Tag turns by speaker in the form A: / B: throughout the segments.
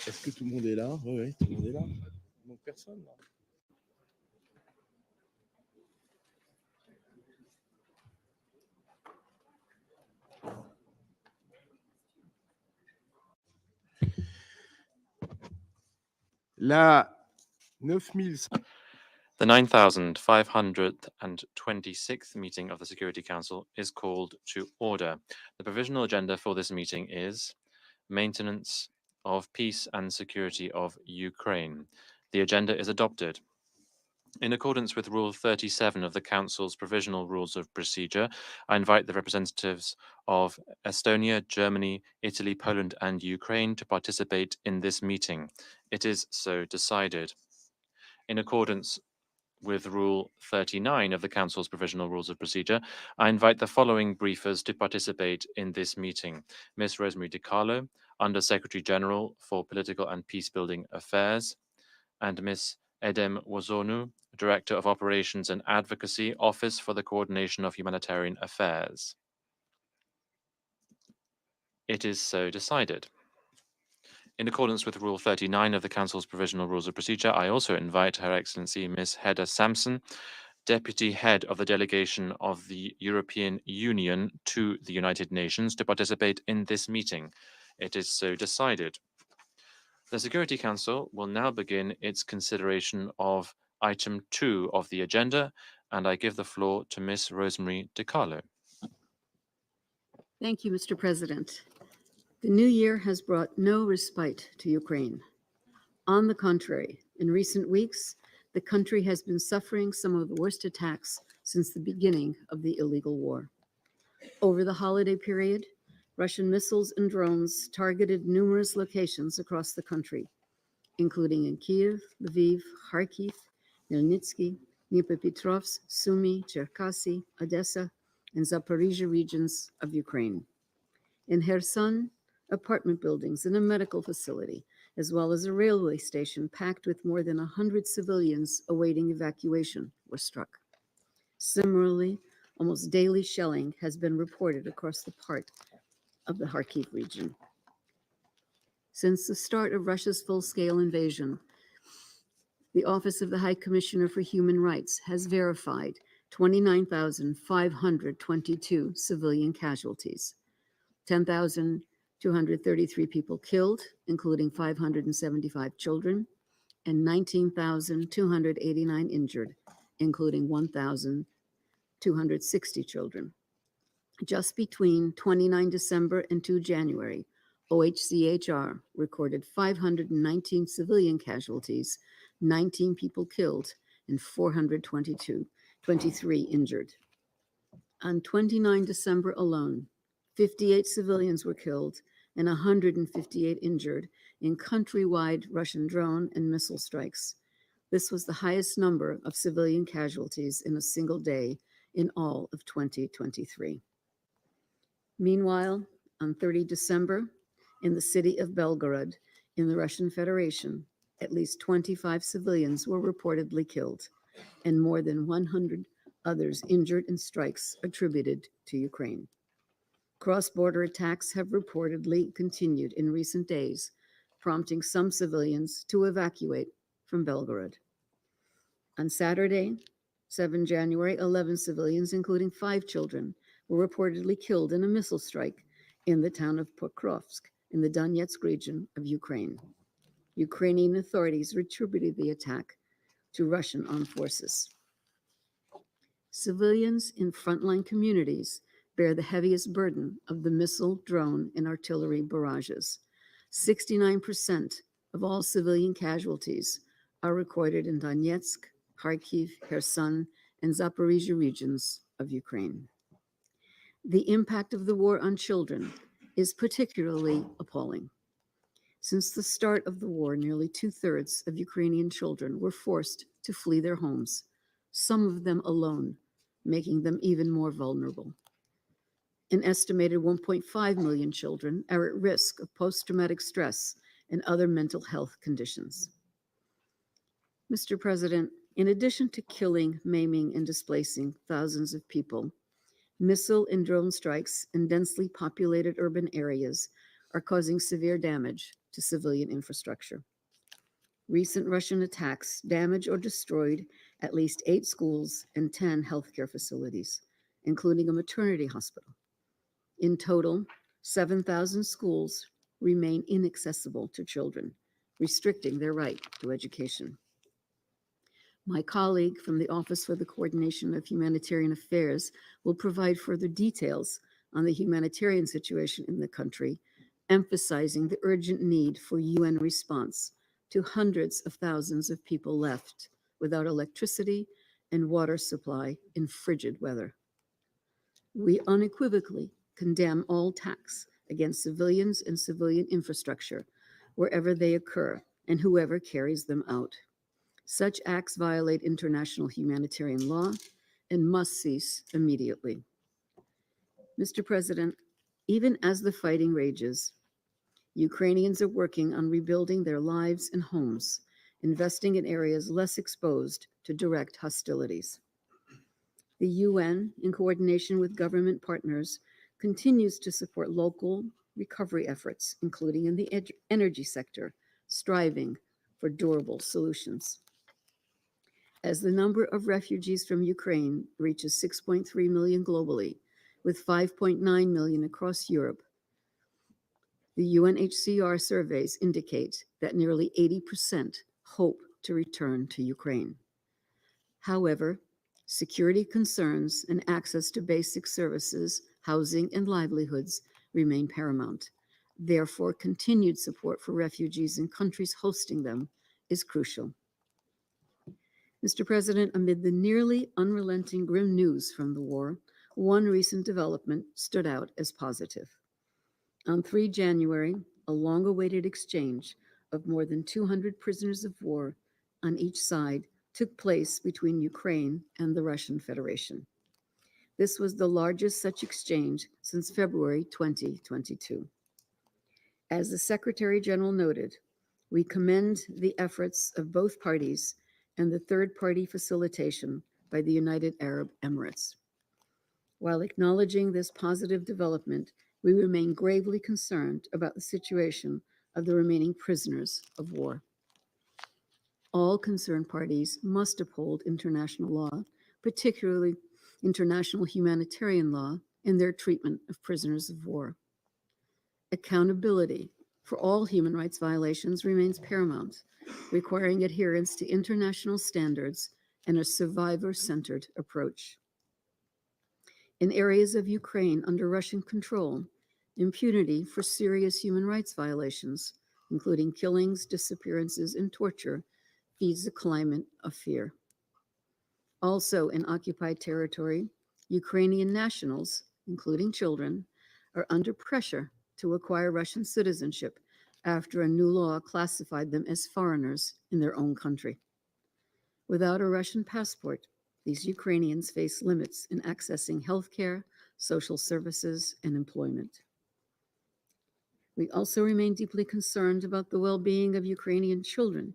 A: Est-ce que tout le monde est là? Oui, tout le monde est là. Il manque personne là.
B: The 9,526th meeting of the Security Council is called to order. The provisional agenda for this meeting is maintenance of peace and security of Ukraine. The agenda is adopted. In accordance with Rule 37 of the Council's Provisional Rules of Procedure, I invite the representatives of Estonia, Germany, Italy, Poland, and Ukraine to participate in this meeting. It is so decided. In accordance with Rule 39 of the Council's Provisional Rules of Procedure, I invite the following briefers to participate in this meeting. Ms. Rosemary DiCarlo, Under Secretary General for Political and Peacebuilding Affairs, and Ms. Edem Wazonu, Director of Operations and Advocacy, Office for the Coordination of Humanitarian Affairs. It is so decided. In accordance with Rule 39 of the Council's Provisional Rules of Procedure, I also invite Her Excellency Ms. Hedda Sampson, Deputy Head of the Delegation of the European Union to the United Nations, to participate in this meeting. It is so decided. The Security Council will now begin its consideration of item 2 of the agenda, and I give the floor to Ms. Rosemary DiCarlo.
C: Thank you, Mr. President. The new year has brought no respite to Ukraine. On the contrary, in recent weeks, the country has been suffering some of the worst attacks since the beginning of the illegal war. Over the holiday period, Russian missiles and drones targeted numerous locations across the country, including in Kyiv, Lviv, Kharkiv, Khmelnytsky, Dnipropetrovsk, Sumy, Cherkasy, Odessa, and Zaporizhia regions of Ukraine. In Kherson, apartment buildings and a medical facility, as well as a railway station packed with more than 100 civilians awaiting evacuation, were struck. Similarly, almost daily shelling has been reported across the part of the Kharkiv region. Since the start of Russia's full-scale invasion, the Office of the High Commissioner for Human Rights has verified 29,522 civilian casualties, 10,233 people killed, including 575 children, and 19,289 injured, including 1,260 children. Just between 29 December and 2 January, OHCHR recorded 519 civilian casualties, 19 people killed, and 423 injured. On 29 December alone, 58 civilians were killed and 158 injured in countrywide Russian drone and missile strikes. This was the highest number of civilian casualties in a single day in all of 2023. Meanwhile, on 30 December, in the city of Belgorod, in the Russian Federation, at least 25 civilians were reportedly killed, and more than 100 others injured in strikes attributed to Ukraine. Cross-border attacks have reportedly continued in recent days, prompting some civilians to evacuate from Belgorod. On Saturday, 7 January, 11 civilians, including 5 children, were reportedly killed in a missile strike in the town of Pokrovsk in the Donetsk region of Ukraine. Ukrainian authorities attributed the attack to Russian armed forces. Civilians in frontline communities bear the heaviest burden of the missile, drone, and artillery barrages. 69% of all civilian casualties are recorded in Donetsk, Kharkiv, Kherson, and Zaporizhia regions of Ukraine. The impact of the war on children is particularly appalling. Since the start of the war, nearly 2/3 of Ukrainian children were forced to flee their homes, some of them alone, making them even more vulnerable. An estimated 1.5 million children are at risk of post-traumatic stress and other mental health conditions. Mr. President, in addition to killing, maiming, and displacing thousands of people, missile and drone strikes in densely populated urban areas are causing severe damage to civilian infrastructure. Recent Russian attacks damaged or destroyed at least 8 schools and 10 healthcare facilities, including a maternity hospital. In total, 7,000 schools remain inaccessible to children, restricting their right to education. My colleague from the Office for the Coordination of Humanitarian Affairs will provide further details on the humanitarian situation in the country, emphasizing the urgent need for UN response to hundreds of thousands of people left without electricity and water supply in frigid weather. We unequivocally condemn all attacks against civilians and civilian infrastructure wherever they occur and whoever carries them out. Such acts violate international humanitarian law and must cease immediately. Mr. President, even as the fighting rages, Ukrainians are working on rebuilding their lives and homes, investing in areas less exposed to direct hostilities. The UN, in coordination with government partners, continues to support local recovery efforts, including in the energy sector, striving for durable solutions. As the number of refugees from Ukraine reaches 6.3 million globally, with 5.9 million across Europe, the UNHCR surveys indicate that nearly 80% hope to return to Ukraine. However, security concerns and access to basic services, housing, and livelihoods remain paramount. Therefore, continued support for refugees and countries hosting them is crucial. Mr. President, amid the nearly unrelenting grim news from the war, one recent development stood out as positive. On 3 January, a long-awaited exchange of more than 200 prisoners of war on each side took place between Ukraine and the Russian Federation. This was the largest such exchange since February 2022. As the Secretary General noted, we commend the efforts of both parties and the third-party facilitation by the United Arab Emirates. While acknowledging this positive development, we remain gravely concerned about the situation of the remaining prisoners of war. All concerned parties must uphold international law, particularly international humanitarian law, in their treatment of prisoners of war. Accountability for all human rights violations remains paramount, requiring adherence to international standards and a survivor-centered approach. In areas of Ukraine under Russian control, impunity for serious human rights violations, including killings, disappearances, and torture, feeds a climate of fear. Also in occupied territory, Ukrainian nationals, including children, are under pressure to acquire Russian citizenship after a new law classified them as foreigners in their own country. Without a Russian passport, these Ukrainians face limits in accessing healthcare, social services, and employment. We also remain deeply concerned about the well-being of Ukrainian children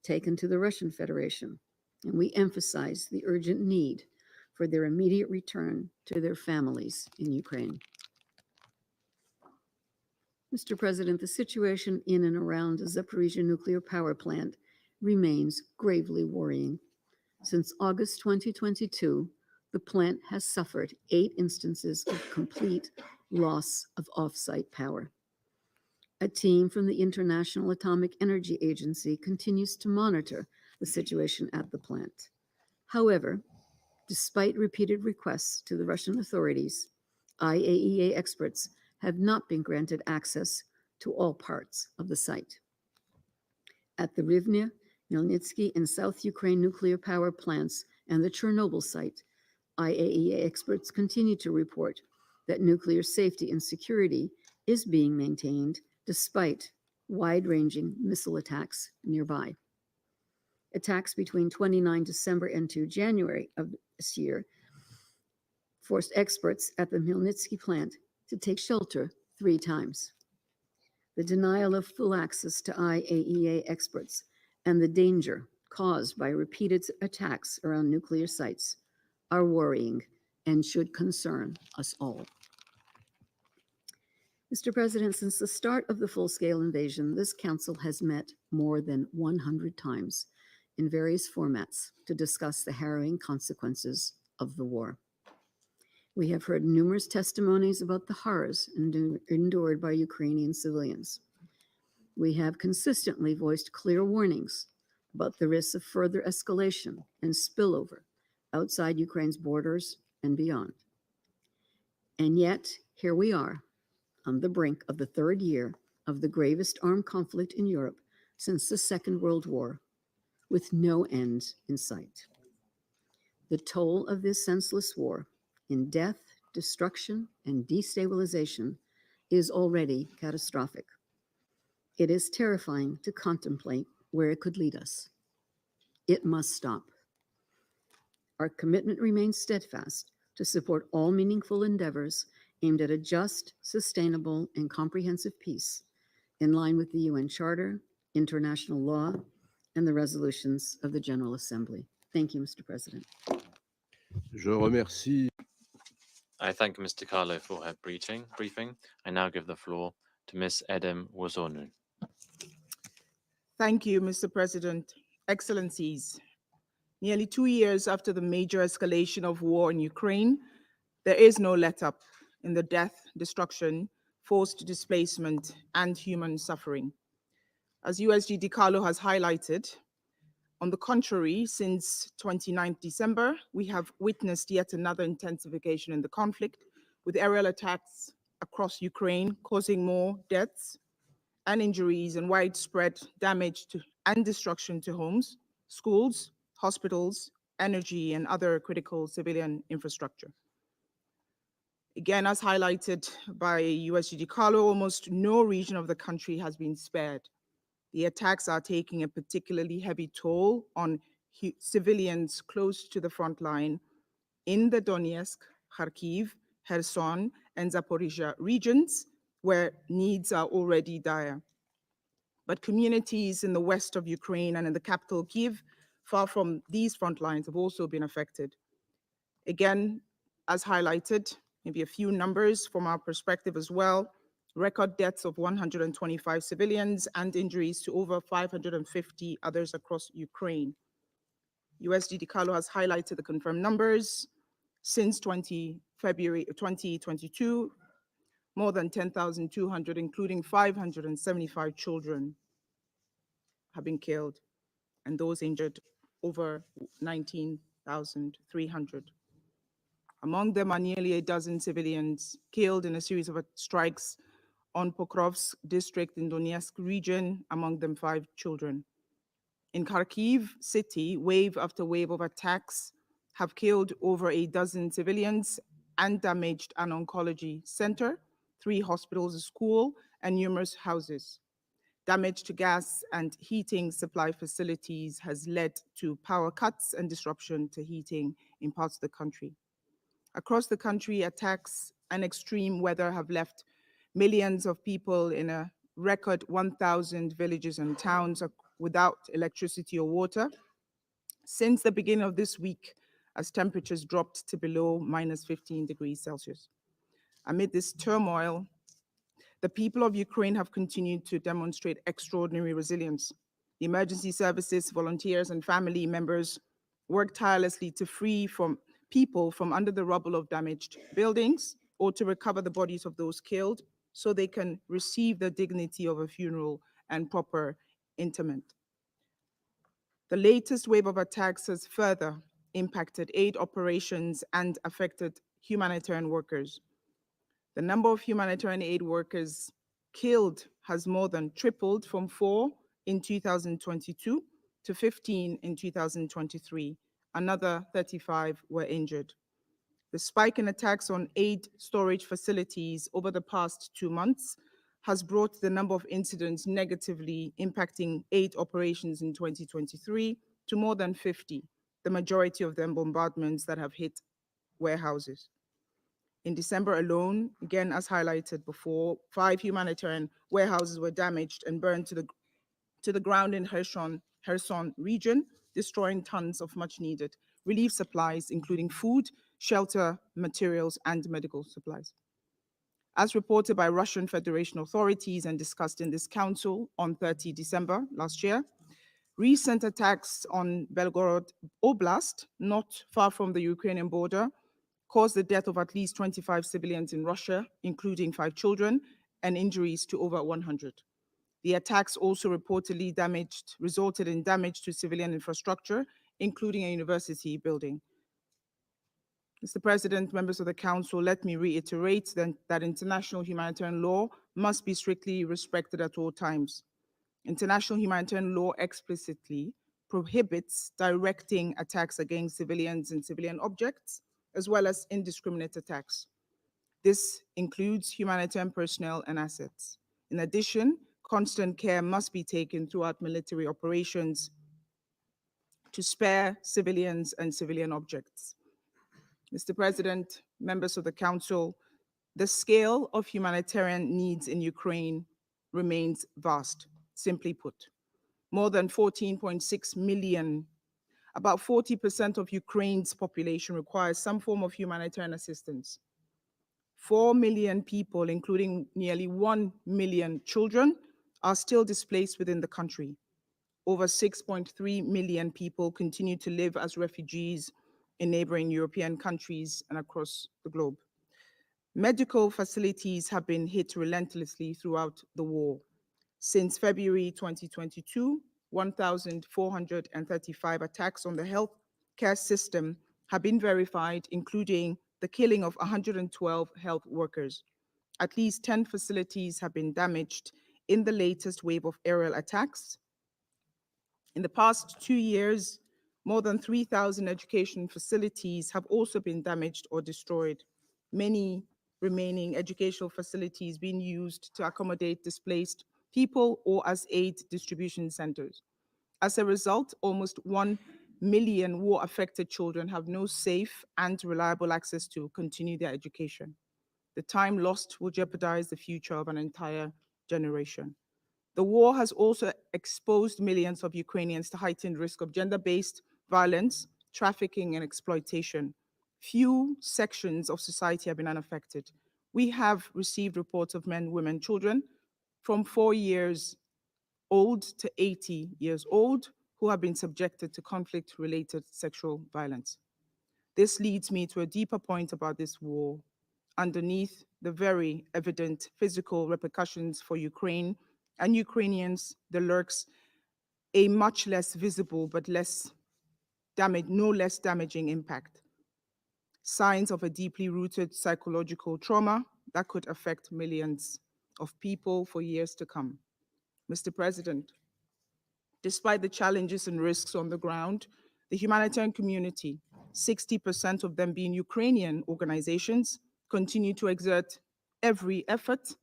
C: taken to the Russian Federation, and we emphasize the urgent need for their immediate return to their families in Ukraine. Mr. President, the situation in and around the Zaporizhia nuclear power plant remains gravely worrying. Since August 2022, the plant has suffered 8 instances of complete loss of off-site power. A team from the International Atomic Energy Agency continues to monitor the situation at the plant. However, despite repeated requests to the Russian authorities, IAEA experts have not been granted access to all parts of the site. At the Rivne, Melnitsky, and South Ukraine nuclear power plants and the Chernobyl site, IAEA experts continue to report that nuclear safety and security is being maintained despite wide-ranging missile attacks nearby. Attacks between 29 December and 2 January of this year forced experts at the Melnitsky plant to take shelter 3 times. The denial of full access to IAEA experts and the danger caused by repeated attacks around nuclear sites are worrying and should concern us all. Mr. President, since the start of the full-scale invasion, this council has met more than 100 times in various formats to discuss the harrowing consequences of the war. We have heard numerous testimonies about the horrors endured by Ukrainian civilians. We have consistently voiced clear warnings about the risks of further escalation and spillover outside Ukraine's borders and beyond. And yet, here we are, on the brink of the 3rd year of the gravest armed conflict in Europe since the Second World War, with no end in sight. The toll of this senseless war in death, destruction, and destabilization is already catastrophic. It is terrifying to contemplate where it could lead us. It must stop. Our commitment remains steadfast to support all meaningful endeavors aimed at a just, sustainable, and comprehensive peace in line with the UN Charter, international law, and the resolutions of the General Assembly. Thank you, Mr. President.
A: Je remercie.
B: I thank Mr. Carlo for her briefing. I now give the floor to Ms. Edem Wazonu.
D: Thank you, Mr. President. Excellencies, nearly 2 years after the major escalation of war in Ukraine, there is no let-up in the death, destruction, forced displacement, and human suffering. As USG DiCarlo has highlighted, on the contrary, since 29th December, we have witnessed yet another intensification in the conflict, with aerial attacks across Ukraine causing more deaths and injuries and widespread damage and destruction to homes, schools, hospitals, energy, and other critical civilian infrastructure. Again, as highlighted by USG DiCarlo, almost no region of the country has been spared. The attacks are taking a particularly heavy toll on civilians close to the front line in the Donetsk, Kharkiv, Kherson, and Zaporizhia regions, where needs are already dire. But communities in the west of Ukraine and in the capital, Kyiv, far from these front lines, have also been affected. Again, as highlighted, maybe a few numbers from our perspective as well. Record deaths of 125 civilians and injuries to over 550 others across Ukraine. USG DiCarlo has highlighted the confirmed numbers. Since February 2022, more than 10,200, including 575 children, have been killed, and those injured over 19,300. Among them are nearly a dozen civilians killed in a series of strikes on Pokrovsk district in Donetsk region, among them 5 children. In Kharkiv city, wave after wave of attacks have killed over a dozen civilians and damaged an oncology center, 3 hospitals, a school, and numerous houses. Damage to gas and heating supply facilities has led to power cuts and disruption to heating in parts of the country. Across the country, attacks and extreme weather have left millions of people in a record 1,000 villages and towns without electricity or water since the beginning of this week, as temperatures dropped to below -15 degrees Celsius. Amid this turmoil, the people of Ukraine have continued to demonstrate extraordinary resilience. The emergency services, volunteers, and family members work tirelessly to free people from under the rubble of damaged buildings or to recover the bodies of those killed so they can receive the dignity of a funeral and proper interment. The latest wave of attacks has further impacted aid operations and affected humanitarian workers. The number of humanitarian aid workers killed has more than tripled from 4 in 2022 to 15 in 2023. Another 35 were injured. The spike in attacks on aid storage facilities over the past 2 months has brought the number of incidents negatively impacting aid operations in 2023 to more than 50, the majority of them bombardments that have hit warehouses. In December alone, again, as highlighted before, 5 humanitarian warehouses were damaged and burned to the ground in Kherson region, destroying tons of much needed relief supplies, including food, shelter, materials, and medical supplies. As reported by Russian Federation authorities and discussed in this council on 30 December last year, recent attacks on Belgorod Oblast, not far from the Ukrainian border, caused the death of at least 25 civilians in Russia, including 5 children, and injuries to over 100. The attacks also reportedly resulted in damage to civilian infrastructure, including a university building. Mr. President, members of the Council, let me reiterate that international humanitarian law must be strictly respected at all times. International humanitarian law explicitly prohibits directing attacks against civilians and civilian objects, as well as indiscriminate attacks. This includes humanitarian personnel and assets. In addition, constant care must be taken throughout military operations to spare civilians and civilian objects. Mr. President, members of the Council, the scale of humanitarian needs in Ukraine remains vast, simply put. More than 14.6 million, about 40% of Ukraine's population requires some form of humanitarian assistance. 4 million people, including nearly 1 million children, are still displaced within the country. Over 6.3 million people continue to live as refugees in neighboring European countries and across the globe. Medical facilities have been hit relentlessly throughout the war. Since February 2022, 1,435 attacks on the health care system have been verified, including the killing of 112 health workers. At least 10 facilities have been damaged in the latest wave of aerial attacks. In the past 2 years, more than 3,000 education facilities have also been damaged or destroyed. Many remaining educational facilities being used to accommodate displaced people or as aid distribution centers. As a result, almost 1 million war-affected children have no safe and reliable access to continue their education. The time lost will jeopardize the future of an entire generation. The war has also exposed millions of Ukrainians to heightened risk of gender-based violence, trafficking, and exploitation. Few sections of society have been unaffected. We have received reports of men, women, children from 4 years old to 80 years old who have been subjected to conflict-related sexual violence. This leads me to a deeper point about this war. Underneath the very evident physical repercussions for Ukraine and Ukrainians, there lurks a much less visible but no less damaging impact. Signs of a deeply rooted psychological trauma that could affect millions of people for years to come. Mr. President, despite the challenges and risks on the ground, the humanitarian community, 60% of them being Ukrainian organizations, continue to exert every effort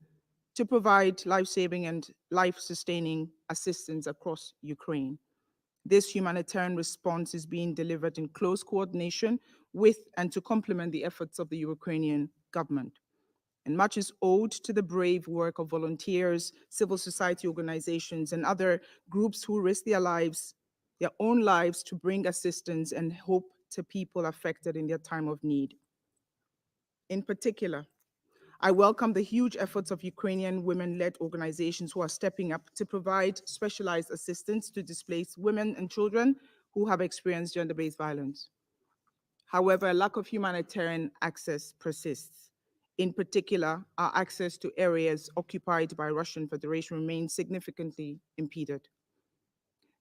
D: to provide life-saving and life-sustaining assistance across Ukraine. This humanitarian response is being delivered in close coordination with and to complement the efforts of the Ukrainian government. And much is owed to the brave work of volunteers, civil society organizations, and other groups who risk their own lives to bring assistance and hope to people affected in their time of need. In particular, I welcome the huge efforts of Ukrainian women-led organizations who are stepping up to provide specialized assistance to displaced women and children who have experienced gender-based violence. However, a lack of humanitarian access persists. In particular, our access to areas occupied by Russian Federation remains significantly impeded.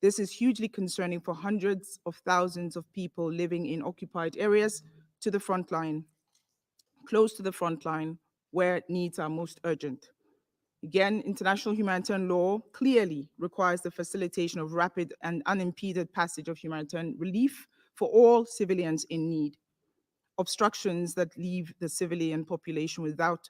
D: This is hugely concerning for hundreds of thousands of people living in occupied areas to the front line, close to the front line, where needs are most urgent. Again, international humanitarian law clearly requires the facilitation of rapid and unimpeded passage of humanitarian relief for all civilians in need. Obstructions that leave the civilian population without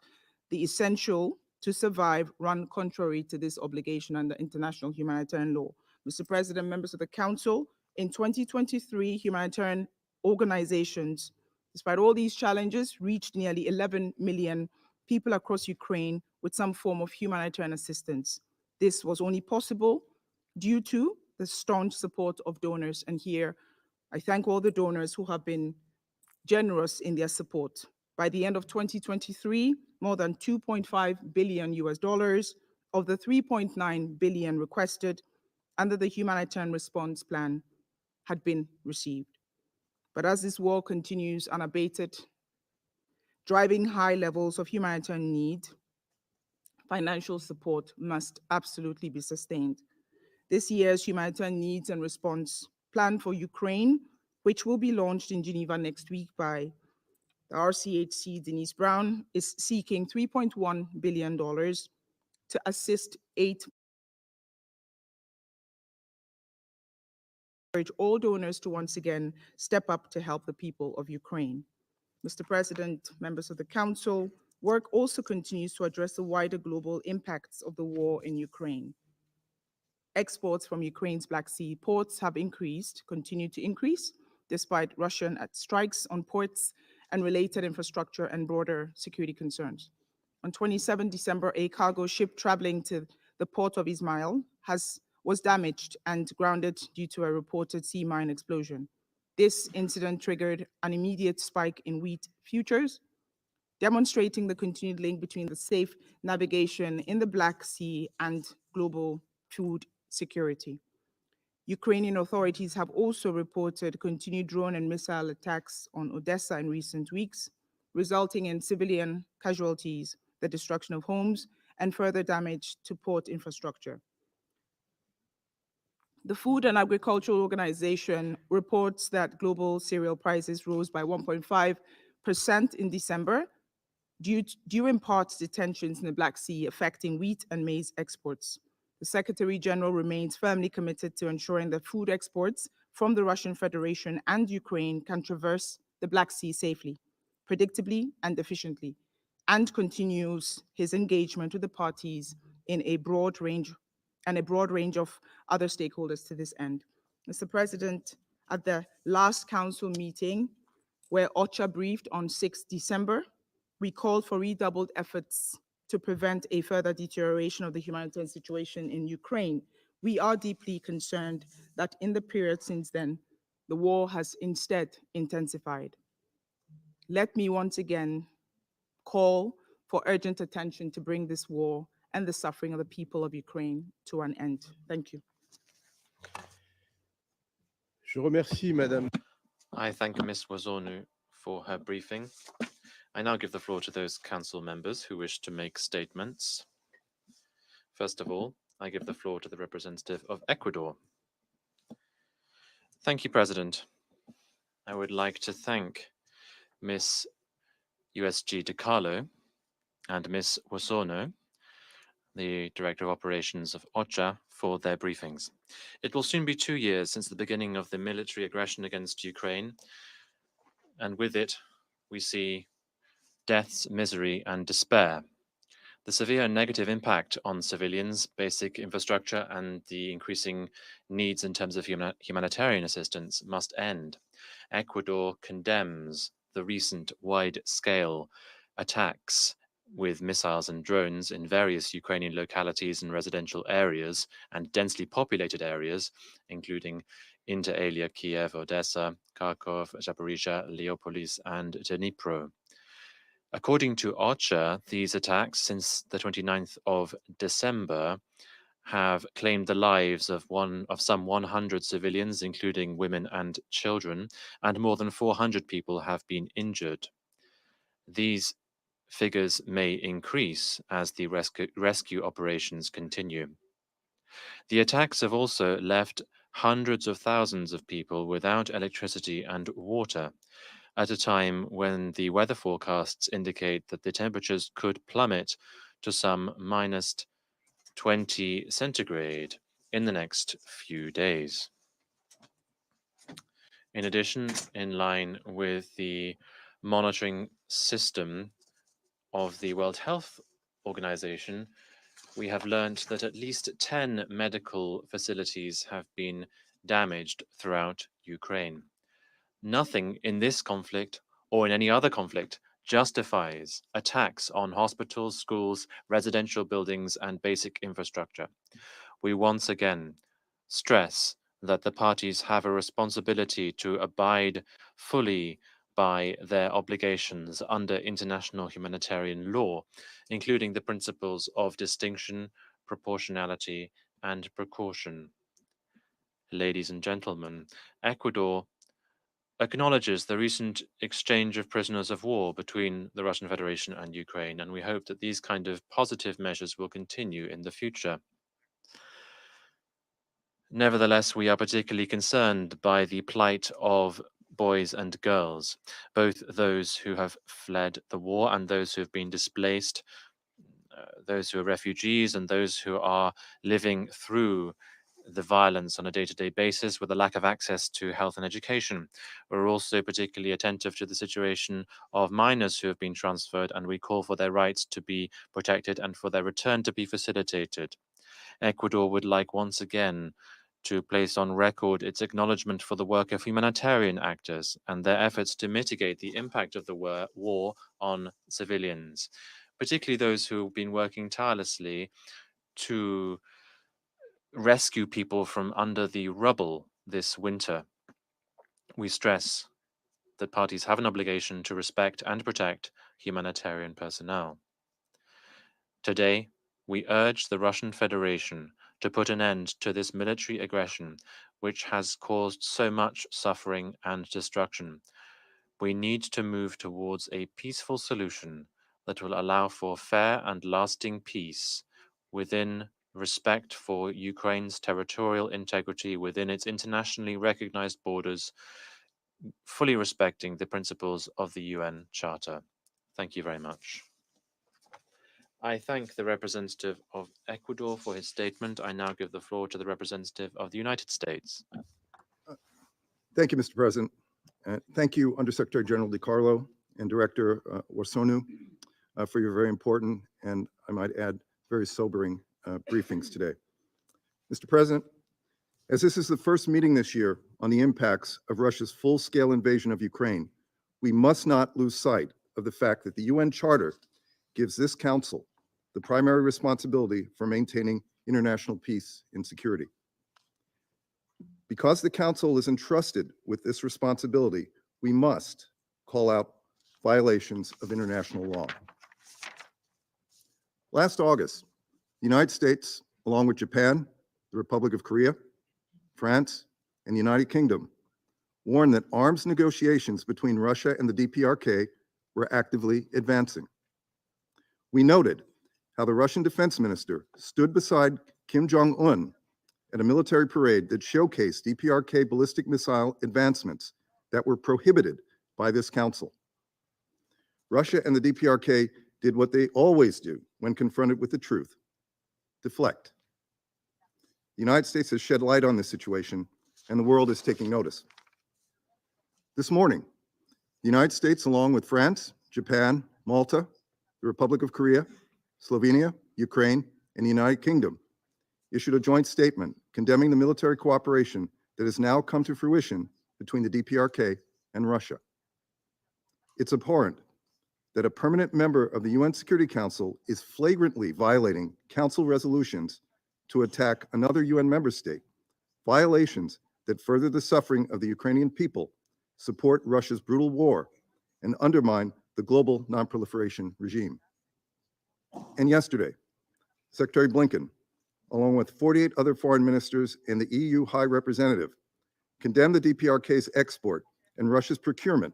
D: the essential to survive run contrary to this obligation under international humanitarian law. Mr. President, members of the Council, in 2023, humanitarian organizations, despite all these challenges, reached nearly 11 million people across Ukraine with some form of humanitarian assistance. This was only possible due to the staunch support of donors. And here, I thank all the donors who have been generous in their support. By the end of 2023, more than 2.5 billion US dollars of the 3.9 billion requested under the humanitarian response plan had been received. But as this war continues unabated, driving high levels of humanitarian need, financial support must absolutely be sustained. This year's humanitarian needs and response plan for Ukraine, which will be launched in Geneva next week by the RCHC Denise Brown, is seeking $3.1 billion to assist urge all donors to once again step up to help the people of Ukraine. Mr. President, members of the Council, work also continues to address the wider global impacts of the war in Ukraine. Exports from Ukraine's Black Sea ports have continued to increase, despite Russian strikes on ports and related infrastructure and broader security concerns. On 27 December, a cargo ship traveling to the port of Ismail was damaged and grounded due to a reported sea mine explosion. This incident triggered an immediate spike in wheat futures, demonstrating the continued link between the safe navigation in the Black Sea and global food security. Ukrainian authorities have also reported continued drone and missile attacks on Odessa in recent weeks, resulting in civilian casualties, the destruction of homes, and further damage to port infrastructure. The Food and Agricultural Organization reports that global cereal prices rose by 1.5% in December, due in part to tensions in the Black Sea affecting wheat and maize exports. The Secretary General remains firmly committed to ensuring that food exports from the Russian Federation and Ukraine can traverse the Black Sea safely, predictably, and efficiently, and continues his engagement with the parties in a broad range of other stakeholders to this end. Mr. President, at the last Council meeting, where OCHA briefed on 6 December, we called for redoubled efforts to prevent a further deterioration of the humanitarian situation in Ukraine. We are deeply concerned that in the period since then, the war has instead intensified. Let me once again call for urgent attention to bring this war and the suffering of the people of Ukraine to an end. Thank you.
A: Je remercie Madame.
B: I thank Ms. Wazonu for her briefing. I now give the floor to those council members who wish to make statements. First of all, I give the floor to the representative of Ecuador. Thank you, President. I would like to thank Ms. USG DiCarlo and Ms. Wasono, the Director of Operations of OCHA, for their briefings. It will soon be 2 years since the beginning of the military aggression against Ukraine, and with it, we see deaths, misery, and despair. The severe negative impact on civilians, basic infrastructure, and the increasing needs in terms of humanitarian assistance must end. Ecuador condemns the recent wide-scale attacks with missiles and drones in various Ukrainian localities and residential areas and densely populated areas, including inter alia Kiev, Odessa, Kharkov, Zaporizhia, Leopolis, and Dnipro. According to OCHA, these attacks since the 29th of December have claimed the lives of some 100 civilians, including women and children, and more than 400 people have been injured. These figures may increase as the rescue operations continue. The attacks have also left hundreds of thousands of people without electricity and water, at a time when the weather forecasts indicate that the temperatures could plummet to some -20 centigrade in the next few days. In addition, in line with the monitoring system of the World Health Organization, we have learned that at least 10 medical facilities have been damaged throughout Ukraine. Nothing in this conflict or in any other conflict justifies attacks on hospitals, schools, residential buildings, and basic infrastructure. We once again stress that the parties have a responsibility to abide fully by their obligations under international humanitarian law, including the principles of distinction, proportionality, and precaution. Ladies and gentlemen, Ecuador acknowledges the recent exchange of prisoners of war between the Russian Federation and Ukraine, and we hope that these kind of positive measures will continue in the future. Nevertheless, we are particularly concerned by the plight of boys and girls, both those who have fled the war and those who have been displaced, those who are refugees and those who are living through the violence on a day-to-day basis with a lack of access to health and education. We're also particularly attentive to the situation of minors who have been transferred, and we call for their rights to be protected and for their return to be facilitated. Ecuador would like once again to place on record its acknowledgement for the work of humanitarian actors and their efforts to mitigate the impact of the war on civilians, particularly those who have been working tirelessly to rescue people from under the rubble this winter. We stress that parties have an obligation to respect and protect humanitarian personnel. Today, we urge the Russian Federation to put an end to this military aggression, which has caused so much suffering and destruction. We need to move towards a peaceful solution that will allow for fair and lasting peace within respect for Ukraine's territorial integrity within its internationally recognized borders, fully respecting the principles of the UN Charter. Thank you very much. I thank the representative of Ecuador for his statement. I now give the floor to the representative of the United States.
E: Thank you, Mr. President. Thank you, Undersecretary General DiCarlo and Director Warsonu, for your very important and, I might add, very sobering briefings today. Mr. President, as this is the first meeting this year on the impacts of Russia's full-scale invasion of Ukraine, we must not lose sight of the fact that the UN Charter gives this Council the primary responsibility for maintaining international peace and security. Because the Council is entrusted with this responsibility, we must call out violations of international law. Last August, the United States, along with Japan, the Republic of Korea, France, and the United Kingdom, warned that arms negotiations between Russia and the DPRK were actively advancing. We noted how the Russian defense minister stood beside Kim Jong-un at a military parade that showcased DPRK ballistic missile advancements that were prohibited by this Council. Russia and the DPRK did what they always do when confronted with the truth: deflect. The United States has shed light on this situation, and the world is taking notice. This morning, the United States, along with France, Japan, Malta, the Republic of Korea, Slovenia, Ukraine, and the United Kingdom, issued a joint statement condemning the military cooperation that has now come to fruition between the DPRK and Russia. It's abhorrent that a permanent member of the UN Security Council is flagrantly violating Council resolutions to attack another UN member state, violations that further the suffering of the Ukrainian people, support Russia's brutal war, and undermine the global non-proliferation regime. And yesterday, Secretary Blinken, along with 48 other foreign ministers and the EU High Representative, condemned the DPRK's export and Russia's procurement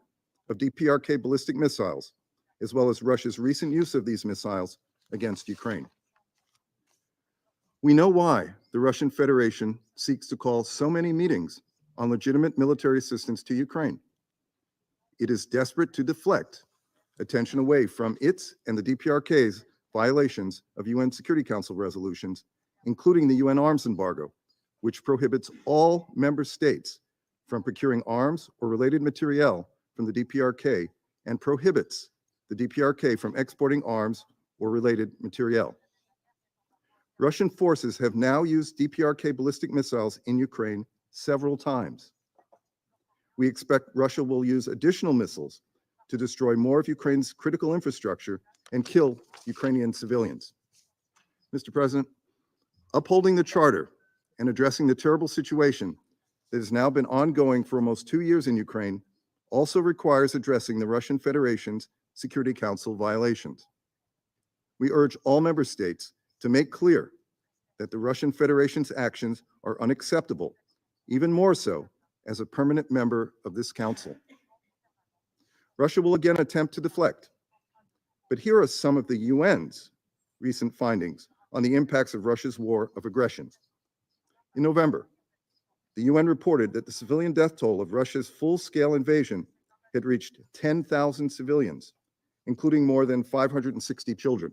E: of DPRK ballistic missiles, as well as Russia's recent use of these missiles against Ukraine. We know why the Russian Federation seeks to call so many meetings on legitimate military assistance to Ukraine. It is desperate to deflect attention away from its and the DPRK's violations of UN Security Council resolutions, including the UN arms embargo, which prohibits all member states from procuring arms or related materiel from the DPRK and prohibits the DPRK from exporting arms or related materiel. Russian forces have now used DPRK ballistic missiles in Ukraine several times. We expect Russia will use additional missiles to destroy more of Ukraine's critical infrastructure and kill Ukrainian civilians. Mr. President, upholding the Charter and addressing the terrible situation that has now been ongoing for almost 2 years in Ukraine also requires addressing the Russian Federation's Security Council violations. We urge all member states to make clear that the Russian Federation's actions are unacceptable, even more so as a permanent member of this council. Russia will again attempt to deflect, but here are some of the UN's recent findings on the impacts of Russia's war of aggression. In November, the UN reported that the civilian death toll of Russia's full-scale invasion had reached 10,000 civilians, including more than 560 children.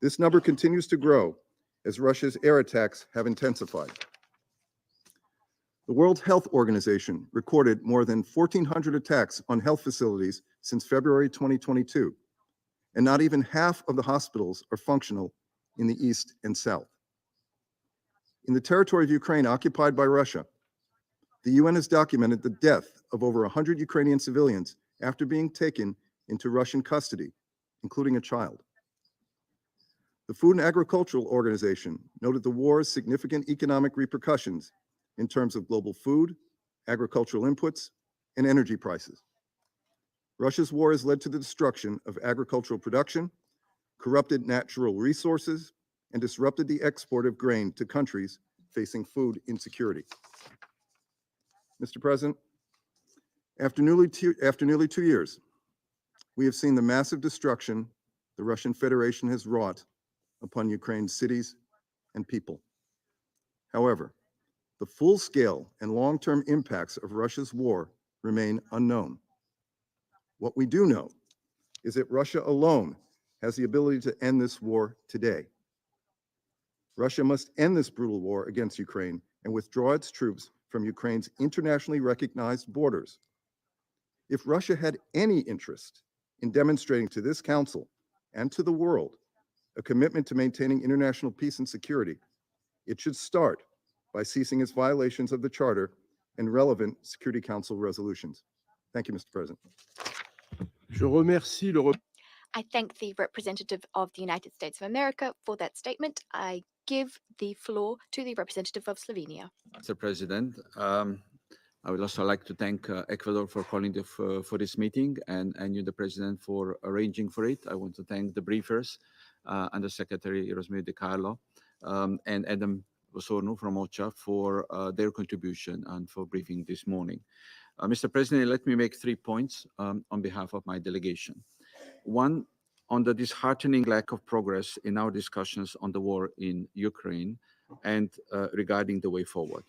E: This number continues to grow as Russia's air attacks have intensified. The World Health Organization recorded more than 1,400 attacks on health facilities since February 2022, and not even half of the hospitals are functional in the east and south. In the territory of Ukraine occupied by Russia, the UN has documented the death of over 100 Ukrainian civilians after being taken into Russian custody, including a child. The Food and Agricultural Organization noted the war's significant economic repercussions in terms of global food, agricultural inputs, and energy prices. Russia's war has led to the destruction of agricultural production, corrupted natural resources, and disrupted the export of grain to countries facing food insecurity. Mr. President, after nearly 2 years, we have seen the massive destruction the Russian Federation has wrought upon Ukraine's cities and people. However, the full-scale and long-term impacts of Russia's war remain unknown. What we do know is that Russia alone has the ability to end this war today. Russia must end this brutal war against Ukraine and withdraw its troops from Ukraine's internationally recognized borders. If Russia had any interest in demonstrating to this council and to the world a commitment to maintaining international peace and security, it should start by ceasing its violations of the Charter and relevant Security Council resolutions. Thank you, Mr. President.
A: Je remercie le
F: I thank the representative of the United States of America for that statement. I give the floor to the representative of Slovenia.
G: Mr. President, I would also like to thank Ecuador for calling for this meeting and you, the President, for arranging for it. I want to thank the briefers and the Secretary, Rosemary De Carlo, and Adam Osorno from OCHA for their contribution and for briefing this morning. Mr. President, let me make 3 points on behalf of my delegation. One, on the disheartening lack of progress in our discussions on the war in Ukraine and regarding the way forward.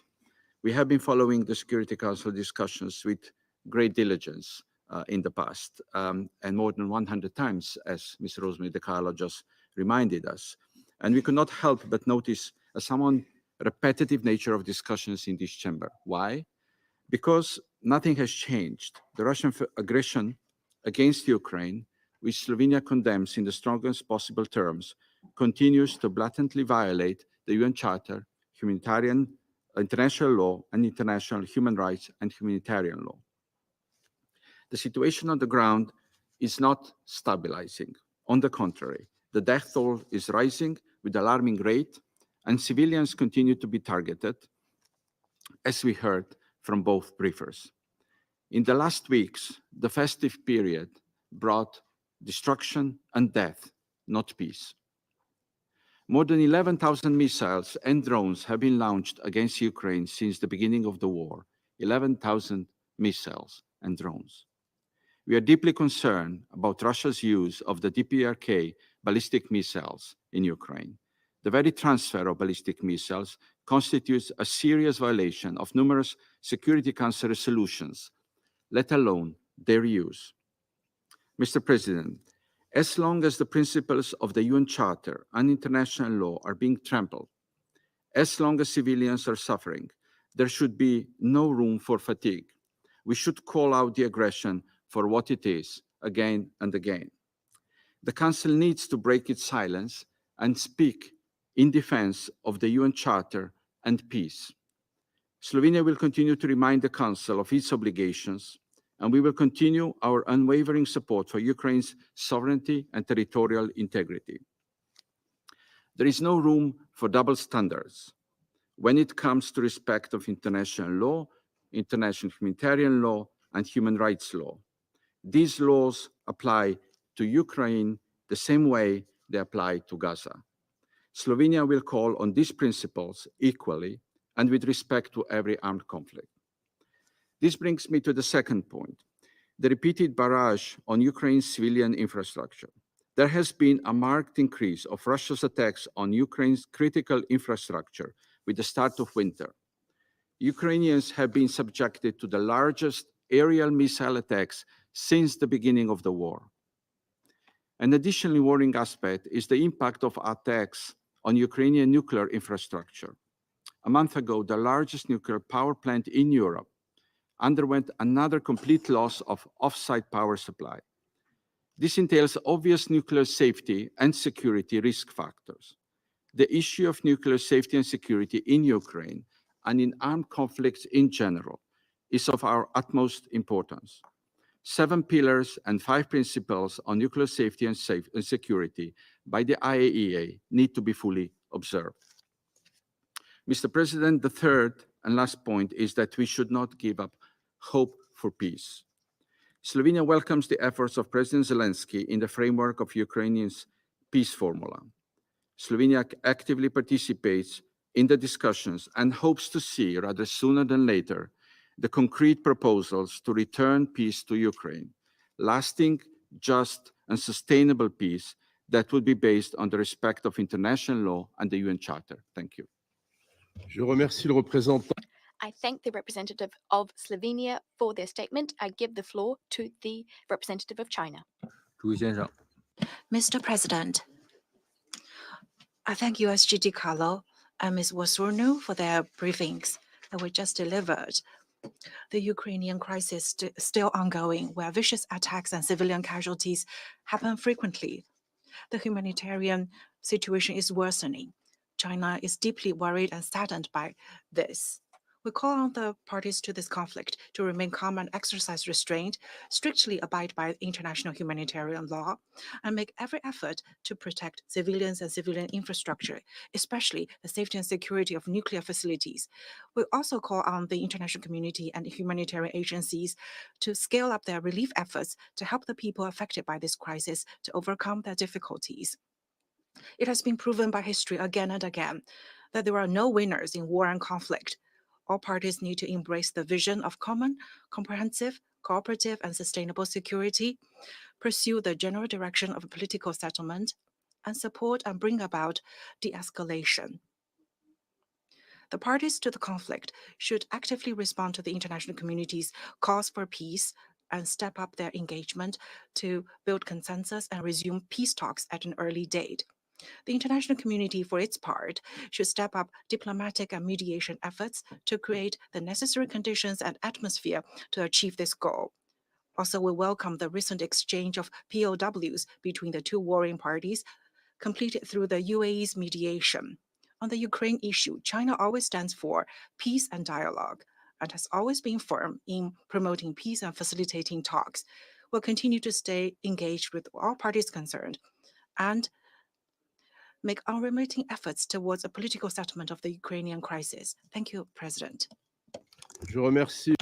G: We have been following the Security Council discussions with great diligence in the past, and more than 100 times, as Ms. Rosemary De Carlo just reminded us. And we could not help but notice a somewhat repetitive nature of discussions in this chamber. Why? Because nothing has changed. The Russian aggression against Ukraine, which Slovenia condemns in the strongest possible terms, continues to blatantly violate the UN Charter, humanitarian international law, and international human rights and humanitarian law. The situation on the ground is not stabilizing. On the contrary, the death toll is rising with alarming rate, and civilians continue to be targeted, as we heard from both briefers. In the last weeks, the festive period brought destruction and death, not peace. More than 11,000 missiles and drones have been launched against Ukraine since the beginning of the war. 11,000 missiles and drones. We are deeply concerned about Russia's use of the DPRK ballistic missiles in Ukraine. The very transfer of ballistic missiles constitutes a serious violation of numerous Security Council resolutions, let alone their use. Mr. President, As long as the principles of the UN Charter and international law are being trampled, as long as civilians are suffering, there should be no room for fatigue. We should call out the aggression for what it is again and again. The Council needs to break its silence and speak in defense of the UN Charter and peace. Slovenia will continue to remind the Council of its obligations, and we will continue our unwavering support for Ukraine's sovereignty and territorial integrity. There is no room for double standards when it comes to respect of international law, international humanitarian law, and human rights law. These laws apply to Ukraine the same way they apply to Gaza. Slovenia will call on these principles equally and with respect to every armed conflict. This brings me to the second point, the repeated barrage on Ukraine's civilian infrastructure. There has been a marked increase of Russia's attacks on Ukraine's critical infrastructure with the start of winter. Ukrainians have been subjected to the largest aerial missile attacks since the beginning of the war. An additionally worrying aspect is the impact of attacks on Ukrainian nuclear infrastructure. A month ago, the largest nuclear power plant in Europe underwent another complete loss of off-site power supply. This entails obvious nuclear safety and security risk factors. The issue of nuclear safety and security in Ukraine and in armed conflicts in general is of our utmost importance. 7 pillars and 5 principles on nuclear safety and security by the IAEA need to be fully observed. Mr. President, the third and last point is that we should not give up hope for peace. Slovenia welcomes the efforts of President Zelensky in the framework of Ukraine's peace formula. Slovenia actively participates in the discussions and hopes to see, rather sooner than later, the concrete proposals to return peace to Ukraine, lasting, just, and sustainable peace that would be based on the respect of international law and the UN Charter. Thank you.
A: Je remercie le représentant.
F: I thank the representative of Slovenia for their statement. I give the floor to the representative of China.
H: Mr. President, I thank USGD Carlo and Ms. Wasurnu for their briefings that were just delivered. The Ukrainian crisis still ongoing, where vicious attacks and civilian casualties happen frequently. The humanitarian situation is worsening. China is deeply worried and saddened by this. We call on the parties to this conflict to remain calm and exercise restraint, strictly abide by international humanitarian law, and make every effort to protect civilians and civilian infrastructure, especially the safety and security of nuclear facilities. We also call on the international community and humanitarian agencies to scale up their relief efforts to help the people affected by this crisis to overcome their difficulties. It has been proven by history again and again that there are no winners in war and conflict. All parties need to embrace the vision of common, comprehensive, cooperative, and sustainable security, pursue the general direction of political settlement, and support and bring about de-escalation. The parties to the conflict should actively respond to the international community's calls for peace and step up their engagement to build consensus and resume peace talks at an early date. The international community, for its part, should step up diplomatic and mediation efforts to create the necessary conditions and atmosphere to achieve this goal. Also, we welcome the recent exchange of POWs between the two warring parties, completed through the UAE's mediation. On the Ukraine issue, China always stands for peace and dialogue, and has always been firm in promoting peace and facilitating talks. We'll continue to stay engaged with all parties concerned and make unremitting efforts towards a political settlement of the Ukrainian crisis. Thank you, President.
A: Je remercie.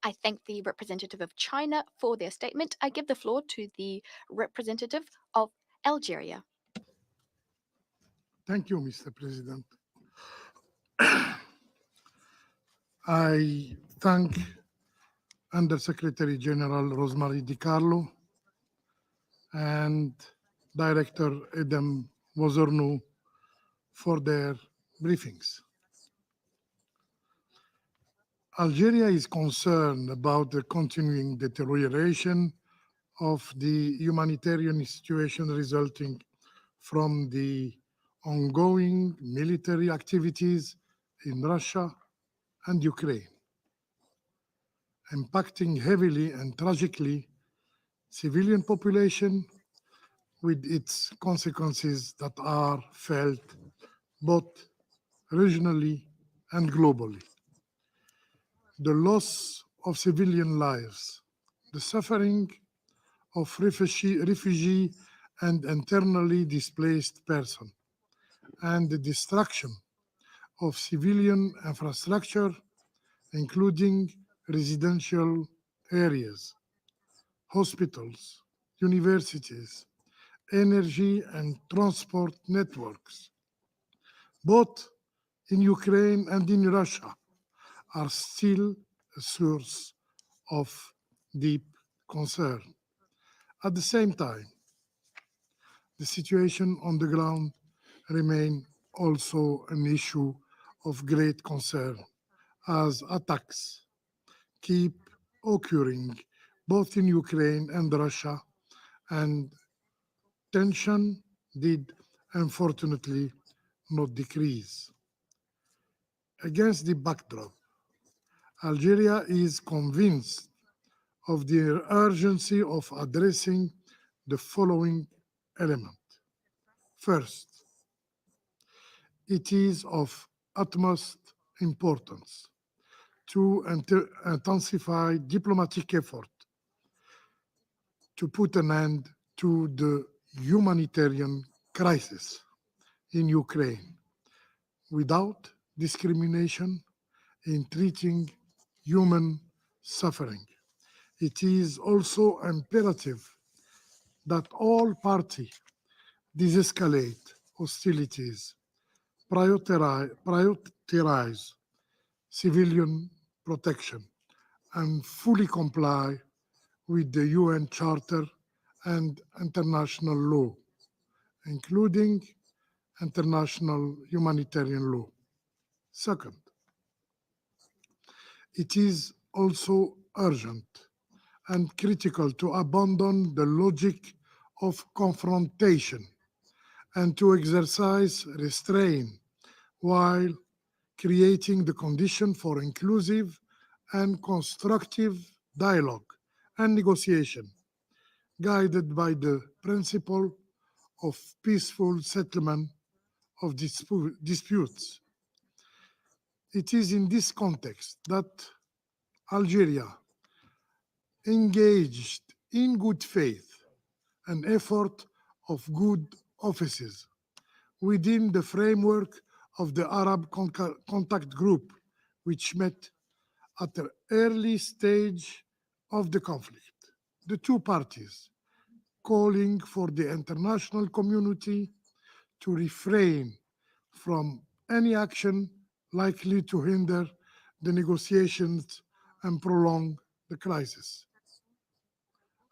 F: I thank the representative of China for their statement. I give the floor to the representative of Algeria.
I: Thank you, Mr. President. I thank Under-Secretary General Rosemary DiCarlo and Director Edem Wozornu for their briefings. Algeria is concerned about the continuing deterioration of the humanitarian situation resulting from the ongoing military activities in Russia and Ukraine, impacting heavily and tragically civilian population with its consequences that are felt both regionally and globally. The loss of civilian lives, the suffering of refugee and internally displaced persons, and the destruction of civilian infrastructure, including residential areas, hospitals, universities, energy and transport networks, both in Ukraine and in Russia, are still a source of deep concern. At the same time, the situation on the ground remains also an issue of great concern, as attacks keep occurring both in Ukraine and Russia, and tension did unfortunately not decrease. Against the backdrop, Algeria is convinced of the urgency of addressing the following element. First, it is of utmost importance to intensify diplomatic effort to put an end to the humanitarian crisis in Ukraine without discrimination in treating human suffering. It is also imperative that all parties de-escalate hostilities, prioritize civilian protection, and fully comply with the UN Charter and international law, including international humanitarian law. Second, it is also urgent and critical to abandon the logic of confrontation and to exercise restraint while creating the condition for inclusive and constructive dialogue and negotiation, guided by the principle of peaceful settlement of disputes. It is in this context that Algeria engaged in good faith an effort of good offices within the framework of the Arab Contact Group, which met at the early stage of the conflict. The two parties calling for the international community to refrain from any action likely to hinder the negotiations and prolong the crisis.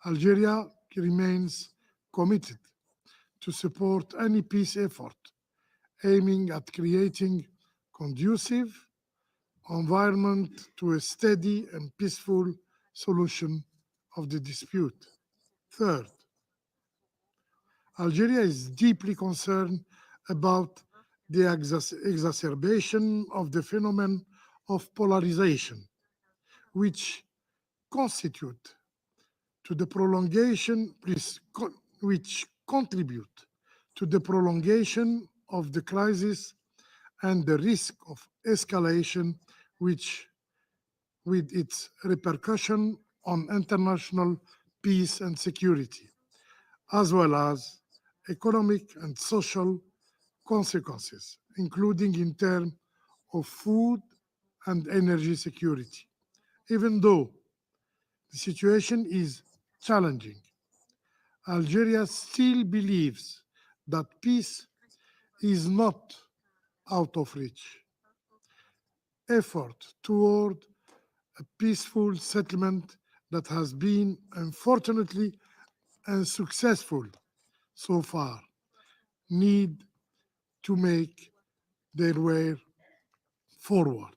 I: Algeria remains committed to support any peace effort aiming at creating conducive environment to a steady and peaceful solution of the dispute. Third, Algeria is deeply concerned about the exacerbation of the phenomenon of polarization, which contribute to the prolongation of the crisis and the risk of escalation, which with its repercussion on international peace and security, as well as economic and social consequences, including in terms of food and energy security. Even though the situation is challenging, Algeria still believes that peace is not out of reach. Effort toward a peaceful settlement that has been unfortunately unsuccessful so far need to make their way forward.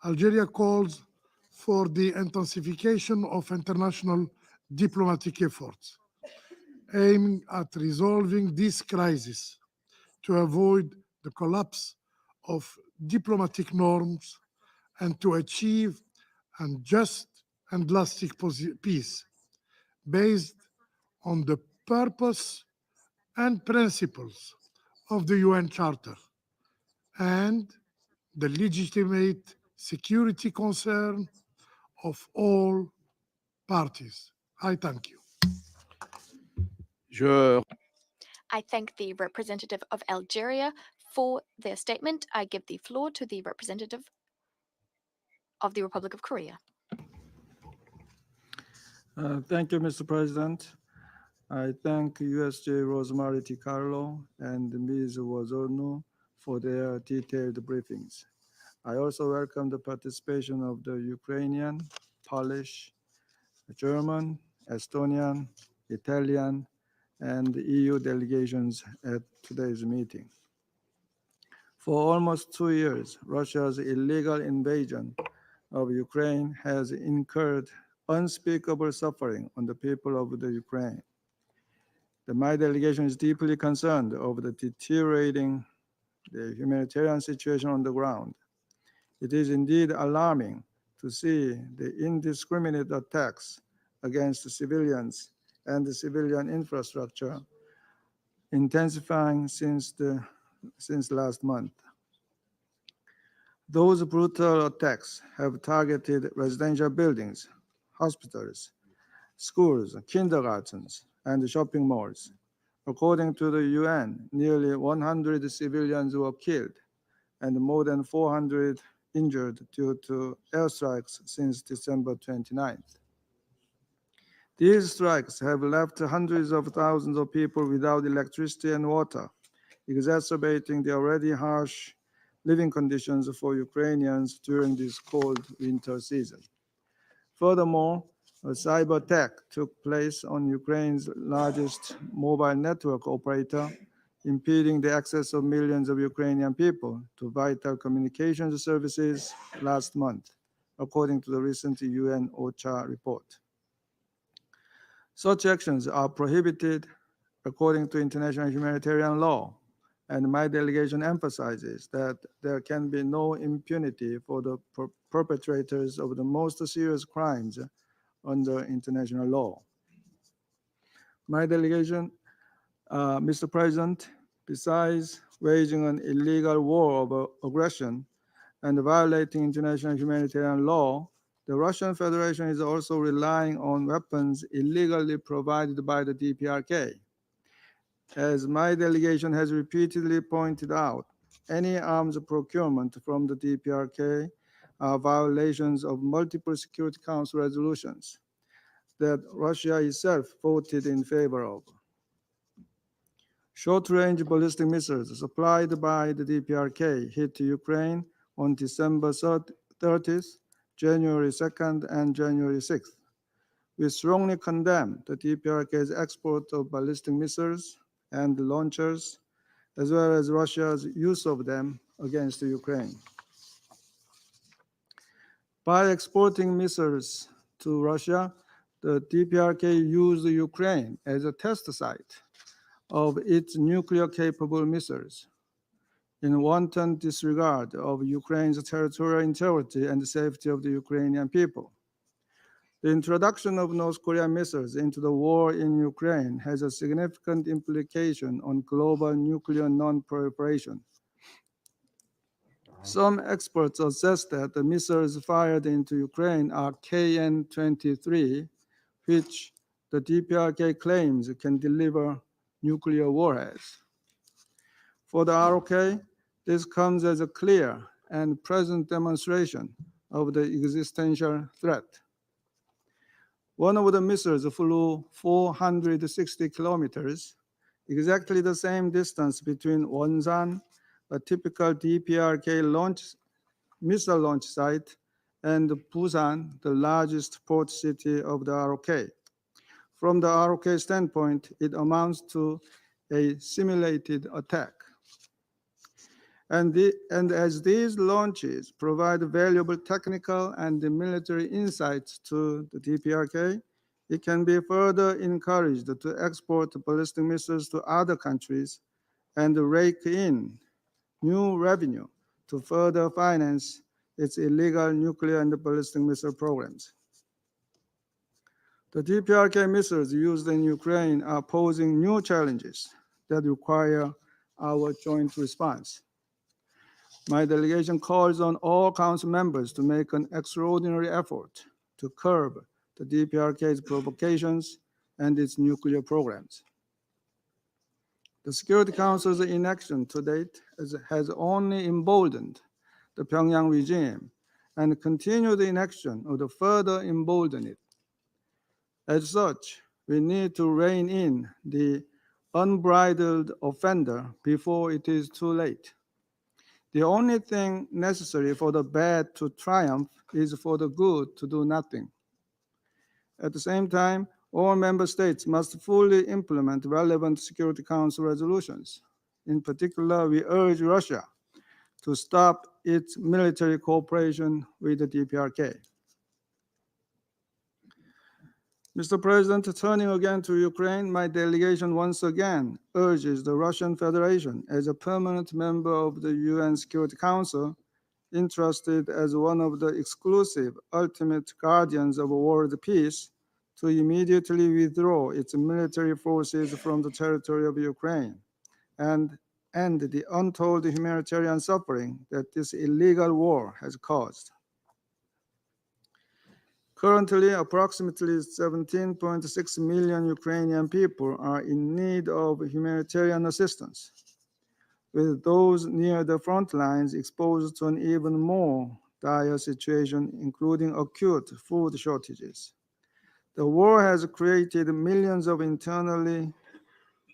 I: Algeria calls for the intensification of international diplomatic efforts aiming at resolving this crisis to avoid the collapse of diplomatic norms and to achieve a just and lasting peace based on the purpose and principles of the UN Charter and the legitimate security concern of all parties. I thank you.
A: Je
F: I thank the representative of Algeria for their statement. I give the floor to the representative of the Republic of Korea.
J: Thank you, Mr. President. I thank USJ Rosemary Carlo and Ms. Wazorno for their detailed briefings. I also welcome the participation of the Ukrainian, Polish, German, Estonian, Italian, and EU delegations at today's meeting. For almost 2 years, Russia's illegal invasion of Ukraine has incurred unspeakable suffering on the people of the Ukraine. My delegation is deeply concerned over the deteriorating humanitarian situation on the ground. It is indeed alarming to see the indiscriminate attacks against the civilians and the civilian infrastructure intensifying since last month. Those brutal attacks have targeted residential buildings, hospitals, schools, kindergartens, and shopping malls. According to the UN, nearly 100 civilians were killed and more than 400 injured due to airstrikes since December 29th. These strikes have left hundreds of thousands of people without electricity and water, exacerbating the already harsh living conditions for Ukrainians during this cold winter season. Furthermore, a cyber attack took place on Ukraine's largest mobile network operator, impeding the access of millions of Ukrainian people to vital communications services last month, according to the recent UN OCHA report. Such actions are prohibited according to international humanitarian law, and my delegation emphasizes that there can be no impunity for the perpetrators of the most serious crimes under international law. My delegation, Mr. President, besides waging an illegal war of aggression and violating international humanitarian law, the Russian Federation is also relying on weapons illegally provided by the DPRK. As my delegation has repeatedly pointed out, any arms procurement from the DPRK are violations of multiple Security Council resolutions that Russia itself voted in favor of. Short-range ballistic missiles supplied by the DPRK hit Ukraine on December 30th, January 2nd, and January 6th. We strongly condemn the DPRK's export of ballistic missiles and launchers, as well as Russia's use of them against Ukraine. By exporting missiles to Russia, the DPRK used Ukraine as a test site of its nuclear-capable missiles in wanton disregard of Ukraine's territorial integrity and the safety of the Ukrainian people. The introduction of North Korean missiles into the war in Ukraine has a significant implication on global nuclear non-proliferation. Some experts assess that the missiles fired into Ukraine are KN-23, which the DPRK claims can deliver nuclear warheads. For the ROK, this comes as a clear and present demonstration of the existential threat. One of the missiles flew 460 kilometers, exactly the same distance between Wonsan, a typical DPRK missile launch site, and Busan, the largest port city of the ROK. From the ROK standpoint, it amounts to a simulated attack. And as these launches provide valuable technical and military insights to the DPRK, it can be further encouraged to export ballistic missiles to other countries and rake in new revenue to further finance its illegal nuclear and ballistic missile programs. The DPRK missiles used in Ukraine are posing new challenges that require our joint response. My delegation calls on all Council members to make an extraordinary effort to curb the DPRK's provocations and its nuclear programs. The Security Council's inaction to date has only emboldened the Pyongyang regime, and continued inaction would further embolden it. As such, we need to rein in the unbridled offender before it is too late. The only thing necessary for the bad to triumph is for the good to do nothing. At the same time, all member states must fully implement relevant Security Council resolutions. In particular, we urge Russia to stop its military cooperation with the DPRK. Mr. President, turning again to Ukraine, my delegation once again urges the Russian Federation, as a permanent member of the UN Security Council, entrusted as one of the exclusive ultimate guardians of world peace, to immediately withdraw its military forces from the territory of Ukraine and end the untold humanitarian suffering that this illegal war has caused. Currently, approximately 17.6 million Ukrainian people are in need of humanitarian assistance, with those near the front lines exposed to an even more dire situation, including acute food shortages. The war has created millions of internally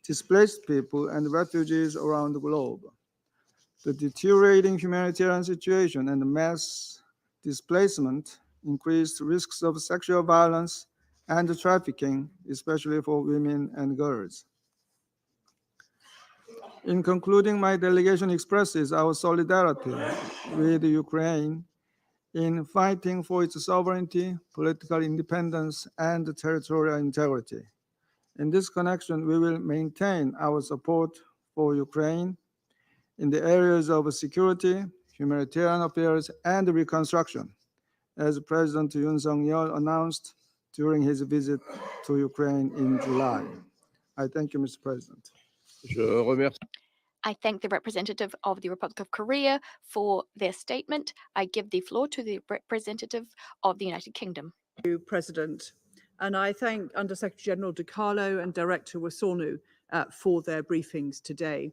J: displaced people and refugees around the globe. The deteriorating humanitarian situation and mass displacement increased risks of sexual violence and trafficking, especially for women and girls. In concluding, my delegation expresses our solidarity with Ukraine in fighting for its sovereignty, political independence, and territorial integrity. In this connection, we will maintain our support for Ukraine in the areas of security, humanitarian affairs, and reconstruction, as President Yoon Suk-yeol announced during his visit to Ukraine in July. I thank you, Mr. President.
A: Je remercie.
F: I thank the representative of the Republic of Korea for their statement. I give the floor to the representative of the United Kingdom.
K: Thank you, President. And I thank Undersecretary General De Carlo and Director Wasornu for their briefings today.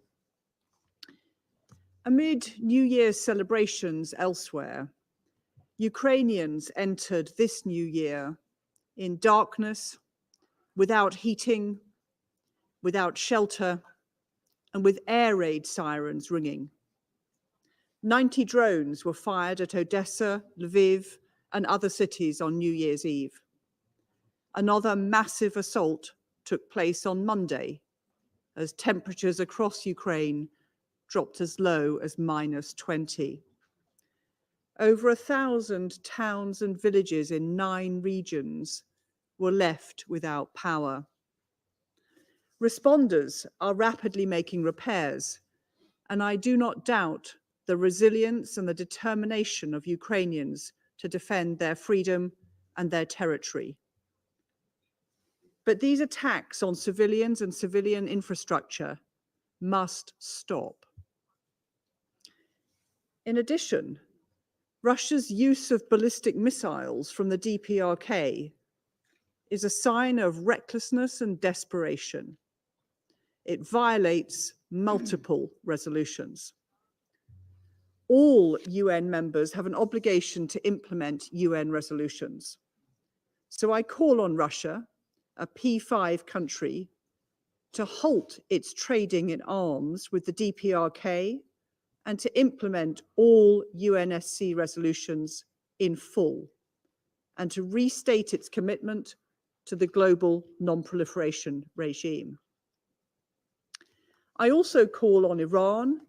K: Amid New Year's celebrations elsewhere, Ukrainians entered this new year in darkness, without heating, without shelter, and with air raid sirens ringing. 90 drones were fired at Odessa, Lviv, and other cities on New Year's Eve. Another massive assault took place on Monday, as temperatures across Ukraine dropped as low as -20. Over 1,000 towns and villages in 9 regions were left without power. Responders are rapidly making repairs, and I do not doubt the resilience and the determination of Ukrainians to defend their freedom and their territory. But these attacks on civilians and civilian infrastructure must stop. In addition, Russia's use of ballistic missiles from the DPRK is a sign of recklessness and desperation. It violates multiple resolutions. All UN members have an obligation to implement UN resolutions. So I call on Russia, a P5 country, to halt its trading in arms with the DPRK and to implement all UNSC resolutions in full, and to restate its commitment to the global non-proliferation regime. I also call on Iran,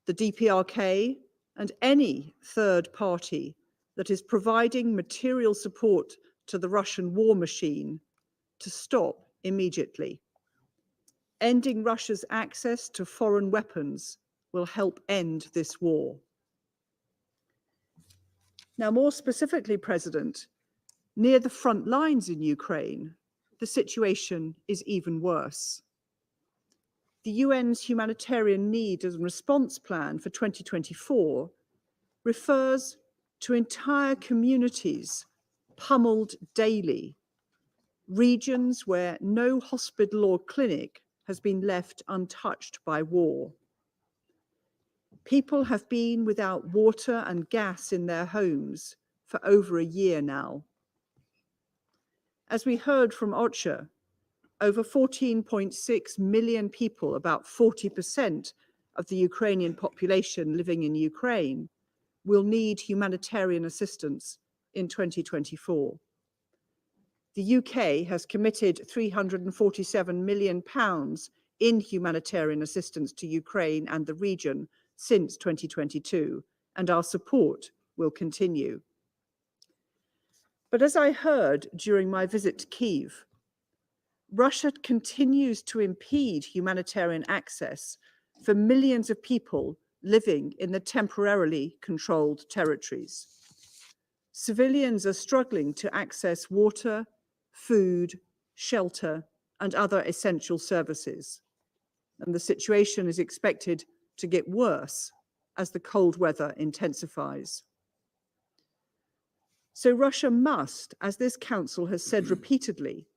K: the DPRK, and any third party that is providing material support to the Russian war machine to stop immediately. Ending Russia's access to foreign weapons will help end this war. Now, more specifically, President, near the front lines in Ukraine, the situation is even worse. The UN's Humanitarian Need and Response Plan for 2024 refers to entire communities pummeled daily, regions where no hospital or clinic has been left untouched by war. People have been without water and gas in their homes for over a year now. As we heard from OCHA, over 14.6 million people, about 40% of the Ukrainian population living in Ukraine, will need humanitarian assistance in 2024. The UK has committed £347 million in humanitarian assistance to Ukraine and the region since 2022, and our support will continue. But as I heard during my visit to Kyiv, Russia continues to impede humanitarian access for millions of people living in the temporarily controlled territories. Civilians are struggling to access water, food, shelter, and other essential services. And the situation is expected to get worse as the cold weather intensifies. So Russia must, as this council has said repeatedly,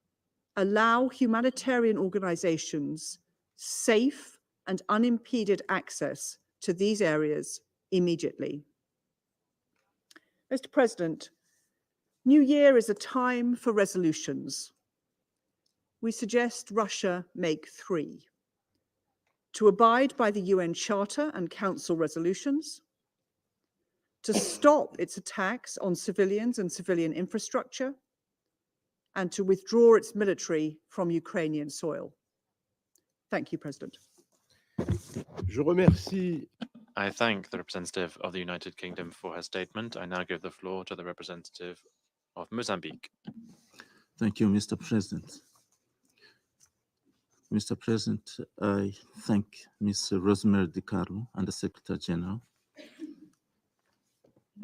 K: allow humanitarian organizations safe and unimpeded access to these areas immediately. Mr. President, New Year is a time for resolutions. We suggest Russia make 3: to abide by the UN Charter and Council resolutions, to stop its attacks on civilians and civilian infrastructure, and to withdraw its military from Ukrainian soil. Thank you, President.
A: Je remercie.
B: I thank the representative of the United Kingdom for her statement. I now give the floor to the representative of Mozambique.
L: Thank you, Mr. President. Mr. President, I thank Ms. Rosemary DiCarlo, and the Secretary General,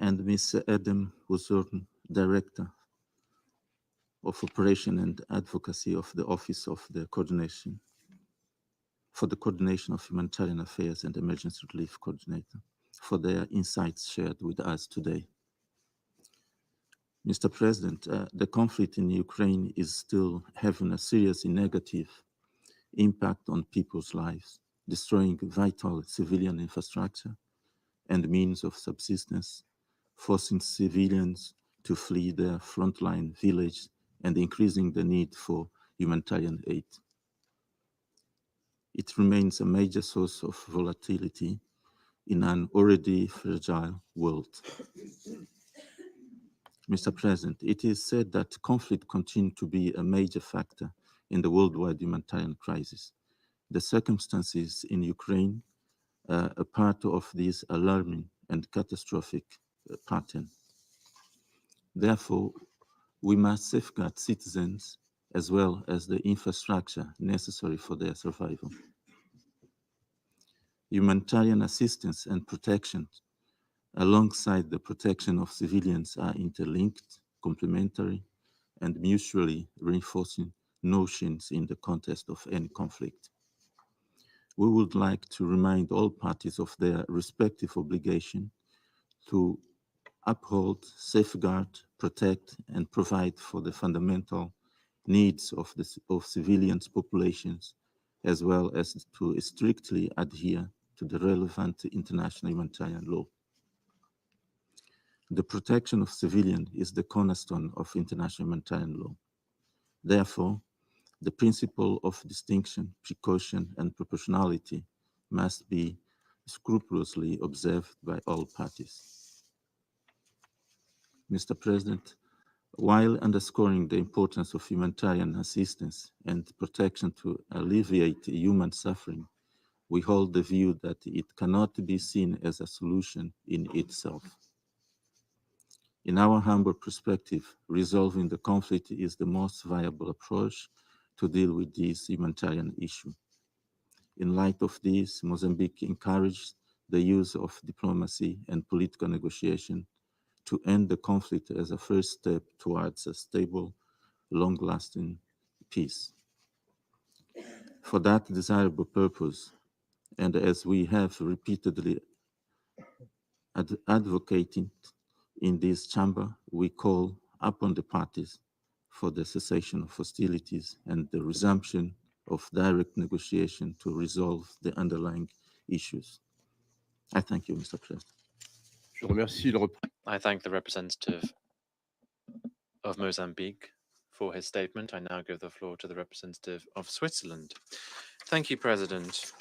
L: and Ms. Adam Wuzorn, Director of Operation and Advocacy of the Office of the Coordination for the Coordination of Humanitarian Affairs and Emergency Relief Coordinator, for their insights shared with us today. Mr. President, the conflict in Ukraine is still having a serious negative impact on people's lives, destroying vital civilian infrastructure and means of subsistence, forcing civilians to flee their frontline village and increasing the need for humanitarian aid. It remains a major source of volatility in an already fragile world. Mr. President, it is said that conflict continues to be a major factor in the worldwide humanitarian crisis. The circumstances in Ukraine are a part of this alarming and catastrophic pattern. Therefore, we must safeguard citizens as well as the infrastructure necessary for their survival. Humanitarian assistance and protection, alongside the protection of civilians, are interlinked, complementary, and mutually reinforcing notions in the context of any conflict. We would like to remind all parties of their respective obligation to uphold, safeguard, protect, and provide for the fundamental needs of civilians' populations, as well as to strictly adhere to the relevant international humanitarian law. The protection of civilians is the cornerstone of international humanitarian law. Therefore, the principle of distinction, precaution, and proportionality must be scrupulously observed by all parties. Mr. President, while underscoring the importance of humanitarian assistance and protection to alleviate human suffering, we hold the view that it cannot be seen as a solution in itself. In our humble perspective, resolving the conflict is the most viable approach to deal with this humanitarian issue. In light of this, Mozambique encouraged the use of diplomacy and political negotiation to end the conflict as a first step towards a stable, long-lasting peace. For that desirable purpose, and as we have repeatedly advocated in this chamber, we call upon the parties for the cessation of hostilities and the resumption of direct negotiation to resolve the underlying issues. I thank you, Mr. President.
A: Je remercie le
B: I thank the representative of Mozambique for his statement. I now give the floor to the representative of Switzerland. Thank you, President.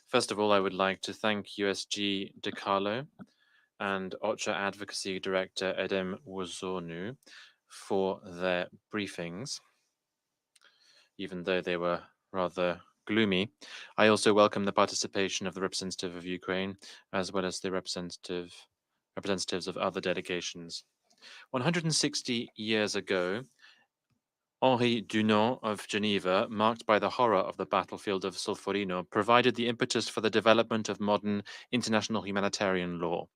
B: First of all, I would like to thank USG De Carlo and OCHA Advocacy Director Edem Wozornu for their briefings, even though they were rather gloomy. I also welcome the participation of the representative of Ukraine, as well as the representatives of other delegations. 160 years ago, Henri Dunant of Geneva, marked by the horror of the battlefield of Solferino, provided the impetus for the development of modern international humanitarian law.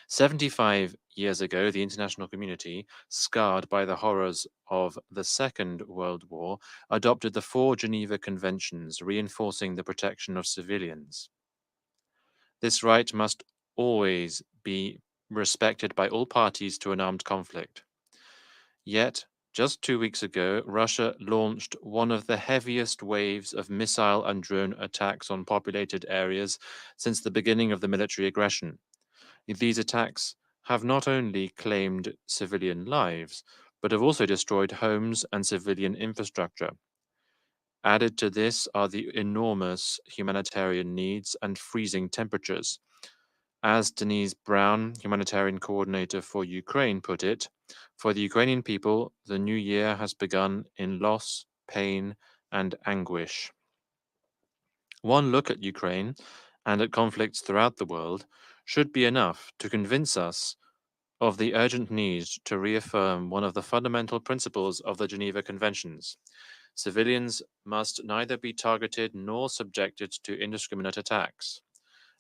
B: 75 years ago, the international community, scarred by the horrors of the Second World War, adopted the 4 Geneva Conventions, reinforcing the protection of civilians. This right must always be respected by all parties to an armed conflict. Yet, just 2 weeks ago, Russia launched one of the heaviest waves of missile and drone attacks on populated areas since the beginning of the military aggression. These attacks have not only claimed civilian lives, but have also destroyed homes and civilian infrastructure. Added to this are the enormous humanitarian needs and freezing temperatures. As Denise Brown, humanitarian coordinator for Ukraine, put it, for the Ukrainian people, the new year has begun in loss, pain, and anguish. One look at Ukraine and at conflicts throughout the world should be enough to convince us of the urgent need to reaffirm one of the fundamental principles of the Geneva Conventions. Civilians must neither be targeted nor subjected to indiscriminate attacks.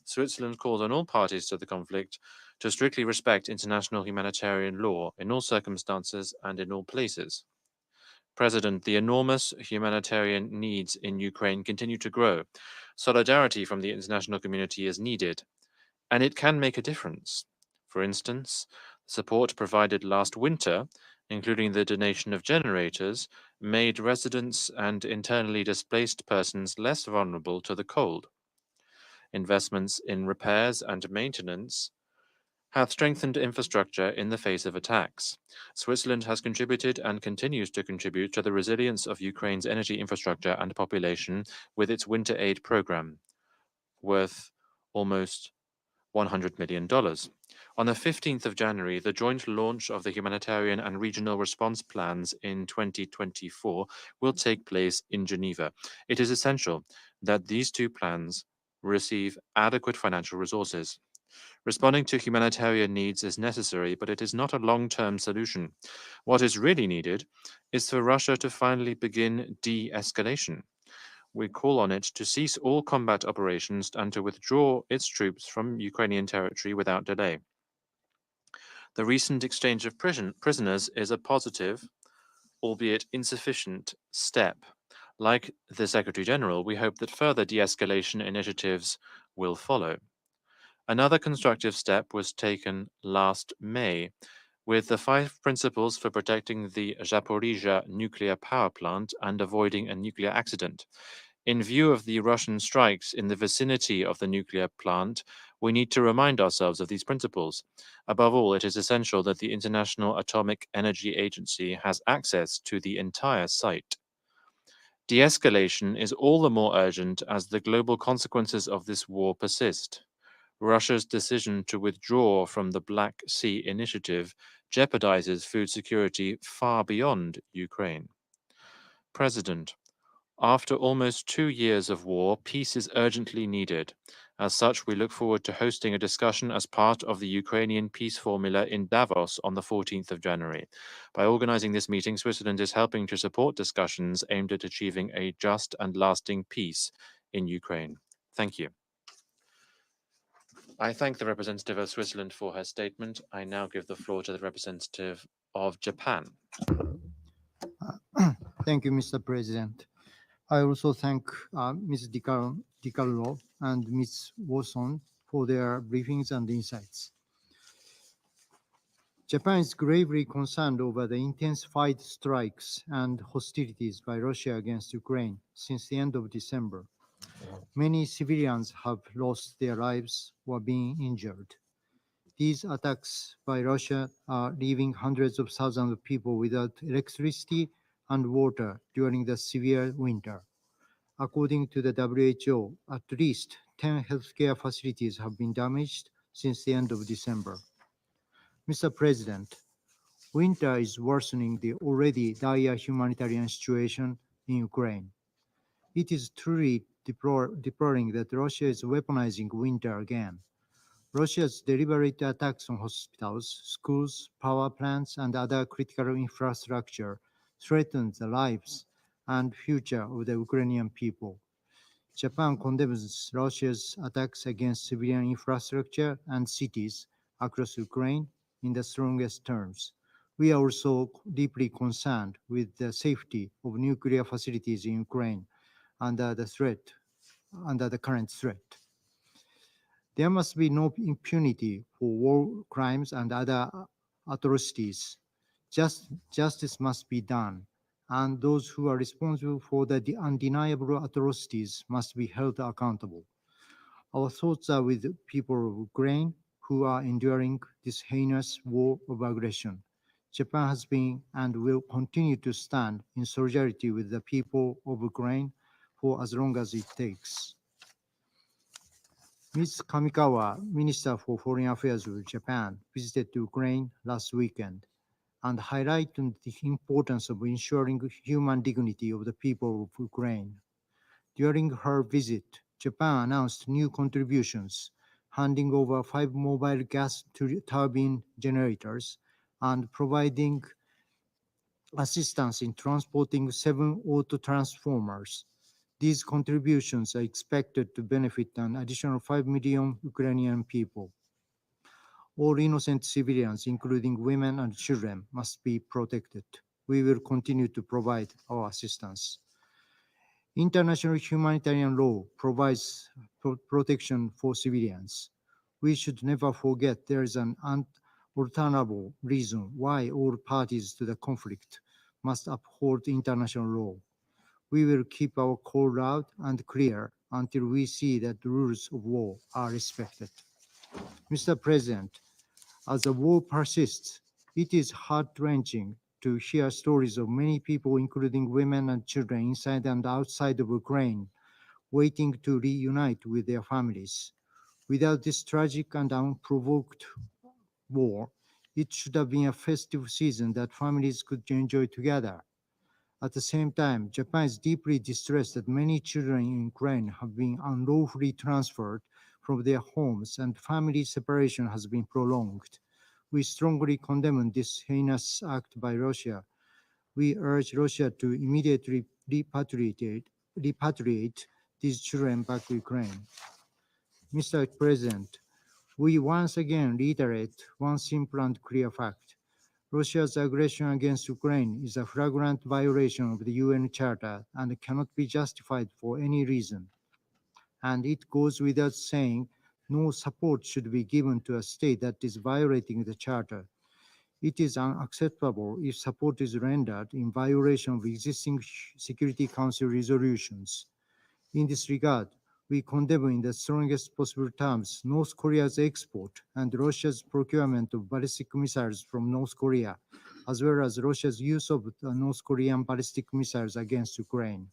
B: Switzerland calls on all parties to the conflict to strictly respect international humanitarian law in all circumstances and in all places. President, the enormous humanitarian needs in Ukraine continue to grow. Solidarity from the international community is needed, and it can make a difference. For instance, support provided last winter, including the donation of generators, made residents and internally displaced persons less vulnerable to the cold. Investments in repairs and maintenance have strengthened infrastructure in the face of attacks. Switzerland has contributed and continues to contribute to the resilience of Ukraine's energy infrastructure and population with its winter aid program, worth almost $100 million. On the 15th of January, the joint launch of the humanitarian and regional response plans in 2024 will take place in Geneva. It is essential that these 2 plans receive adequate financial resources. Responding to humanitarian needs is necessary, but it is not a long-term solution. What is really needed is for Russia to finally begin de-escalation. We call on it to cease all combat operations and to withdraw its troops from Ukrainian territory without delay. The recent exchange of prisoners is a positive, albeit insufficient, step. Like the Secretary General, we hope that further de-escalation initiatives will follow. Another constructive step was taken last May with the 5 principles for protecting the Zaporizhzhia nuclear power plant and avoiding a nuclear accident. In view of the Russian strikes in the vicinity of the nuclear plant, we need to remind ourselves of these principles. Above all, it is essential that the International Atomic Energy Agency has access to the entire site. De-escalation is all the more urgent as the global consequences of this war persist. Russia's decision to withdraw from the Black Sea Initiative jeopardizes food security far beyond Ukraine. President, after almost 2 years of war, peace is urgently needed, As such, we look forward to hosting a discussion as part of the Ukrainian Peace Formula in Davos on the 14th of January. By organizing this meeting, Switzerland is helping to support discussions aimed at achieving a just and lasting peace in Ukraine. Thank you. I thank the representative of Switzerland for her statement. I now give the floor to the representative of Japan.
M: Thank you, Mr. President. I also thank Ms. DiCarlo and Ms. Wilson for their briefings and insights. Japan is gravely concerned over the intensified strikes and hostilities by Russia against Ukraine since the end of December. Many civilians have lost their lives or been injured. These attacks by Russia are leaving hundreds of thousands of people without electricity and water during the severe winter. According to the WHO, at least 10 healthcare facilities have been damaged since the end of December. Mr. President, winter is worsening the already dire humanitarian situation in Ukraine. It is truly deploring that Russia is weaponizing winter again. Russia's deliberate attacks on hospitals, schools, power plants, and other critical infrastructure threaten the lives and future of the Ukrainian people. Japan condemns Russia's attacks against civilian infrastructure and cities across Ukraine in the strongest terms. We are also deeply concerned with the safety of nuclear facilities in Ukraine under the current threat. There must be no impunity for war crimes and other atrocities. Justice must be done, and those who are responsible for the undeniable atrocities must be held accountable. Our thoughts are with the people of Ukraine who are enduring this heinous war of aggression. Japan has been and will continue to stand in solidarity with the people of Ukraine for as long as it takes. Ms. Kamikawa, Minister for Foreign Affairs of Japan, visited Ukraine last weekend and highlighted the importance of ensuring human dignity of the people of Ukraine. During her visit, Japan announced new contributions, handing over 5 mobile gas turbine generators and providing assistance in transporting 7 auto transformers. These contributions are expected to benefit an additional 5 million Ukrainian people. All innocent civilians, including women and children, must be protected. We will continue to provide our assistance. International humanitarian law provides protection for civilians. We should never forget there is an unalterable reason why all parties to the conflict must uphold international law. We will keep our call loud and clear until we see that the rules of war are respected. Mr. President, as the war persists, it is heart-wrenching to hear stories of many people, including women and children inside and outside of Ukraine, waiting to reunite with their families. Without this tragic and unprovoked war, it should have been a festive season that families could enjoy together. At the same time, Japan is deeply distressed that many children in Ukraine have been unlawfully transferred from their homes and family separation has been prolonged. We strongly condemn this heinous act by Russia. We urge Russia to immediately repatriate these children back to Ukraine. Mr. President, we once again reiterate one simple and clear fact. Russia's aggression against Ukraine is a flagrant violation of the UN Charter and cannot be justified for any reason. And it goes without saying, no support should be given to a state that is violating the Charter. It is unacceptable if support is rendered in violation of existing Security Council resolutions. In this regard, we condemn in the strongest possible terms North Korea's export and Russia's procurement of ballistic missiles from North Korea, as well as Russia's use of North Korean ballistic missiles against Ukraine.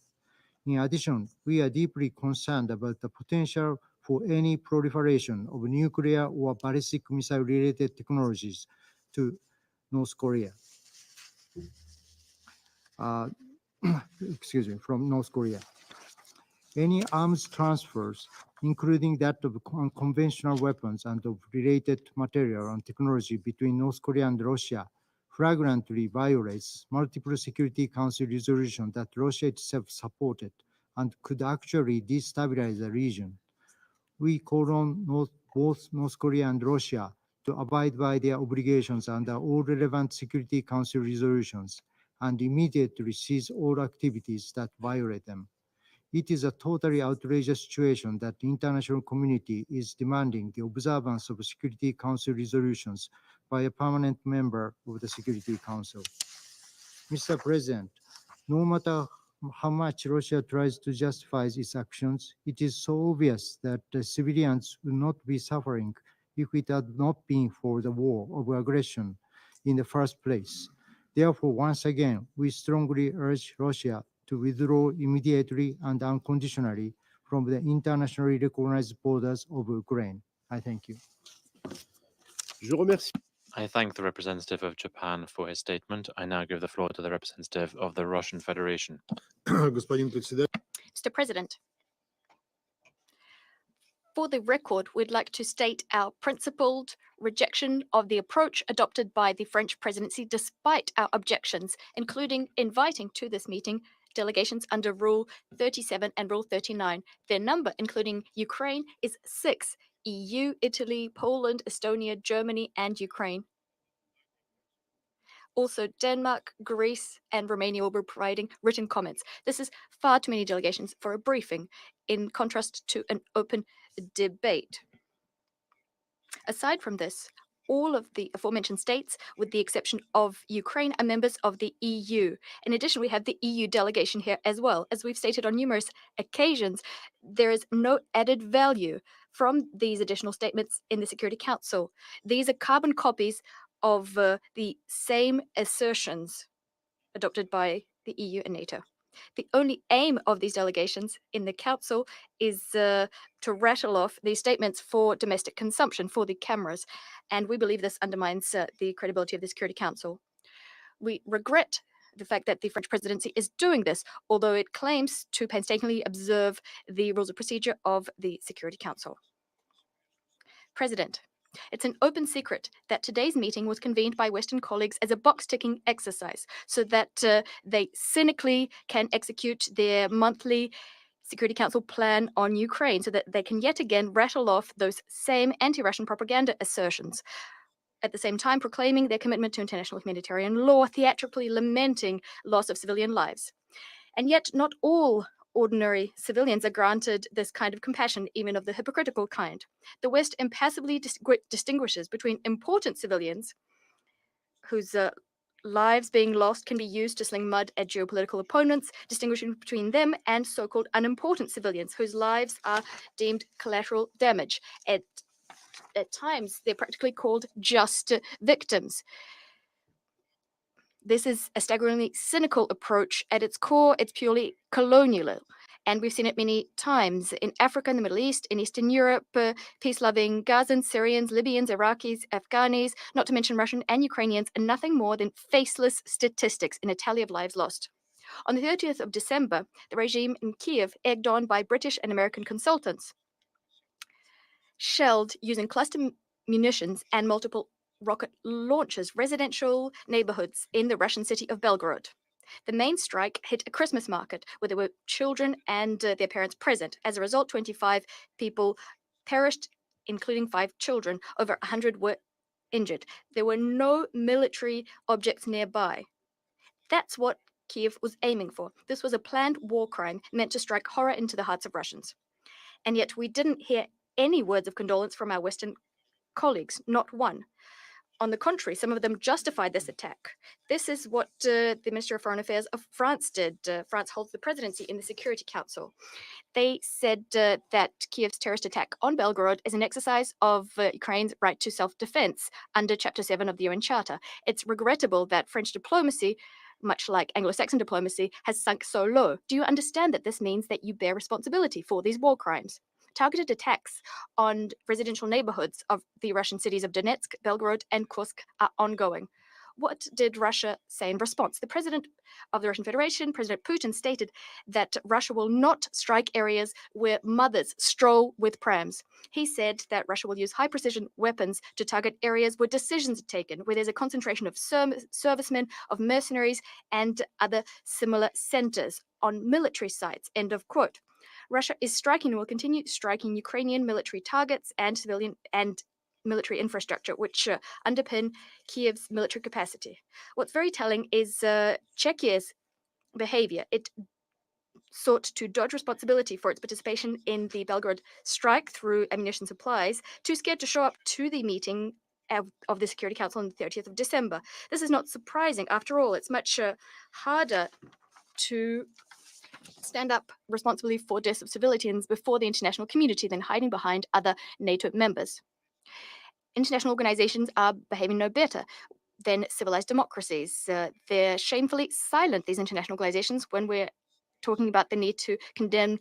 M: In addition, we are deeply concerned about the potential for any proliferation of nuclear or ballistic missile-related technologies to North Korea. From North Korea. Any arms transfers including that of conventional weapons and of related material and technology between North Korea and Russia, flagrantly violates multiple Security Council resolutions that Russia itself supported and could actually destabilize the region. We call on both North Korea and Russia to abide by their obligations under all relevant Security Council resolutions and immediately cease all activities that violate them. It is a totally outrageous situation that the international community is demanding the observance of Security Council resolutions by a permanent member of the Security Council. Mr. President, no matter how much Russia tries to justify its actions, it is so obvious that the civilians will not be suffering if it had not been for the war of aggression in the first place. Therefore, once again, we strongly urge Russia to withdraw immediately and unconditionally from the internationally recognized borders of Ukraine. I thank you.
A: Je remercie.
B: I thank the representative of Japan for his statement. I now give the floor to the representative of the Russian Federation.
A: Господин председатель.
F: Mr. President, for the record, we'd like to state our principled rejection of the approach adopted by the French presidency despite our objections, including inviting to this meeting delegations under Rule 37 and Rule 39. Their number, including Ukraine, is 6: EU, Italy, Poland, Estonia, Germany, and Ukraine. Also, Denmark, Greece, and Romania will be providing written comments. This is far too many delegations for a briefing, in contrast to an open debate. Aside from this, all of the aforementioned states, with the exception of Ukraine, are members of the EU. In addition, we have the EU delegation here as well. As we've stated on numerous occasions, there is no added value from these additional statements in the Security Council. These are carbon copies of the same assertions adopted by the EU and NATO. The only aim of these delegations in the Council is to rattle off these statements for domestic consumption for the cameras, and we believe this undermines the credibility of the Security Council. We regret the fact that the French presidency is doing this, although it claims to painstakingly observe the rules of procedure of the Security Council. President, it's an open secret that today's meeting was convened by Western colleagues as a box-ticking exercise so that they cynically can execute their monthly Security Council plan on Ukraine so that they can yet again rattle off those same anti-Russian propaganda assertions, at the same time proclaiming their commitment to international humanitarian law, theatrically lamenting loss of civilian lives. And yet not all ordinary civilians are granted this kind of compassion, even of the hypocritical kind. The West impassively distinguishes between important civilians whose lives being lost can be used to sling mud at geopolitical opponents, distinguishing between them and so-called unimportant civilians whose lives are deemed collateral damage. At times, they're practically called just victims. This is a staggeringly cynical approach. At its core, it's purely colonial. And we've seen it many times in Africa, in the Middle East, in Eastern Europe, peace-loving Gazans, Syrians, Libyans, Iraqis, Afghanis, not to mention Russian and Ukrainians, are nothing more than faceless statistics in a tally of lives lost. On the 30th of December, the regime in Kiev, egged on by British and American consultants, shelled using cluster munitions and multiple rocket launches residential neighborhoods in the Russian city of Belgorod. The main strike hit a Christmas market where there were children and their parents present. As a result, 25 people perished, including 5 children. Over 100 were injured. There were no military objects nearby. That's what Kiev was aiming for. This was a planned war crime meant to strike horror into the hearts of Russians. And yet we didn't hear any words of condolence from our Western colleagues, not one. On the contrary, some of them justified this attack. This is what the Minister of Foreign Affairs of France did. France holds the presidency in the Security Council. They said that Kiev's terrorist attack on Belgorod is an exercise of Ukraine's right to self-defense under Chapter 7 of the UN Charter. It's regrettable that French diplomacy, much like Anglo-Saxon diplomacy, has sunk so low. Do you understand that this means that you bear responsibility for these war crimes? Targeted attacks on residential neighborhoods of the Russian cities of Donetsk, Belgorod, and Kursk are ongoing. What did Russia say in response? The president of the Russian Federation, President Putin, stated that Russia will not strike areas where mothers stroll with prams. He said that Russia will use high-precision weapons to target areas where decisions are taken, where there's a concentration of servicemen, of mercenaries, and other similar centers on military sites, end of quote. Russia is striking and will continue striking Ukrainian military targets and civilian and military infrastructure, which underpin Kiev's military capacity. What's very telling is Czechia's behavior. It sought to dodge responsibility for its participation in the Belgrade strike through ammunition supplies, too scared to show up to the meeting of the Security Council on the 30th of December. This is not surprising. After all, it's much harder to stand up responsibly for deaths of civilians before the international community than hiding behind other NATO members. International organizations are behaving no better than civilized democracies. They're shamefully silent, these international organizations, when we're talking about the need to condemn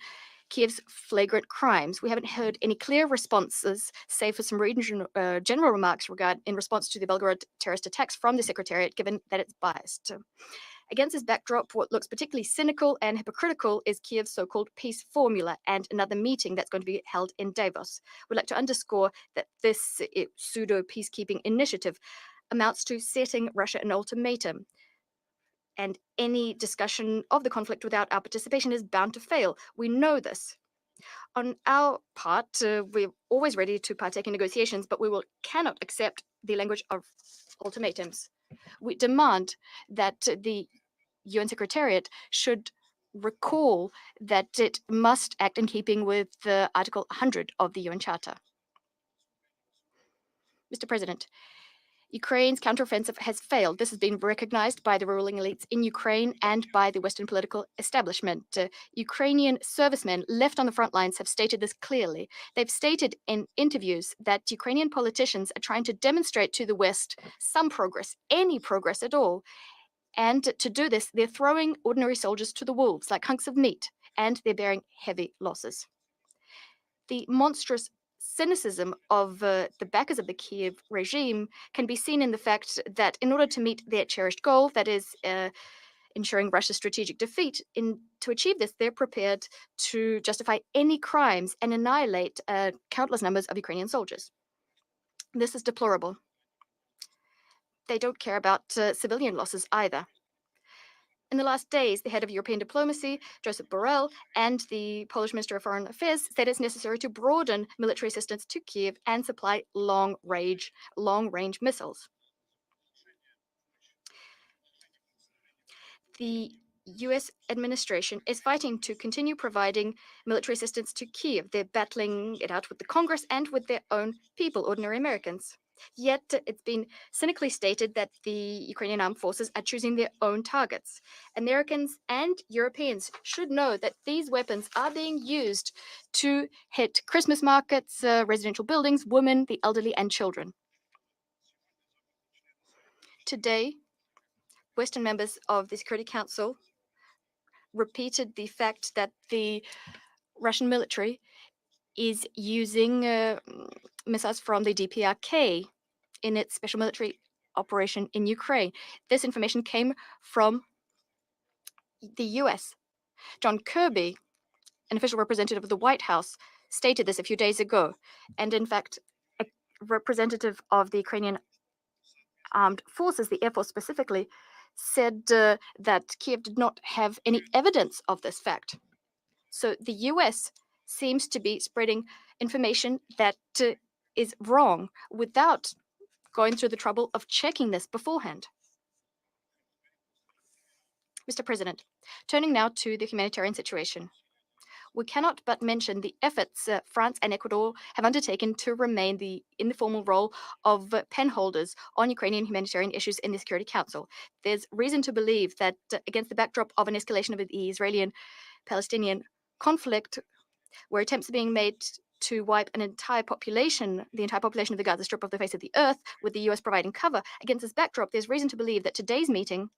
F: Kiev's flagrant crimes. We haven't heard any clear responses, save for some general remarks in response to the Belgrade terrorist attacks from the Secretariat, given that it's biased. Against this backdrop, what looks particularly cynical and hypocritical is Kiev's so-called peace formula and another meeting that's going to be held in Davos. We'd like to underscore that this pseudo-peacekeeping initiative amounts to setting Russia an ultimatum. And any discussion of the conflict without our participation is bound to fail. We know this. On our part, we're always ready to partake in negotiations, but we cannot accept the language of ultimatums. We demand that the UN Secretariat should recall that it must act in keeping with Article 100 of the UN Charter. Mr. President, Ukraine's counteroffensive has failed. This has been recognized by the ruling elites in Ukraine and by the Western political establishment. Ukrainian servicemen left on the front lines have stated this clearly. They've stated in interviews that Ukrainian politicians are trying to demonstrate to the West some progress, any progress at all. And to do this, they're throwing ordinary soldiers to the wolves like hunks of meat, and they're bearing heavy losses. The monstrous cynicism of the backers of the Kiev regime can be seen in the fact that in order to meet their cherished goal, that is ensuring Russia's strategic defeat, to achieve this, they're prepared to justify any crimes and annihilate countless numbers of Ukrainian soldiers. This is deplorable. They don't care about civilian losses either. In the last days, the head of European diplomacy, Joseph Borrell, and the Polish Minister of Foreign Affairs said it's necessary to broaden military assistance to Kiev and supply long-range missiles. The US administration is fighting to continue providing military assistance to Kiev. They're battling it out with the Congress and with their own people, ordinary Americans. Yet it's been cynically stated that the Ukrainian armed forces are choosing their own targets. Americans and Europeans should know that these weapons are being used to hit Christmas markets, residential buildings, women, the elderly, and children. Today, Western members of the Security Council repeated the fact that the Russian military is using missiles from the DPRK in its special military operation in Ukraine. This information came from the US. John Kirby, an official representative of the White House, stated this a few days ago. And in fact, a representative of the Ukrainian armed forces, the Air Force specifically, said that Kiev did not have any evidence of this fact. So the US seems to be spreading information that is wrong without going through the trouble of checking this beforehand. Mr. President, turning now to the humanitarian situation. We cannot but mention the efforts France and Ecuador have undertaken to remain in the formal role of pen holders on Ukrainian humanitarian issues in the Security Council. There's reason to believe that against the backdrop of an escalation of the Israeli-Palestinian conflict, where attempts are being made to wipe the entire population of the Gaza Strip off the face of the earth, with the US providing cover, against this backdrop, there's reason to believe that today's meeting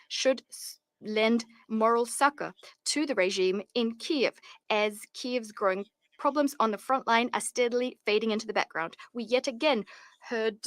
F: should lend moral succor to the regime in Kiev, as Kiev's growing problems on the front line are steadily fading into the background. We yet again heard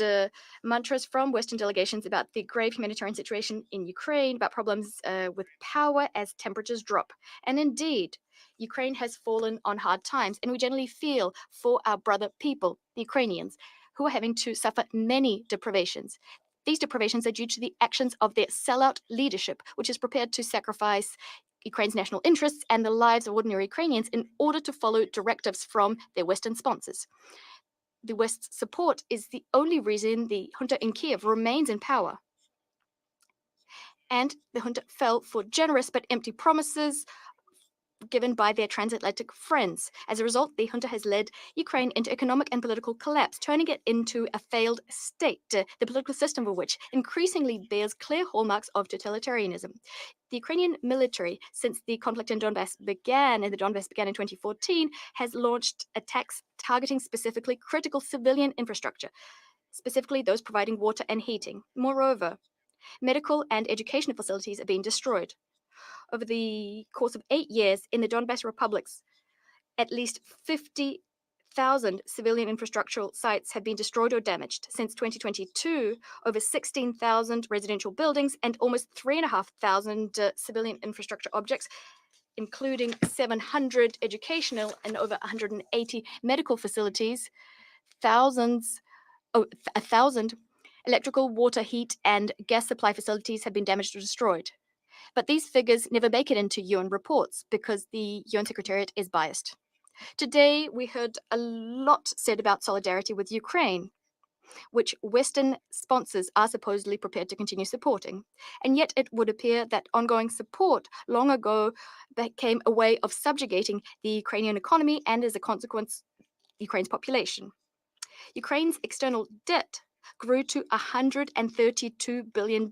F: mantras from Western delegations about the grave humanitarian situation in Ukraine, about problems with power as temperatures drop. And indeed, Ukraine has fallen on hard times, and we generally feel for our brother people, the Ukrainians, who are having to suffer many deprivations. These deprivations are due to the actions of their sellout leadership, which is prepared to sacrifice Ukraine's national interests and the lives of ordinary Ukrainians in order to follow directives from their Western sponsors. The West's support is the only reason the junta in Kiev remains in power. And the junta fell for generous but empty promises given by their transatlantic friends. As a result, the junta has led Ukraine into economic and political collapse, turning it into a failed state, the political system of which increasingly bears clear hallmarks of totalitarianism. The Ukrainian military, since the conflict in Donbass began in 2014, has launched attacks targeting specifically critical civilian infrastructure, specifically those providing water and heating. Moreover, medical and educational facilities are being destroyed. Over the course of 8 years in the Donbass republics, at least 50,000 civilian infrastructural sites have been destroyed or damaged. Since 2022, over 16,000 residential buildings and almost 3,500 civilian infrastructure objects, including 700 educational and over 180 medical facilities, 1,000 electrical, water, heat, and gas supply facilities have been damaged or destroyed. But these figures never make it into UN reports because the UN Secretariat is biased. Today, we heard a lot said about solidarity with Ukraine, which Western sponsors are supposedly prepared to continue supporting. And yet it would appear that ongoing support long ago became a way of subjugating the Ukrainian economy and, as a consequence, Ukraine's population. Ukraine's external debt grew to $132 billion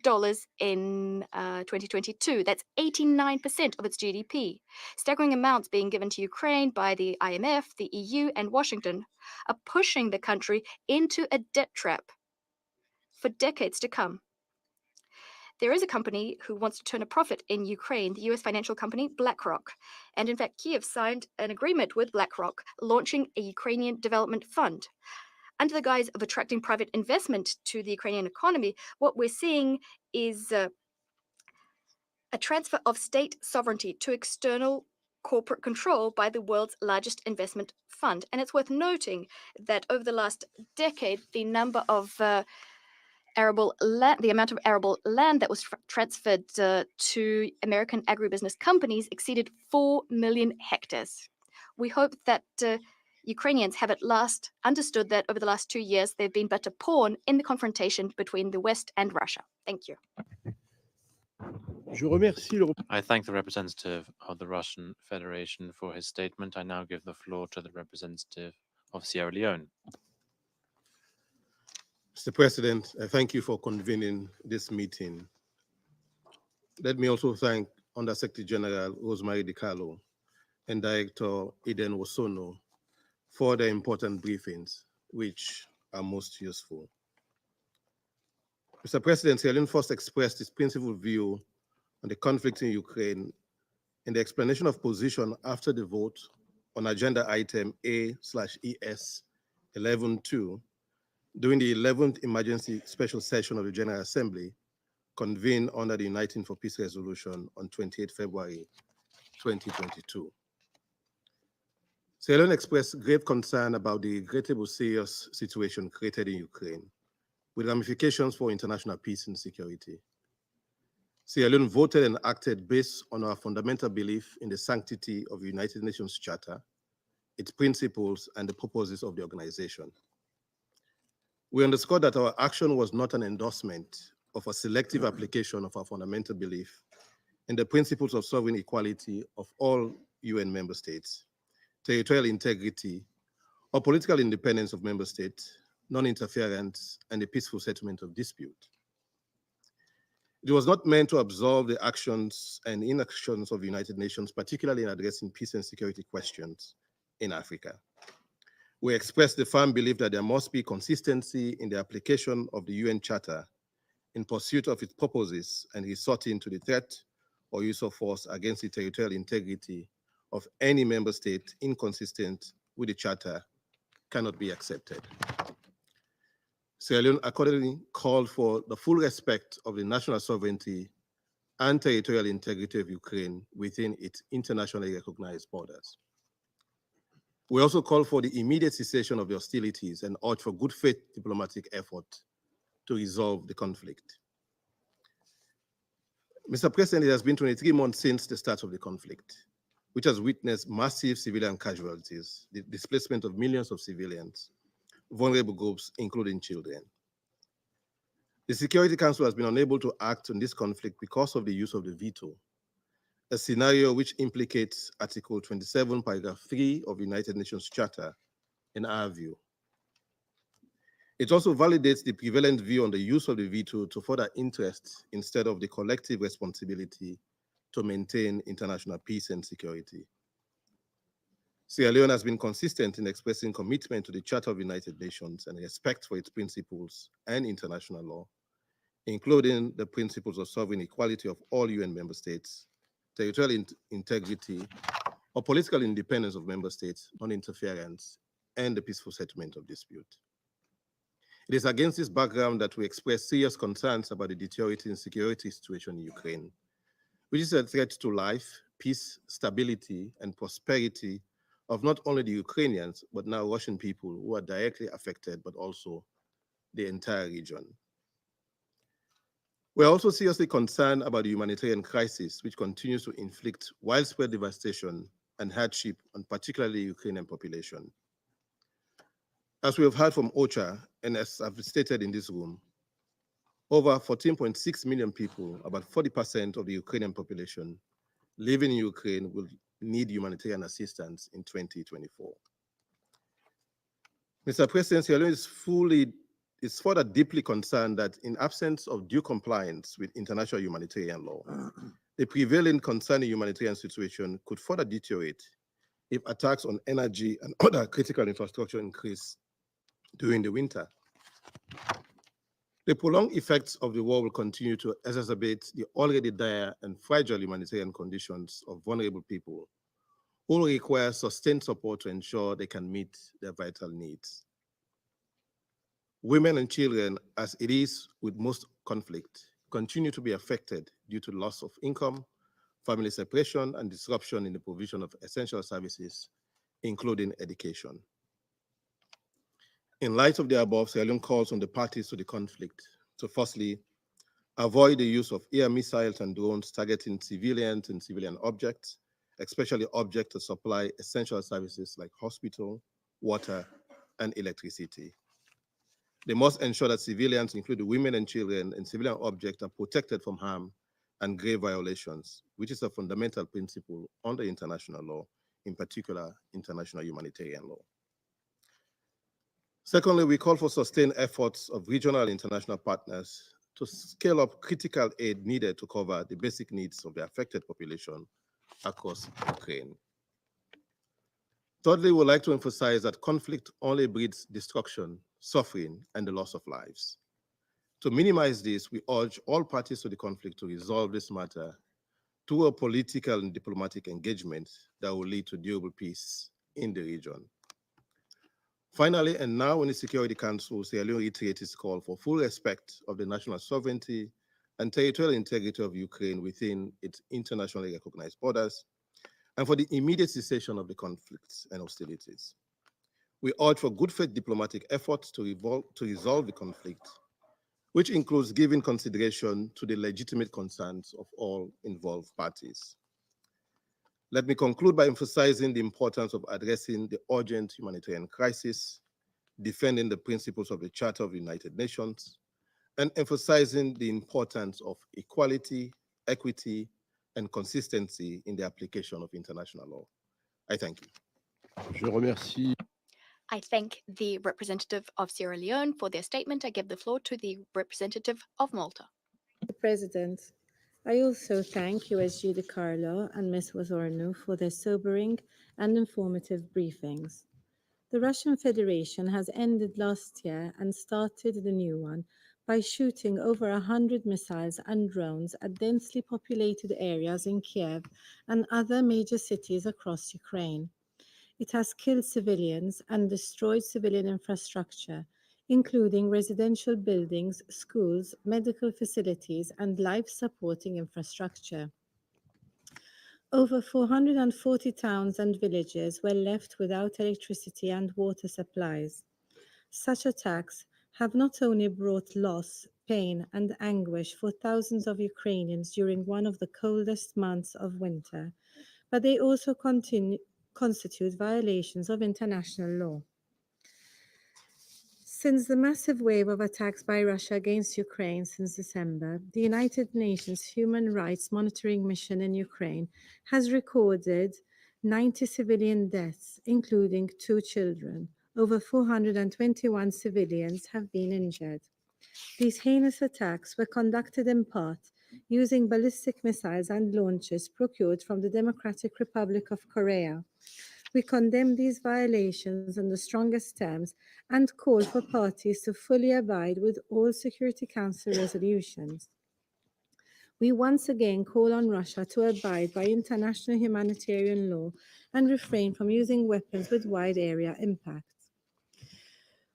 F: in 2022. That's 89% of its GDP. Staggering amounts being given to Ukraine by the IMF, the EU, and Washington are pushing the country into a debt trap for decades to come. There is a company who wants to turn a profit in Ukraine, the US financial company BlackRock. And in fact, Kiev signed an agreement with BlackRock, launching a Ukrainian development fund. Under the guise of attracting private investment to the Ukrainian economy, what we're seeing is a transfer of state sovereignty to external corporate control by the world's largest investment fund. And it's worth noting that over the last decade, the number of arable land, the amount of arable land that was transferred to American agribusiness companies exceeded 4 million hectares. We hope that Ukrainians have at last understood that over the last 2 years, they've been but a pawn in the confrontation between the West and Russia. Thank you.
B: I thank the representative of the Russian Federation for his statement. I now give the floor to the representative of Sierra Leone.
A: Mr. President, I thank you for convening this meeting. Let me also thank Undersecretary General Rosemary DiCarlo and Director Eden Wosono for the important briefings, which are most useful. Mr. President, Sierra Leone first expressed its principled view on the conflict in Ukraine in the explanation of position after the vote on agenda item A/ES 11.2 during the 11th Emergency Special Session of the General Assembly convened under the Uniting for Peace Resolution on 28 February 2022. Sierra Leone expressed grave concern about the regrettable serious situation created in Ukraine, with ramifications for international peace and security. Sierra Leone voted and acted based on our fundamental belief in the sanctity of the United Nations Charter, its principles, and the purposes of the organization. We underscored that our action was not an endorsement of a selective application of our fundamental belief in the principles of sovereign equality of all UN member states, territorial integrity, or political independence of member states, non-interference, and the peaceful settlement of dispute. It was not meant to absolve the actions and inactions of the United Nations, particularly in addressing peace and security questions in Africa. We expressed the firm belief that there must be consistency in the application of the UN Charter in pursuit of its purposes and resorting to the threat or use of force against the territorial integrity of any member state inconsistent with the Charter cannot be accepted. Sierra Leone accordingly called for the full respect of the national sovereignty and territorial integrity of Ukraine within its internationally recognized borders. We also call for the immediate cessation of the hostilities and urge for good faith diplomatic effort to resolve the conflict. Mr. President, it has been 23 months since the start of the conflict, which has witnessed massive civilian casualties, the displacement of millions of civilians, vulnerable groups, including children. The Security Council has been unable to act on this conflict because of the use of the veto, a scenario which implicates Article 27, paragraph 3 of the United Nations Charter, in our view. It also validates the prevalent view on the use of the veto to further interest instead of the collective responsibility to maintain international peace and security. Sierra Leone has been consistent in expressing commitment to the Charter of the United Nations and respect for its principles and international law, including the principles of sovereign equality of all UN member states, territorial integrity or political independence of member states, non-interference, and the peaceful settlement of dispute. It is against this background that we express serious concerns about the deteriorating security situation in Ukraine, which is a threat to life, peace, stability, and prosperity of not only the Ukrainians, but now Russian people who are directly affected, but also the entire region. We're also seriously concerned about the humanitarian crisis, which continues to inflict widespread devastation and hardship on particularly the Ukrainian population. As we have heard from OCHA, and as I've stated in this room, over 14.6 million people, about 40% of the Ukrainian population living in Ukraine, will need humanitarian assistance in 2024. Mr. President, Sierra Leone is further deeply concerned that in absence of due compliance with international humanitarian law, the prevailing concerning humanitarian situation could further deteriorate if attacks on energy and other critical infrastructure increase during the winter. The prolonged effects of the war will continue to exacerbate the already dire and fragile humanitarian conditions of vulnerable people who will require sustained support to ensure they can meet their vital needs. Women and children, as it is with most conflict, continue to be affected due to loss of income, family separation, and disruption in the provision of essential services, including education. In light of the above, Sierra Leone calls on the parties to the conflict to firstly, avoid the use of air missiles and drones targeting civilians and civilian objects, especially objects that supply essential services like hospital, water, and electricity. They must ensure that civilians, including women and children, and civilian objects are protected from harm and grave violations, which is a fundamental principle under international law, in particular, international humanitarian law. Secondly, we call for sustained efforts of regional and international partners to scale up critical aid needed to cover the basic needs of the affected population across Ukraine. Thirdly, we would like to emphasize that conflict only breeds destruction, suffering, and the loss of lives. To minimize this, we urge all parties to the conflict to resolve this matter through a political and diplomatic engagement that will lead to durable peace in the region. Finally, and now in the Security Council, Sierra Leone reiterates its call for full respect of the national sovereignty and territorial integrity of Ukraine within its internationally recognized borders, and for the immediate cessation of the conflicts and hostilities. We urge for good faith diplomatic efforts to resolve the conflict, which includes giving consideration to the legitimate concerns of all involved parties. Let me conclude by emphasizing the importance of addressing the urgent humanitarian crisis, defending the principles of the Charter of the United Nations, and emphasizing the importance of equality, equity, and consistency in the application of international law. I thank you.
N: Je remercie.
F: I thank the representative of Sierra Leone for their statement. I give the floor to the representative of Malta.
O: Mr. President, I also thank USG De Carlo and Ms. Wazornu for their sobering and informative briefings. The Russian Federation has ended last year and started the new one by shooting over 100 missiles and drones at densely populated areas in Kiev and other major cities across Ukraine. It has killed civilians and destroyed civilian infrastructure, including residential buildings, schools, medical facilities, and life-supporting infrastructure. Over 440 towns and villages were left without electricity and water supplies. Such attacks have not only brought loss, pain, and anguish for thousands of Ukrainians during one of the coldest months of winter, but they also constitute violations of international law. Since the massive wave of attacks by Russia against Ukraine since December, the United Nations Human Rights Monitoring Mission in Ukraine has recorded 90 civilian deaths, including 2 children. Over 421 civilians have been injured. These heinous attacks were conducted in part using ballistic missiles and launchers procured from the Democratic Republic of Korea. We condemn these violations in the strongest terms and call for parties to fully abide with all Security Council resolutions. We once again call on Russia to abide by international humanitarian law and refrain from using weapons with wide area impact.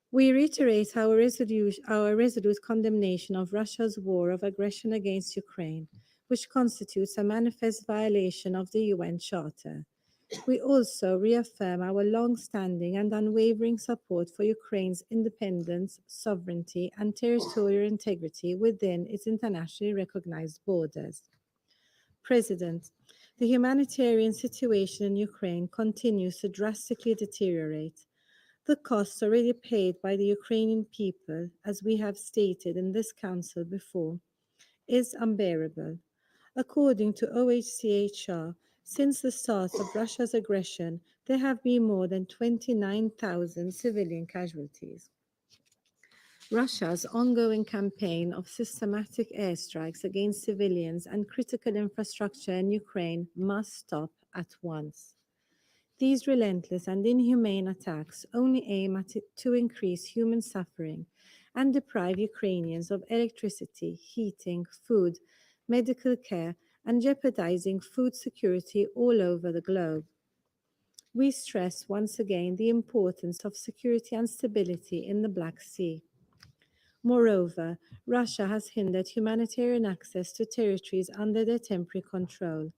O: We reiterate our resolute condemnation of Russia's war of aggression against Ukraine, which constitutes a manifest violation of the UN Charter. We also reaffirm our long-standing and unwavering support for Ukraine's independence, sovereignty, and territorial integrity within its internationally recognized borders. President, the humanitarian situation in Ukraine continues to drastically deteriorate. The costs already paid by the Ukrainian people, as we have stated in this council before, is unbearable. According to OHCHR, since the start of Russia's aggression, there have been more than 29,000 civilian casualties. Russia's ongoing campaign of systematic airstrikes against civilians and critical infrastructure in Ukraine must stop at once. These relentless and inhumane attacks only aim to increase human suffering and deprive Ukrainians of electricity, heating, food, medical care, and jeopardizing food security all over the globe. We stress once again the importance of security and stability in the Black Sea. Moreover, Russia has hindered humanitarian access to territories under their temporary control.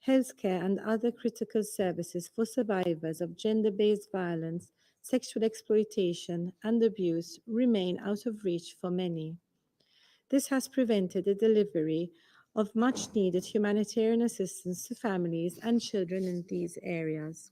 O: Healthcare and other critical services for survivors of gender-based violence, sexual exploitation, and abuse remain out of reach for many. This has prevented the delivery of much-needed humanitarian assistance to families and children in these areas.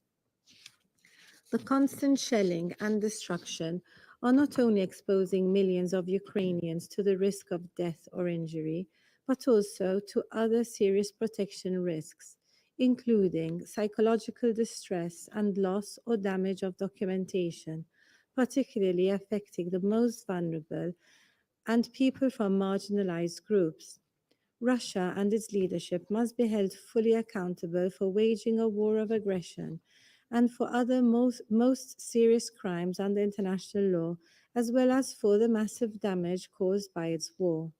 O: The constant shelling and destruction are not only exposing millions of Ukrainians to the risk of death or injury, but also to other serious protection risks, including psychological distress and loss or damage of documentation, particularly affecting the most vulnerable and people from marginalized groups. Russia and its leadership must be held fully accountable for waging a war of aggression and for other most serious crimes under international law, as well as for the massive damage caused by its war.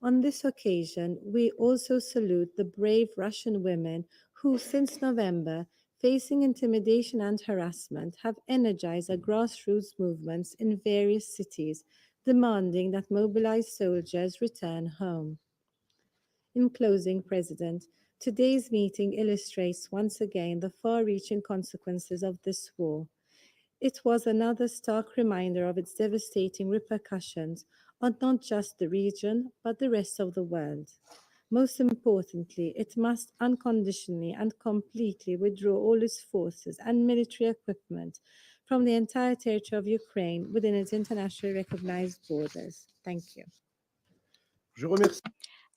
O: On this occasion, we also salute the brave Russian women who, since November, facing intimidation and harassment, have energized a grassroots movements in various cities, demanding that mobilized soldiers return home. In closing, President, today's meeting illustrates once again the far-reaching consequences of this war. It was another stark reminder of its devastating repercussions on not just the region, but the rest of the world. Most importantly, it must unconditionally and completely withdraw all its forces and military equipment from the entire territory of Ukraine within its internationally recognized borders. Thank you.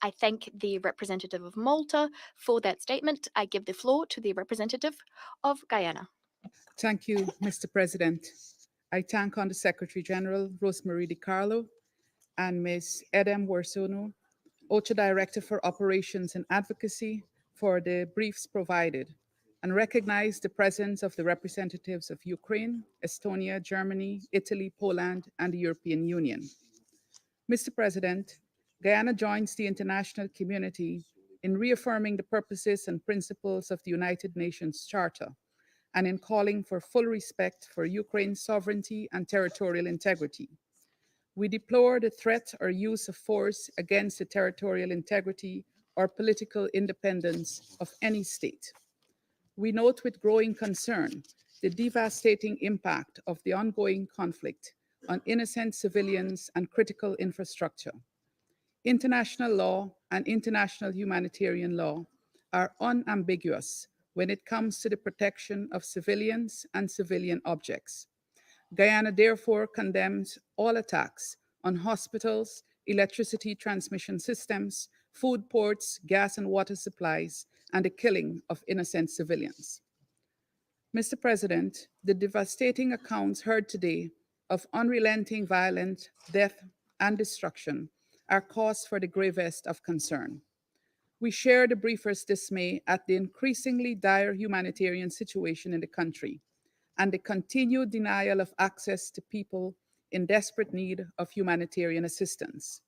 F: I thank the representative of Malta for that statement. I give the floor to the representative of Guyana.
D: Thank you, Mr. President. I thank Under Secretary General Rosemary DiCarlo and Ms. Edem Warsono, OCHA Director for Operations and Advocacy, for the briefs provided, and recognize the presence of the representatives of Ukraine, Estonia, Germany, Italy, Poland, and the European Union. Mr. President, Guyana joins the international community in reaffirming the purposes and principles of the United Nations Charter and in calling for full respect for Ukraine's sovereignty and territorial integrity. We deplore the threat or use of force against the territorial integrity or political independence of any state. We note with growing concern the devastating impact of the ongoing conflict on innocent civilians and critical infrastructure. International law and international humanitarian law are unambiguous when it comes to the protection of civilians and civilian objects. Guyana therefore condemns all attacks on hospitals, electricity transmission systems, food ports, gas and water supplies, and the killing of innocent civilians. Mr. President, the devastating accounts heard today of unrelenting violence, death, and destruction are cause for the gravest of concern. We share the briefers' dismay at the increasingly dire humanitarian situation in the country and the continued denial of access to people in desperate need of humanitarian assistance.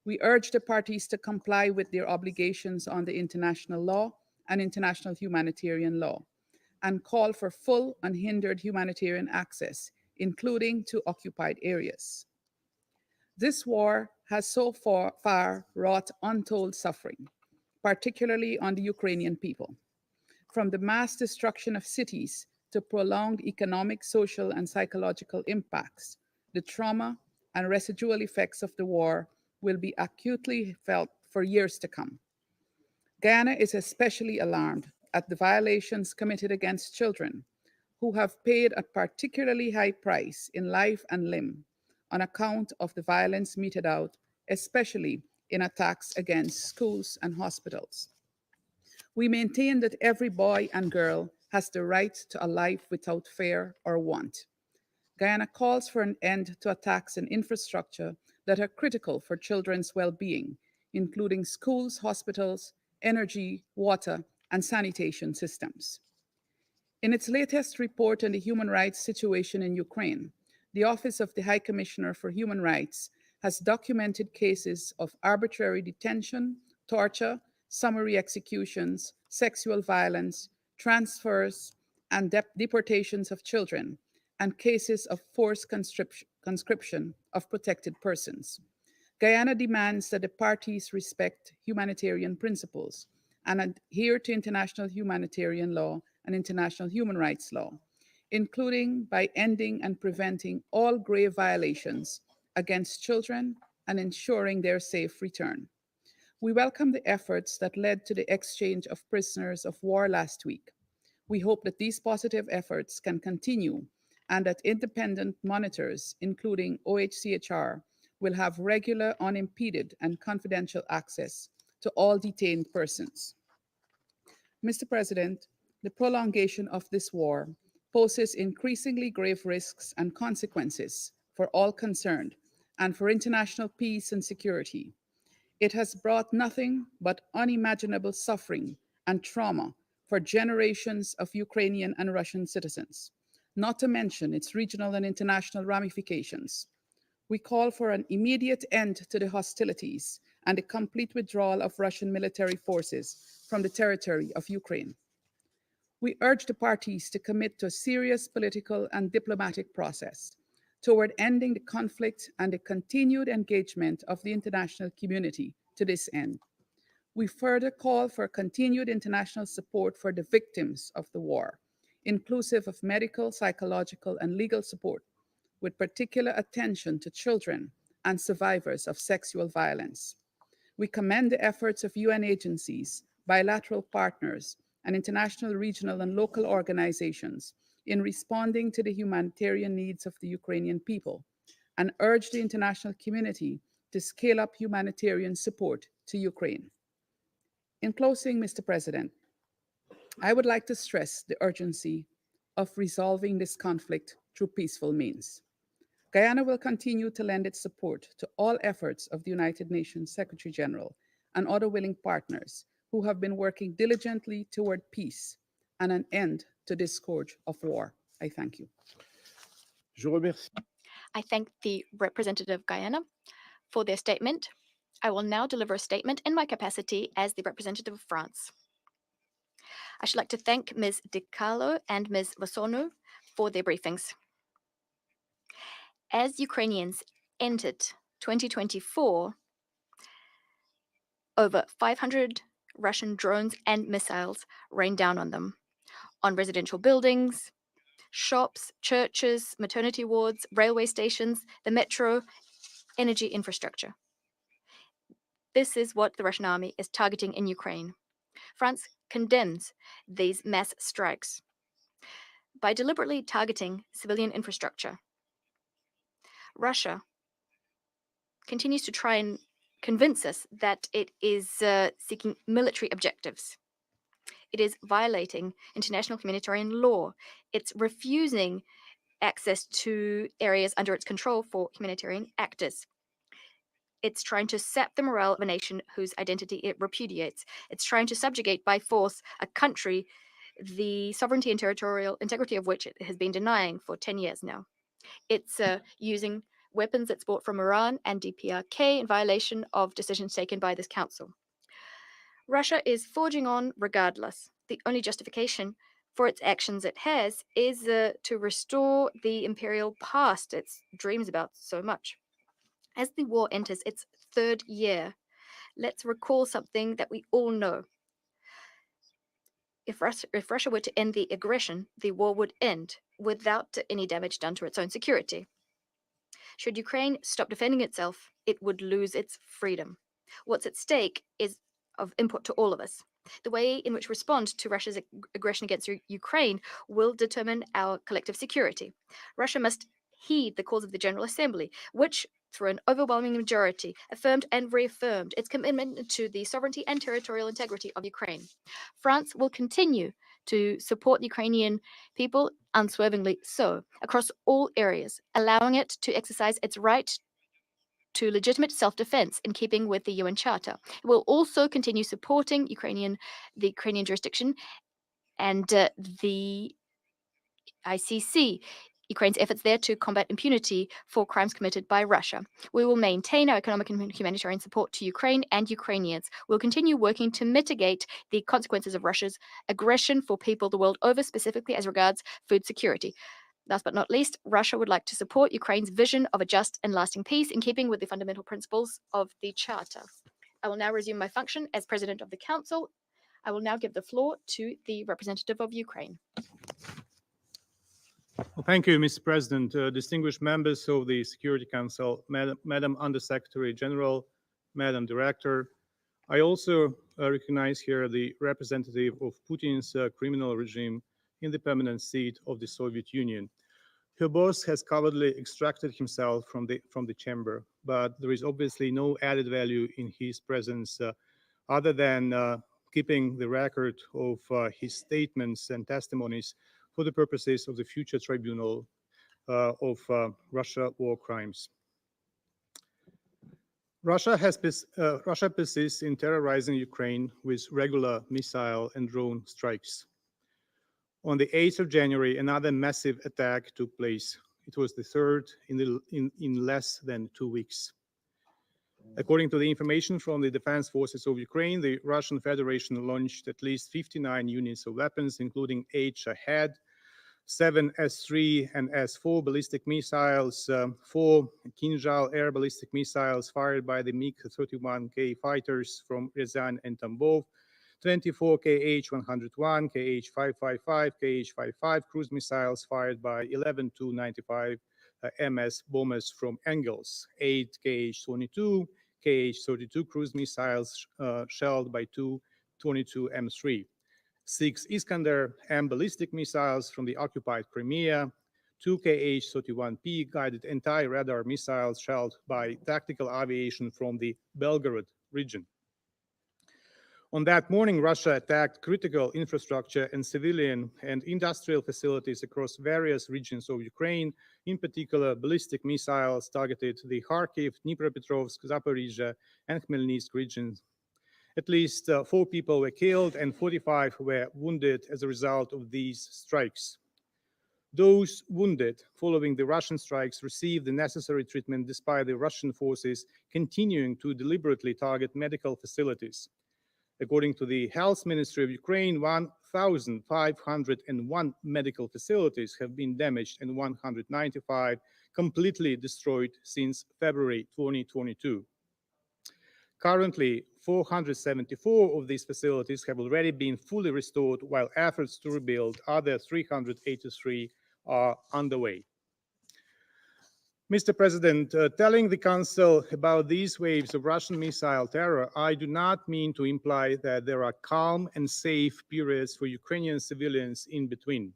D: We urge the parties to comply with their obligations under international law and international humanitarian law, and call for full unhindered humanitarian access, including to occupied areas. This war has so far wrought untold suffering, particularly on the Ukrainian people. From the mass destruction of cities to prolonged economic, social, and psychological impacts, the trauma and residual effects of the war will be acutely felt for years to come. Guyana is especially alarmed at the violations committed against children who have paid a particularly high price in life and limb on account of the violence meted out, especially in attacks against schools and hospitals. We maintain that every boy and girl has the right to a life without fear or want. Guyana calls for an end to attacks on infrastructure that are critical for children's well-being, including schools, hospitals, energy, water, and sanitation systems. In its latest report on the human rights situation in Ukraine, the Office of the High Commissioner for Human Rights has documented cases of arbitrary detention, torture, summary executions, sexual violence, transfers, and deportations of children, and cases of forced conscription of protected persons. Guyana demands that the parties respect humanitarian principles and adhere to international humanitarian law and international human rights law, including by ending and preventing all grave violations against children and ensuring their safe return. We welcome the efforts that led to the exchange of prisoners of war last week. We hope that these positive efforts can continue and that independent monitors, including OHCHR, will have regular, unimpeded, and confidential access to all detained persons. Mr. President, the prolongation of this war poses increasingly grave risks and consequences for all concerned and for international peace and security. It has brought nothing but unimaginable suffering and trauma for generations of Ukrainian and Russian citizens, not to mention its regional and international ramifications. We call for an immediate end to the hostilities and the complete withdrawal of Russian military forces from the territory of Ukraine. We urge the parties to commit to a serious political and diplomatic process toward ending the conflict and the continued engagement of the international community to this end. We further call for continued international support for the victims of the war, inclusive of medical, psychological, and legal support, with particular attention to children and survivors of sexual violence. We commend the efforts of UN agencies, bilateral partners, and international, regional, and local organizations in responding to the humanitarian needs of the Ukrainian people, and urge the international community to scale up humanitarian support to Ukraine. In closing, Mr. President, I would like to stress the urgency of resolving this conflict through peaceful means. Guyana will continue to lend its support to all efforts of the United Nations Secretary General and other willing partners who have been working diligently toward peace and an end to this scourge of war. I thank you.
F: I thank the representative of Guyana for their statement. I will now deliver a statement in my capacity as the representative of France. I should like to thank Ms. Di Carlo and Ms. Vasorno for their briefings. As Ukrainians entered 2024, over 500 Russian drones and missiles rained down on them, on residential buildings, shops, churches, maternity wards, railway stations, the metro, energy infrastructure. This is what the Russian army is targeting in Ukraine. France condemns these mass strikes. By deliberately targeting civilian infrastructure, Russia continues to try and convince us that it is seeking military objectives. It is violating international humanitarian law. It's refusing access to areas under its control for humanitarian actors. It's trying to sap the morale of a nation whose identity it repudiates. It's trying to subjugate by force a country, the sovereignty and territorial integrity of which it has been denying for 10 years now. It's using weapons it's bought from Iran and DPRK in violation of decisions taken by this council. Russia is forging on regardless. The only justification for its actions it has is to restore the imperial past it dreams about so much. As the war enters its third year, let's recall something that we all know. If Russia were to end the aggression, the war would end without any damage done to its own security. Should Ukraine stop defending itself, it would lose its freedom. What's at stake is of import to all of us. The way in which we respond to Russia's aggression against Ukraine will determine our collective security. Russia must heed the calls of the General Assembly, which, through an overwhelming majority, affirmed and reaffirmed its commitment to the sovereignty and territorial integrity of Ukraine. France will continue to support the Ukrainian people, unswervingly so, across all areas, allowing it to exercise its right to legitimate self-defense in keeping with the UN Charter. It will also continue supporting the Ukrainian jurisdiction and the ICC, Ukraine's efforts there to combat impunity for crimes committed by Russia. We will maintain our economic and humanitarian support to Ukraine and Ukrainians. We'll continue working to mitigate the consequences of Russia's aggression for people the world over, specifically as regards food security. Last but not least, Russia would like to support Ukraine's vision of a just and lasting peace in keeping with the fundamental principles of the Charter. I will now resume my function as President of the Council. I will now give the floor to the representative of Ukraine.
P: Well, thank you, Mr. President, distinguished members of the Security Council, Madam Undersecretary General, Madam Director. I also recognize here the representative of Putin's criminal regime in the permanent seat of the Soviet Union. Her boss has cowardly extracted himself from the chamber, but there is obviously no added value in his presence other than keeping the record of his statements and testimonies for the purposes of the future tribunal of Russia war crimes. Russia persists in terrorizing Ukraine with regular missile and drone strikes. On the 8th of January, another massive attack took place. It was the third in less than 2 weeks. According to the information from the Defense Forces of Ukraine, the Russian Federation launched at least 59 units of weapons, including 8 Shahed, 7 S-3 and S-4 ballistic missiles, 4 Kinzhal air ballistic missiles fired by the MiG-31K fighters from Ryazan and Tambov, 24 KH-101, KH-555, KH-55 cruise missiles fired by 11 Tu-95 MS bombers from Engels, 8 KH-22, KH-32 cruise missiles shelled by 2 22 M3, 6 Iskander M ballistic missiles from the occupied Crimea, 2 KH-31P guided anti-radar missiles shelled by tactical aviation from the Belgorod region. On that morning, Russia attacked critical infrastructure and civilian and industrial facilities across various regions of Ukraine. In particular, ballistic missiles targeted the Kharkiv, Dnipropetrovsk, Zaporizhia, and Khmelnytsk regions. At least 4 people were killed and 45 were wounded as a result of these strikes. Those wounded following the Russian strikes received the necessary treatment despite the Russian forces continuing to deliberately target medical facilities. According to the Health Ministry of Ukraine, 1,501 medical facilities have been damaged and 195 completely destroyed since February 2022. Currently, 474 of these facilities have already been fully restored, while efforts to rebuild other 383 are underway. Mr. President, telling the Council about these waves of Russian missile terror, I do not mean to imply that there are calm and safe periods for Ukrainian civilians in between.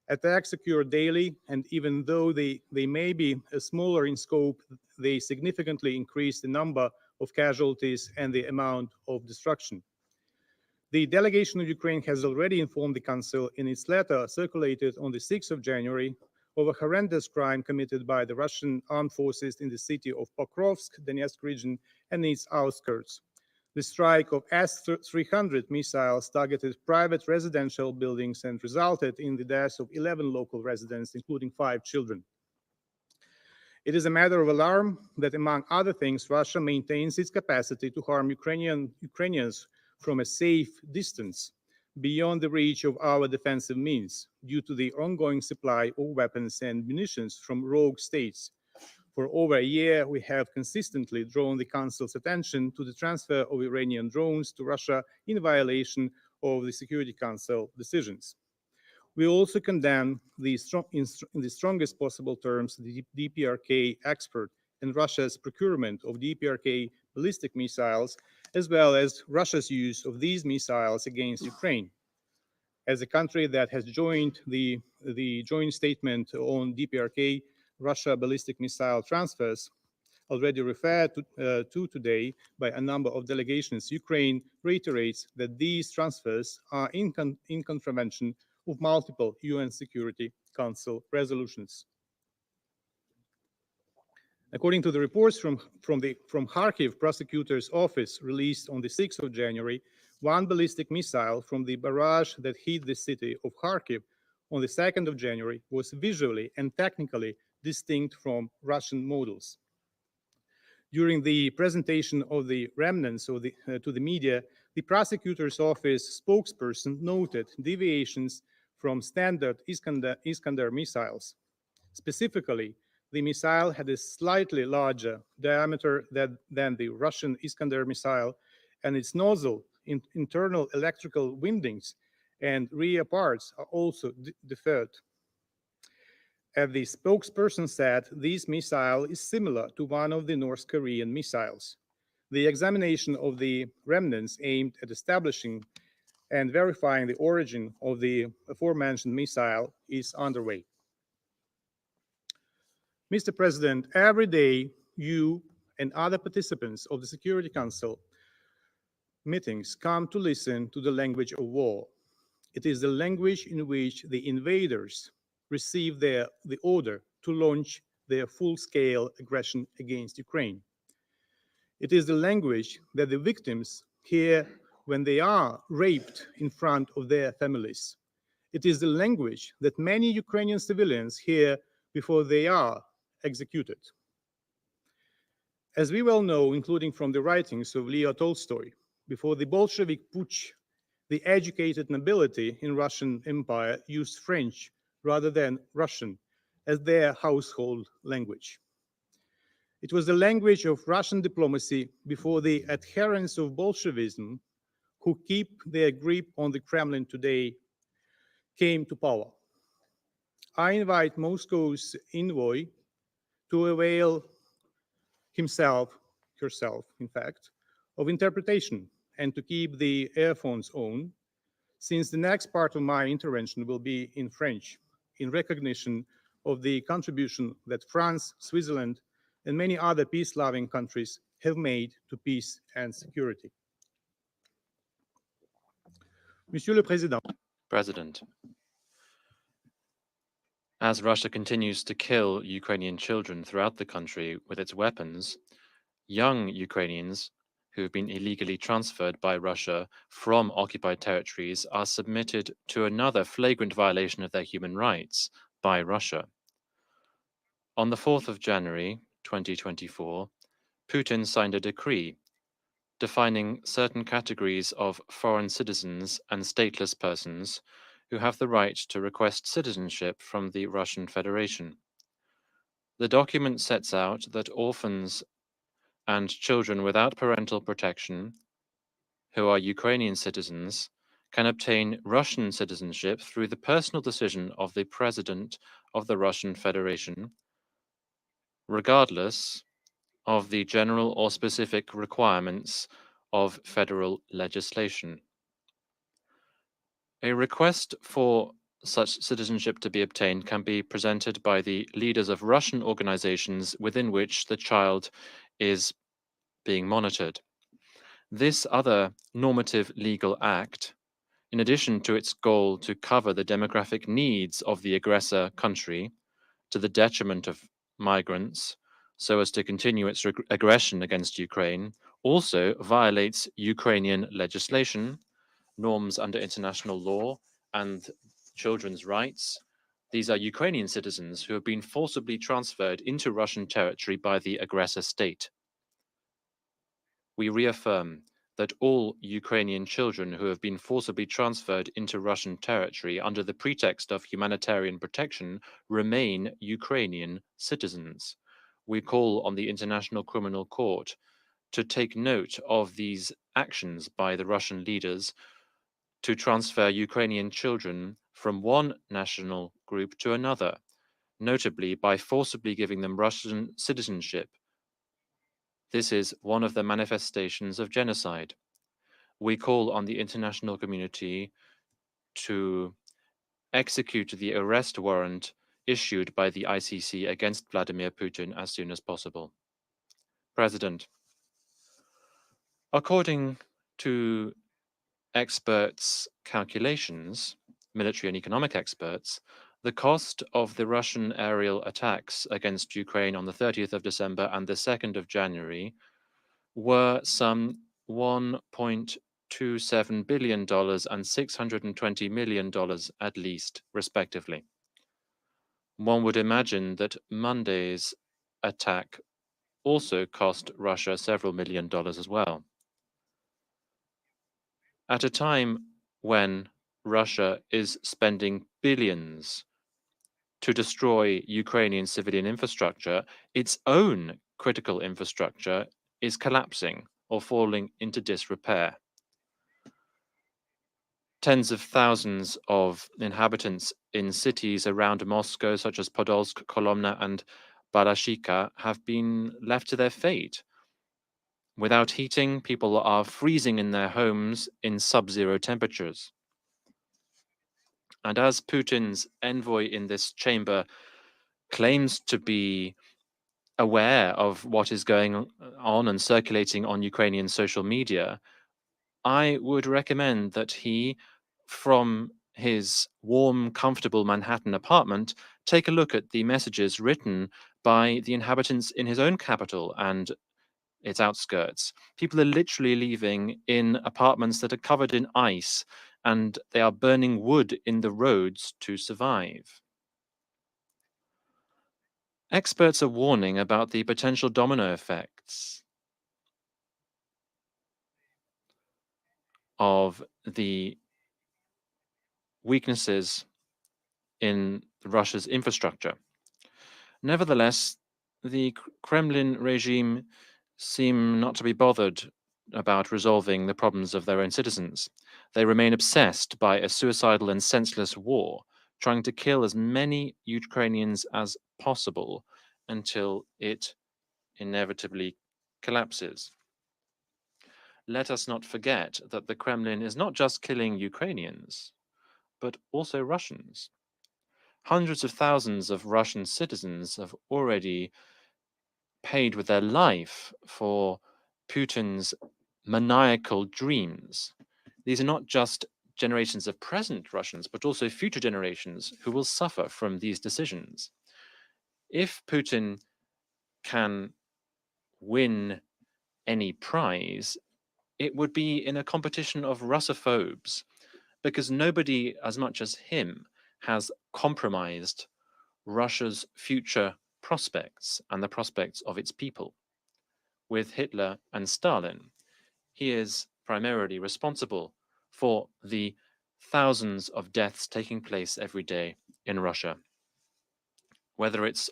P: Attacks occur daily, and even though they may be smaller in scope, they significantly increase the number of casualties and the amount of destruction. The delegation of Ukraine has already informed the Council in its letter circulated on the 6th of January of a horrendous crime committed by the Russian armed forces in the city of Pokrovsk, Donetsk region, and its outskirts. The strike of S-300 missiles targeted private residential buildings and resulted in the deaths of 11 local residents, including 5 children. It is a matter of alarm that, among other things, Russia maintains its capacity to harm Ukrainians from a safe distance beyond the reach of our defensive means due to the ongoing supply of weapons and munitions from rogue states. For over a year, we have consistently drawn the Council's attention to the transfer of Iranian drones to Russia in violation of the Security Council decisions. We also condemn in the strongest possible terms the DPRK export and Russia's procurement of DPRK ballistic missiles, as well as Russia's use of these missiles against Ukraine. As a country that has joined the joint statement on DPRK, Russia ballistic missile transfers, already referred to today by a number of delegations, Ukraine reiterates that these transfers are in contravention of multiple UN Security Council resolutions. According to the reports from Kharkiv prosecutor's office released on the 6th of January, one ballistic missile from the barrage that hit the city of Kharkiv on the 2nd of January was visually and technically distinct from Russian models. During the presentation of the remnants to the media, the prosecutor's office spokesperson noted deviations from standard Iskander missiles. Specifically, the missile had a slightly larger diameter than the Russian Iskander missile, and its nozzle, internal electrical windings, and rear parts are also deferred. As the spokesperson said, this missile is similar to one of the North Korean missiles. The examination of the remnants aimed at establishing and verifying the origin of the aforementioned missile is underway. Mr. President, every day you and other participants of the Security Council meetings come to listen to the language of war. It is the language in which the invaders receive the order to launch their full-scale aggression against Ukraine. It is the language that the victims hear when they are raped in front of their families. It is the language that many Ukrainian civilians hear before they are executed. As we well know, including from the writings of Leo Tolstoy, before the Bolshevik putsch, the educated nobility in Russian Empire used French rather than Russian as their household language. It was the language of Russian diplomacy before the adherents of Bolshevism, who keep their grip on the Kremlin today, came to power. I invite Moscow's envoy to avail herself, in fact, of interpretation and to keep the earphones on, since the next part of my intervention will be in French, in recognition of the contribution that France, Switzerland, and many other peace-loving countries have made to peace and security. Monsieur le Président.
B: President, as Russia continues to kill Ukrainian children throughout the country with its weapons, young Ukrainians who have been illegally transferred by Russia from occupied territories are submitted to another flagrant violation of their human rights by Russia. On the 4th of January 2024, Putin signed a decree defining certain categories of foreign citizens and stateless persons who have the right to request citizenship from the Russian Federation. The document sets out that orphans and children without parental protection who are Ukrainian citizens can obtain Russian citizenship through the personal decision of the President of the Russian Federation, regardless of the general or specific requirements of federal legislation. A request for such citizenship to be obtained can be presented by the leaders of Russian organizations within which the child is being monitored. This other normative legal act, in addition to its goal to cover the demographic needs of the aggressor country to the detriment of migrants, so as to continue its aggression against Ukraine, also violates Ukrainian legislation, norms under international law, and children's rights. These are Ukrainian citizens who have been forcibly transferred into Russian territory by the aggressor state. We reaffirm that all Ukrainian children who have been forcibly transferred into Russian territory under the pretext of humanitarian protection remain Ukrainian citizens. We call on the International Criminal Court to take note of these actions by the Russian leaders to transfer Ukrainian children from one national group to another, notably by forcibly giving them Russian citizenship. This is one of the manifestations of genocide. We call on the international community to execute the arrest warrant issued by the ICC against Vladimir Putin as soon as possible. President, according to experts' calculations, military and economic experts, the cost of the Russian aerial attacks against Ukraine on the 30th of December and the 2nd of January were some $1.27 billion and $620 million at least, respectively. One would imagine that Monday's attack also cost Russia several $million as well. At a time when Russia is spending billions to destroy Ukrainian civilian infrastructure, its own critical infrastructure is collapsing or falling into disrepair. Tens of thousands of inhabitants in cities around Moscow, such as Podolsk, Kolomna, and Balashika, have been left to their fate. Without heating, people are freezing in their homes in sub-zero temperatures. And as Putin's envoy in this chamber claims to be aware of what is going on and circulating on Ukrainian social media, I would recommend that he, from his warm, comfortable Manhattan apartment, take a look at the messages written by the inhabitants in his own capital and its outskirts. People are literally leaving in apartments that are covered in ice, and they are burning wood in the roads to survive. Experts are warning about the potential domino effects of the weaknesses in Russia's infrastructure. Nevertheless, the Kremlin regime seem not to be bothered about resolving the problems of their own citizens. They remain obsessed by a suicidal and senseless war, trying to kill as many Ukrainians as possible until it inevitably collapses. Let us not forget that the Kremlin is not just killing Ukrainians, but also Russians. Hundreds of thousands of Russian citizens have already paid with their life for Putin's maniacal dreams. These are not just generations of present Russians, but also future generations who will suffer from these decisions. If Putin can win any prize, it would be in a competition of Russophobes, because nobody as much as him has compromised Russia's future prospects and the prospects of its people. With Hitler and Stalin, He is primarily responsible for the thousands of deaths taking place every day in Russia. Whether it's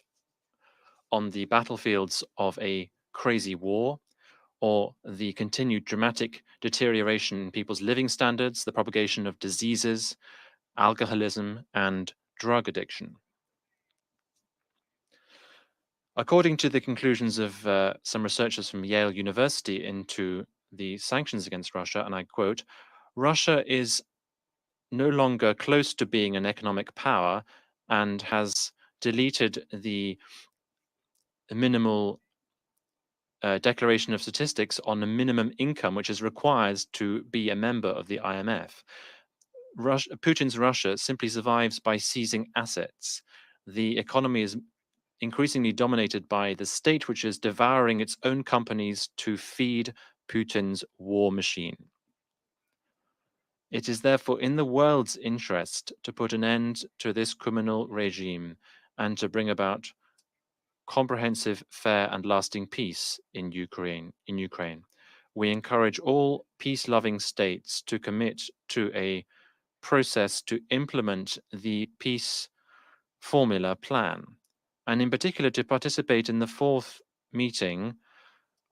B: on the battlefields of a crazy war or the continued dramatic deterioration in people's living standards, the propagation of diseases, alcoholism, and drug addiction. According to the conclusions of some researchers from Yale University into the sanctions against Russia, and I quote, Russia is no longer close to being an economic power and has deleted the minimal declaration of statistics on a minimum income, which is required to be a member of the IMF. Putin's Russia simply survives by seizing assets. The economy is increasingly dominated by the state, which is devouring its own companies to feed Putin's war machine. It is therefore in the world's interest to put an end to this criminal regime and to bring about comprehensive, fair, and lasting peace in Ukraine. We encourage all peace-loving states to commit to a process to implement the peace formula plan, and in particular to participate in the fourth meeting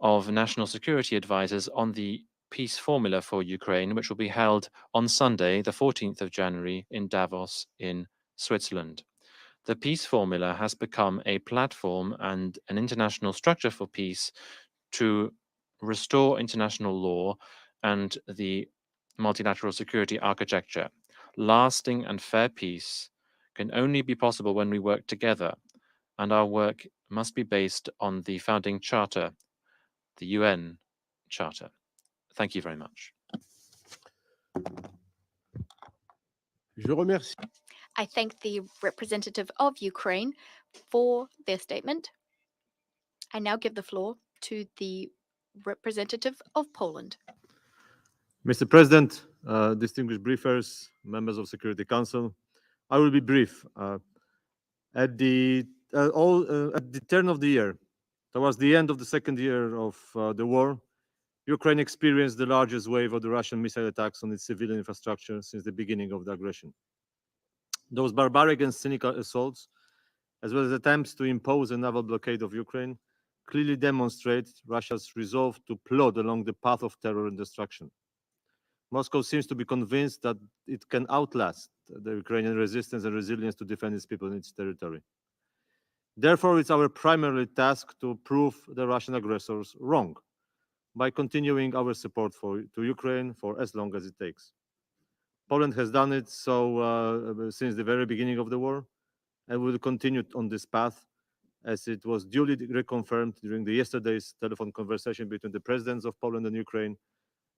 B: of National Security Advisors on the peace formula for Ukraine, which will be held on Sunday, the 14th of January in Davos in Switzerland. The peace formula has become a platform and an international structure for peace to restore international law and the multilateral security architecture. Lasting and fair peace can only be possible when we work together, and our work must be based on the founding charter, the UN Charter. Thank you very much.
N: Je remercie.
F: I thank the representative of Ukraine for their statement. I now give the floor to the representative of Poland.
Q: Mr. President, distinguished briefers, members of Security Council, I will be brief. At the turn of the year, towards the end of the second year of the war, Ukraine experienced the largest wave of the Russian missile attacks on its civilian infrastructure since the beginning of the aggression. Those barbaric and cynical assaults, as well as attempts to impose a naval blockade of Ukraine, clearly demonstrate Russia's resolve to plod along the path of terror and destruction. Moscow seems to be convinced that it can outlast the Ukrainian resistance and resilience to defend its people and its territory. Therefore, it's our primary task to prove the Russian aggressors wrong by continuing our support to Ukraine for as long as it takes. Poland has done it so since the very beginning of the war, and will continue on this path, as it was duly reconfirmed during yesterday's telephone conversation between the presidents of Poland and Ukraine,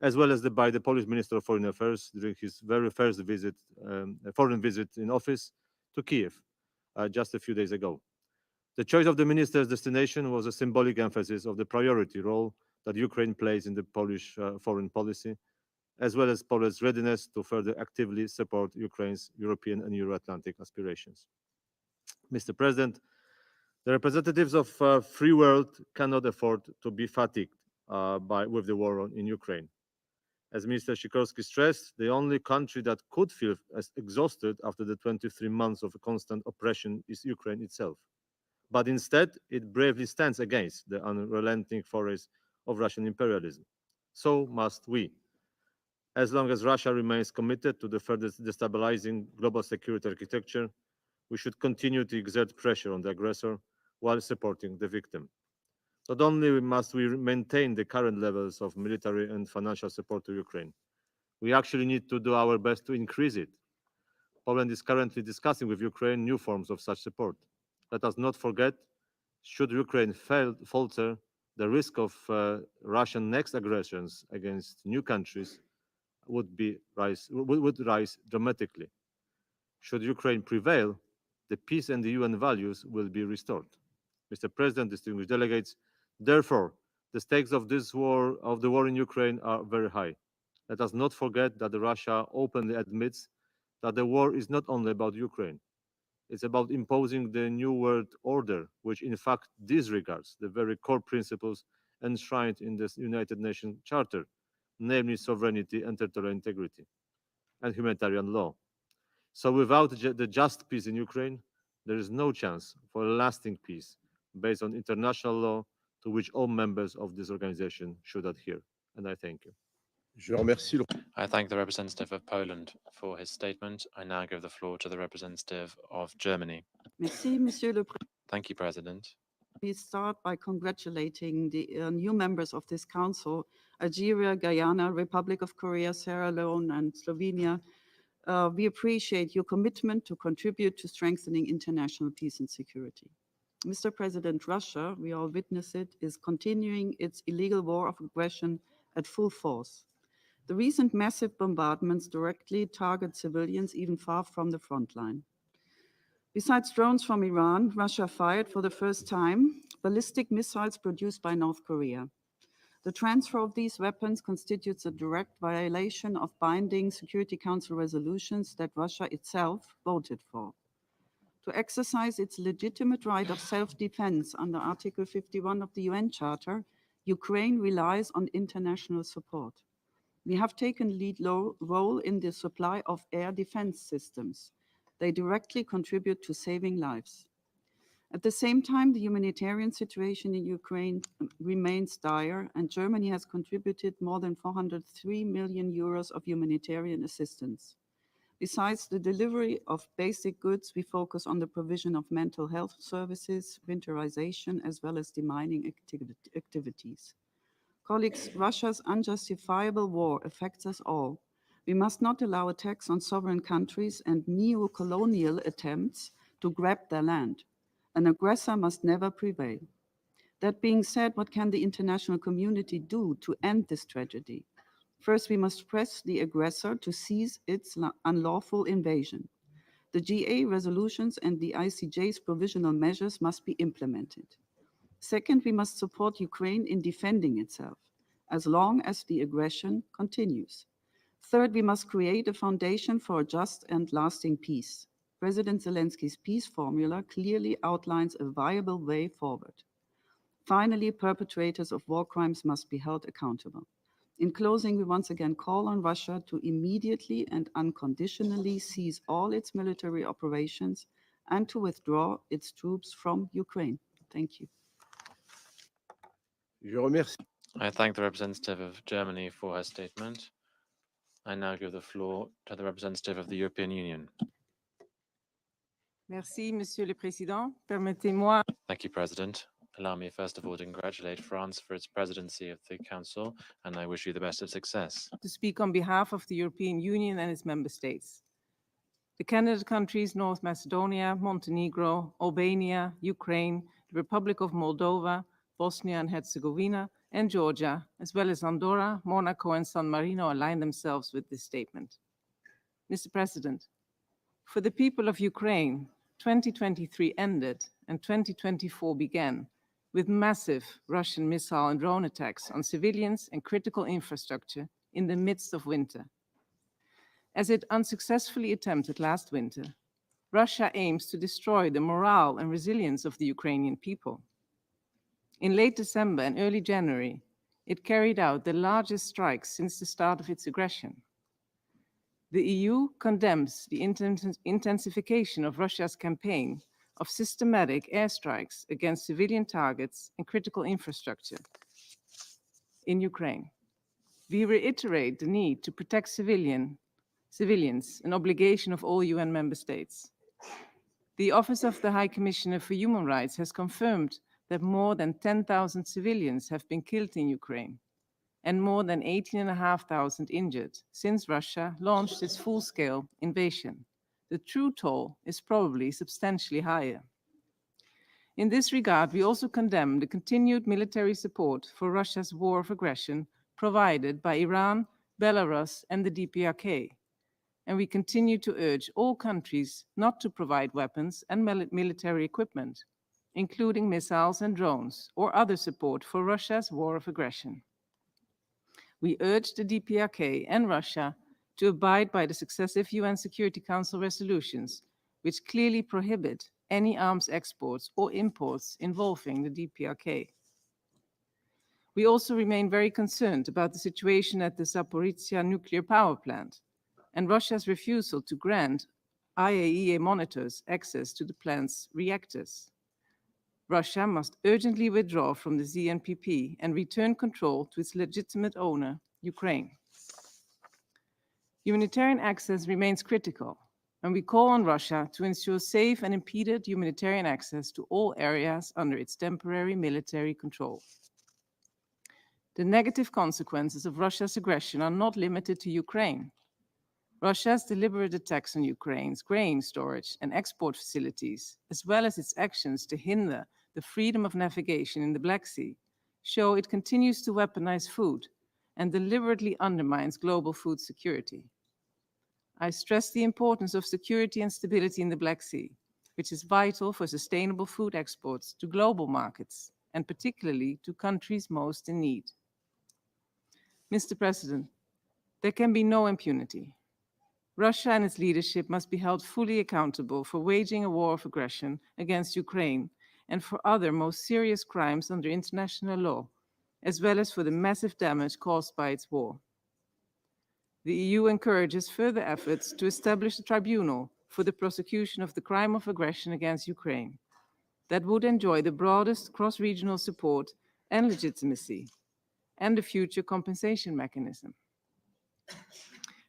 Q: as well as by the Polish Minister of Foreign Affairs during his very first foreign visit in office to Kiev just a few days ago. The choice of the minister's destination was a symbolic emphasis of the priority role that Ukraine plays in the Polish foreign policy, as well as Poland's readiness to further actively support Ukraine's European and Euro-Atlantic aspirations. Mr. President, the representatives of free world cannot afford to be fatigued with the war in Ukraine. As Minister Sikorski stressed, the only country that could feel as exhausted after the 23 months of constant oppression is Ukraine itself. But instead, it bravely stands against the unrelenting forays of Russian imperialism. So must we. As long as Russia remains committed to the further destabilizing global security architecture, we should continue to exert pressure on the aggressor while supporting the victim. Not only must we maintain the current levels of military and financial support to Ukraine, we actually need to do our best to increase it. Poland is currently discussing with Ukraine new forms of such support. Let us not forget, should Ukraine falter, the risk of Russian next aggressions against new countries would rise dramatically. Should Ukraine prevail, the peace and the UN values will be restored. Mr. President, distinguished delegates, therefore, the stakes of the war in Ukraine are very high. Let us not forget that Russia openly admits that the war is not only about Ukraine. It's about imposing the new world order, which in fact disregards the very core principles enshrined in the United Nations Charter, namely sovereignty and territorial integrity, and humanitarian law. So without the just peace in Ukraine, there is no chance for a lasting peace based on international law to which all members of this organization should adhere. And I thank you.
N: Je remercie le
B: I thank the representative of Poland for his statement. I now give the floor to the representative of Germany.
R: Merci, Monsieur le Président.
B: Thank you, President.
R: We start by congratulating the new members of this council, Algeria, Guyana, Republic of Korea, Sierra Leone, and Slovenia. We appreciate your commitment to contribute to strengthening international peace and security. Mr. President, Russia, we all witness it, is continuing its illegal war of aggression at full force. The recent massive bombardments directly target civilians even far from the front line. Besides drones from Iran, Russia fired for the first time ballistic missiles produced by North Korea. The transfer of these weapons constitutes a direct violation of binding Security Council resolutions that Russia itself voted for. To exercise its legitimate right of self-defense under Article 51 of the UN Charter, Ukraine relies on international support. We have taken lead role in the supply of air defense systems. They directly contribute to saving lives. At the same time, the humanitarian situation in Ukraine remains dire, and Germany has contributed more than 403 million euros of humanitarian assistance. Besides the delivery of basic goods, we focus on the provision of mental health services, winterization, as well as demining activities. Colleagues, Russia's unjustifiable war affects us all. We must not allow attacks on sovereign countries and neo-colonial attempts to grab their land. An aggressor must never prevail. That being said, what can the international community do to end this tragedy? First, we must press the aggressor to cease its unlawful invasion. The GA resolutions and the ICJ's provisional measures must be implemented. Second, we must support Ukraine in defending itself, as long as the aggression continues. Third, we must create a foundation for a just and lasting peace. President Zelensky's peace formula clearly outlines a viable way forward. Finally, perpetrators of war crimes must be held accountable. In closing, we once again call on Russia to immediately and unconditionally cease all its military operations and to withdraw its troops from Ukraine. Thank you.
N: Je remercie.
B: I thank the representative of Germany for her statement. I now give the floor to the representative of the European Union.
S: Merci, Monsieur le Président. Permettez-moi.
B: Thank you, President. Allow me first of all to congratulate France for its presidency of the Council, and I wish you the best of success.
S: To speak on behalf of the European Union and its member states. The candidate countries, North Macedonia, Montenegro, Albania, Ukraine, the Republic of Moldova, Bosnia and Herzegovina, and Georgia, as well as Andorra, Monaco, and San Marino, align themselves with this statement. Mr. President, for the people of Ukraine, 2023 ended and 2024 began with massive Russian missile and drone attacks on civilians and critical infrastructure in the midst of winter. As it unsuccessfully attempted last winter, Russia aims to destroy the morale and resilience of the Ukrainian people. In late December and early January, it carried out the largest strikes since the start of its aggression. The EU condemns the intensification of Russia's campaign of systematic airstrikes against civilian targets and critical infrastructure in Ukraine. We reiterate the need to protect civilians, an obligation of all UN member states. The Office of the High Commissioner for Human Rights has confirmed that more than 10,000 civilians have been killed in Ukraine and more than 18,500 injured since Russia launched its full-scale invasion. The true toll is probably substantially higher. In this regard, we also condemn the continued military support for Russia's war of aggression provided by Iran, Belarus, and the DPRK. And we continue to urge all countries not to provide weapons and military equipment, including missiles and drones, or other support for Russia's war of aggression. We urge the DPRK and Russia to abide by the successive UN Security Council resolutions, which clearly prohibit any arms exports or imports involving the DPRK. We also remain very concerned about the situation at the Zaporizhzhia nuclear power plant and Russia's refusal to grant IAEA monitors access to the plant's reactors. Russia must urgently withdraw from the ZNPP and return control to its legitimate owner, Ukraine. Humanitarian access remains critical, and we call on Russia to ensure safe and impeded humanitarian access to all areas under its temporary military control. The negative consequences of Russia's aggression are not limited to Ukraine. Russia's deliberate attacks on Ukraine's grain storage and export facilities, as well as its actions to hinder the freedom of navigation in the Black Sea, show it continues to weaponize food and deliberately undermines global food security. I stress the importance of security and stability in the Black Sea, which is vital for sustainable food exports to global markets, and particularly to countries most in need. Mr. President, there can be no impunity. Russia and its leadership must be held fully accountable for waging a war of aggression against Ukraine and for other most serious crimes under international law, as well as for the massive damage caused by its war. The EU encourages further efforts to establish a tribunal for the prosecution of the crime of aggression against Ukraine that would enjoy the broadest cross-regional support and legitimacy, and a future compensation mechanism.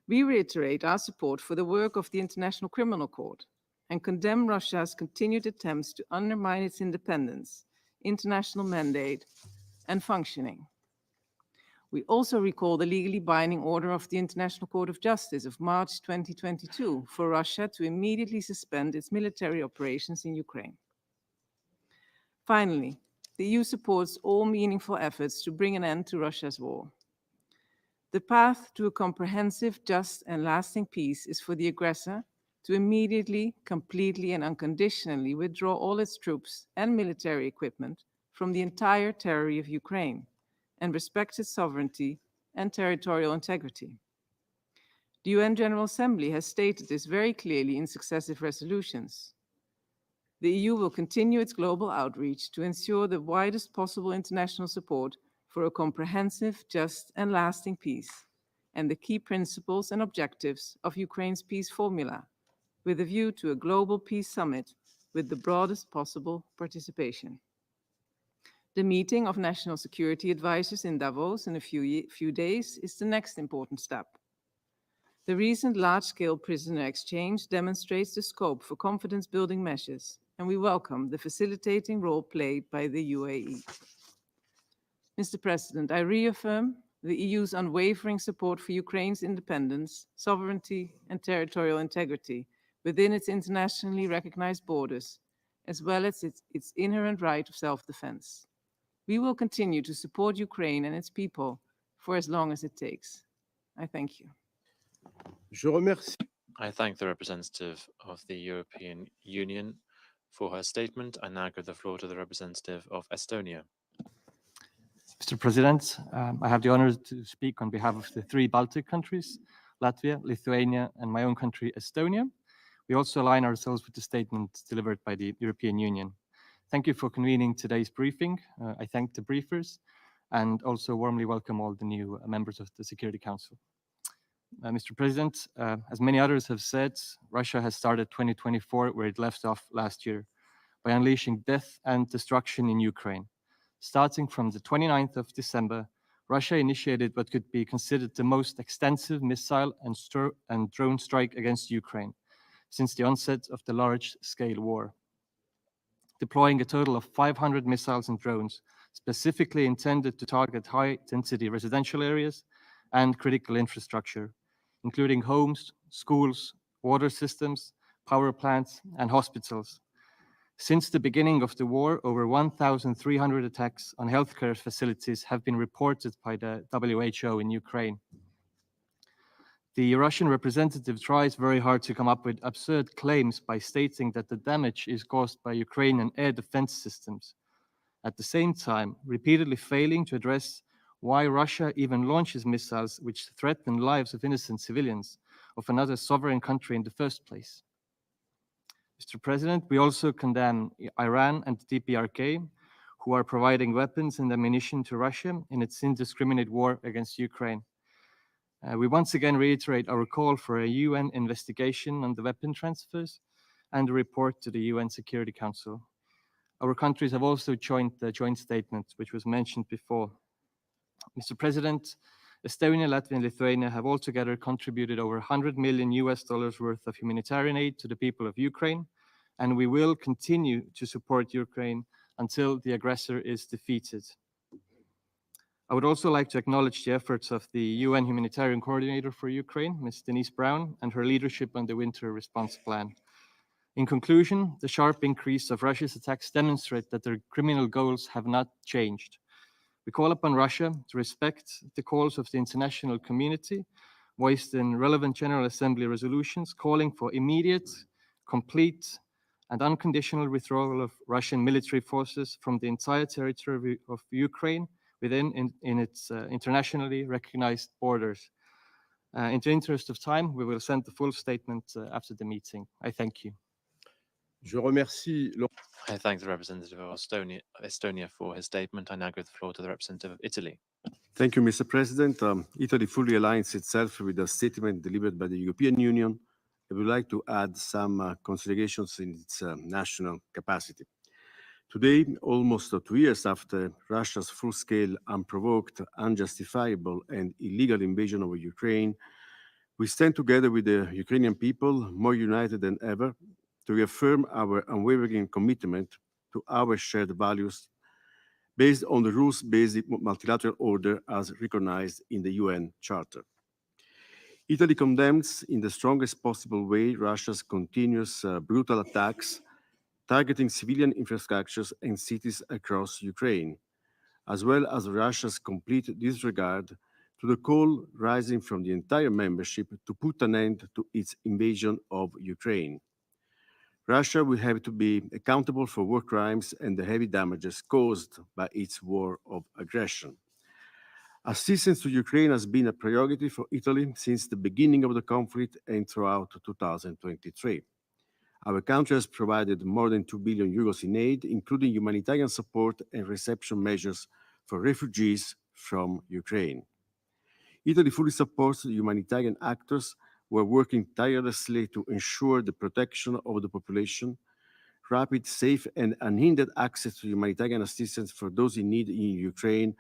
S: We reiterate our support for the work of the International Criminal Court and condemn Russia's continued attempts to undermine its independence, international mandate, and functioning. We also recall the legally binding order of the International Court of Justice of March 2022 for Russia to immediately suspend its military operations in Ukraine. Finally, the EU supports all meaningful efforts to bring an end to Russia's war. The path to a comprehensive, just, and lasting peace is for the aggressor to immediately, completely, and unconditionally withdraw all its troops and military equipment from the entire territory of Ukraine and respect its sovereignty and territorial integrity. The UN General Assembly has stated this very clearly in successive resolutions. The EU will continue its global outreach to ensure the widest possible international support for a comprehensive, just, and lasting peace, and the key principles and objectives of Ukraine's peace formula, with a view to a global peace summit with the broadest possible participation. The meeting of national security advisors in Davos in a few days is the next important step. The recent large-scale prisoner exchange demonstrates the scope for confidence-building measures, and we welcome the facilitating role played by the UAE. Mr. President, I reaffirm the EU's unwavering support for Ukraine's independence, sovereignty, and territorial integrity within its internationally recognized borders, as well as its inherent right of self-defense. We will continue to support Ukraine and its people for as long as it takes. I thank you.
B: I thank the representative of the European Union for her statement. I now give the floor to the representative of Estonia.
T: Mr. President, I have the honor to speak on behalf of the 3 Baltic countries, Latvia, Lithuania, and my own country, Estonia. We also align ourselves with the statement delivered by the European Union. Thank you for convening today's briefing. I thank the briefers and also warmly welcome all the new members of the Security Council. Mr. President, as many others have said, Russia has started 2024 where it left off last year by unleashing death and destruction in Ukraine. Starting from the 29th of December, Russia initiated what could be considered the most extensive missile and drone strike against Ukraine since the onset of the large-scale war, deploying a total of 500 missiles and drones specifically intended to target high-density residential areas and critical infrastructure, including homes, schools, water systems, power plants, and hospitals. Since the beginning of the war, over 1,300 attacks on healthcare facilities have been reported by the WHO in Ukraine. The Russian representative tries very hard to come up with absurd claims by stating that the damage is caused by Ukrainian air defense systems, at the same time repeatedly failing to address why Russia even launches missiles which threaten lives of innocent civilians of another sovereign country in the first place. Mr. President, we also condemn Iran and the DPRK, who are providing weapons and ammunition to Russia in its indiscriminate war against Ukraine. We once again reiterate our call for a UN investigation on the weapon transfers and a report to the UN Security Council. Our countries have also joined the joint statement, which was mentioned before. Mr. President, Estonia, Latvia, and Lithuania have altogether contributed over $100 million worth of humanitarian aid to the people of Ukraine, and we will continue to support Ukraine until the aggressor is defeated. I would also like to acknowledge the efforts of the UN Humanitarian Coordinator for Ukraine, Ms. Denise Brown, and her leadership on the winter response plan. In conclusion, the sharp increase of Russia's attacks demonstrate that their criminal goals have not changed. We call upon Russia to respect the calls of the international community, voiced in relevant General Assembly resolutions, calling for immediate, complete, and unconditional withdrawal of Russian military forces from the entire territory of Ukraine within its internationally recognized borders. In the interest of time, we will send the full statement after the meeting. I thank you.
N: Je remercie
B: I thank the representative of Estonia for his statement. I now give the floor to the representative of Italy.
N: Thank you, Mr. President. Italy fully aligns itself with the statement delivered by the European Union. I would like to add some considerations in its national capacity. Today, almost 2 years after Russia's full-scale, unprovoked, unjustifiable, and illegal invasion of Ukraine, we stand together with the Ukrainian people, more united than ever, to reaffirm our unwavering commitment to our shared values based on the rules-based multilateral order as recognized in the UN Charter. Italy condemns in the strongest possible way Russia's continuous brutal attacks targeting civilian infrastructures and cities across Ukraine, as well as Russia's complete disregard to the call rising from the entire membership to put an end to its invasion of Ukraine. Russia will have to be accountable for war crimes and the heavy damages caused by its war of aggression. Assistance to Ukraine has been a priority for Italy since the beginning of the conflict and throughout 2023. Our country has provided more than 2 billion euros in aid, including humanitarian support and reception measures for refugees from Ukraine. Italy fully supports the humanitarian actors who are working tirelessly to ensure the protection of the population. Rapid, safe, and unhindered access to humanitarian assistance for those in need in Ukraine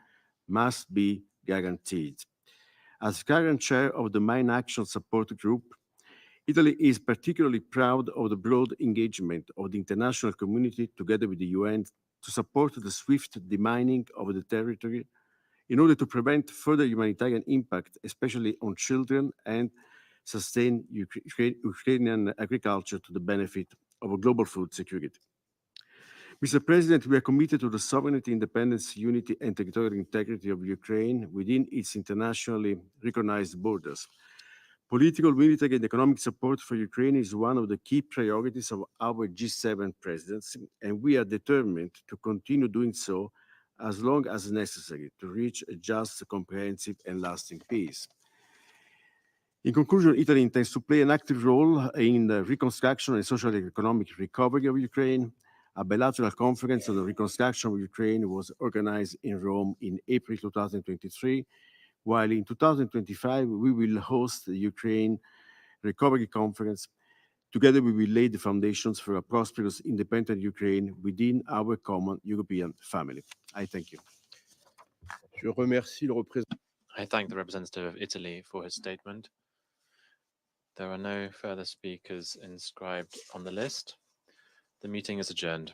N: must be guaranteed. As current chair of the Main Action Support Group, Italy is particularly proud of the broad engagement of the international community together with the UN to support the swift demining of the territory in order to prevent further humanitarian impact, especially on children, and sustain Ukrainian agriculture to the benefit of global food security. Mr. President, we are committed to the sovereignty, independence, unity, and territorial integrity of Ukraine within its internationally recognized borders. Political, military, and economic support for Ukraine is one of the key priorities of our G7 presidency, and we are determined to continue doing so as long as necessary to reach a just, comprehensive, and lasting peace. In conclusion, Italy intends to play an active role in the reconstruction and social and economic recovery of Ukraine. A bilateral conference on the reconstruction of Ukraine was organized in Rome in April 2023, while in 2025 we will host the Ukraine Recovery Conference. Together we will lay the foundations for a prosperous, independent Ukraine within our common European family. I thank you.
B: Je remercie le représentant. I thank the representative of Italy for his statement. There are no further speakers inscribed on the list. The meeting is adjourned.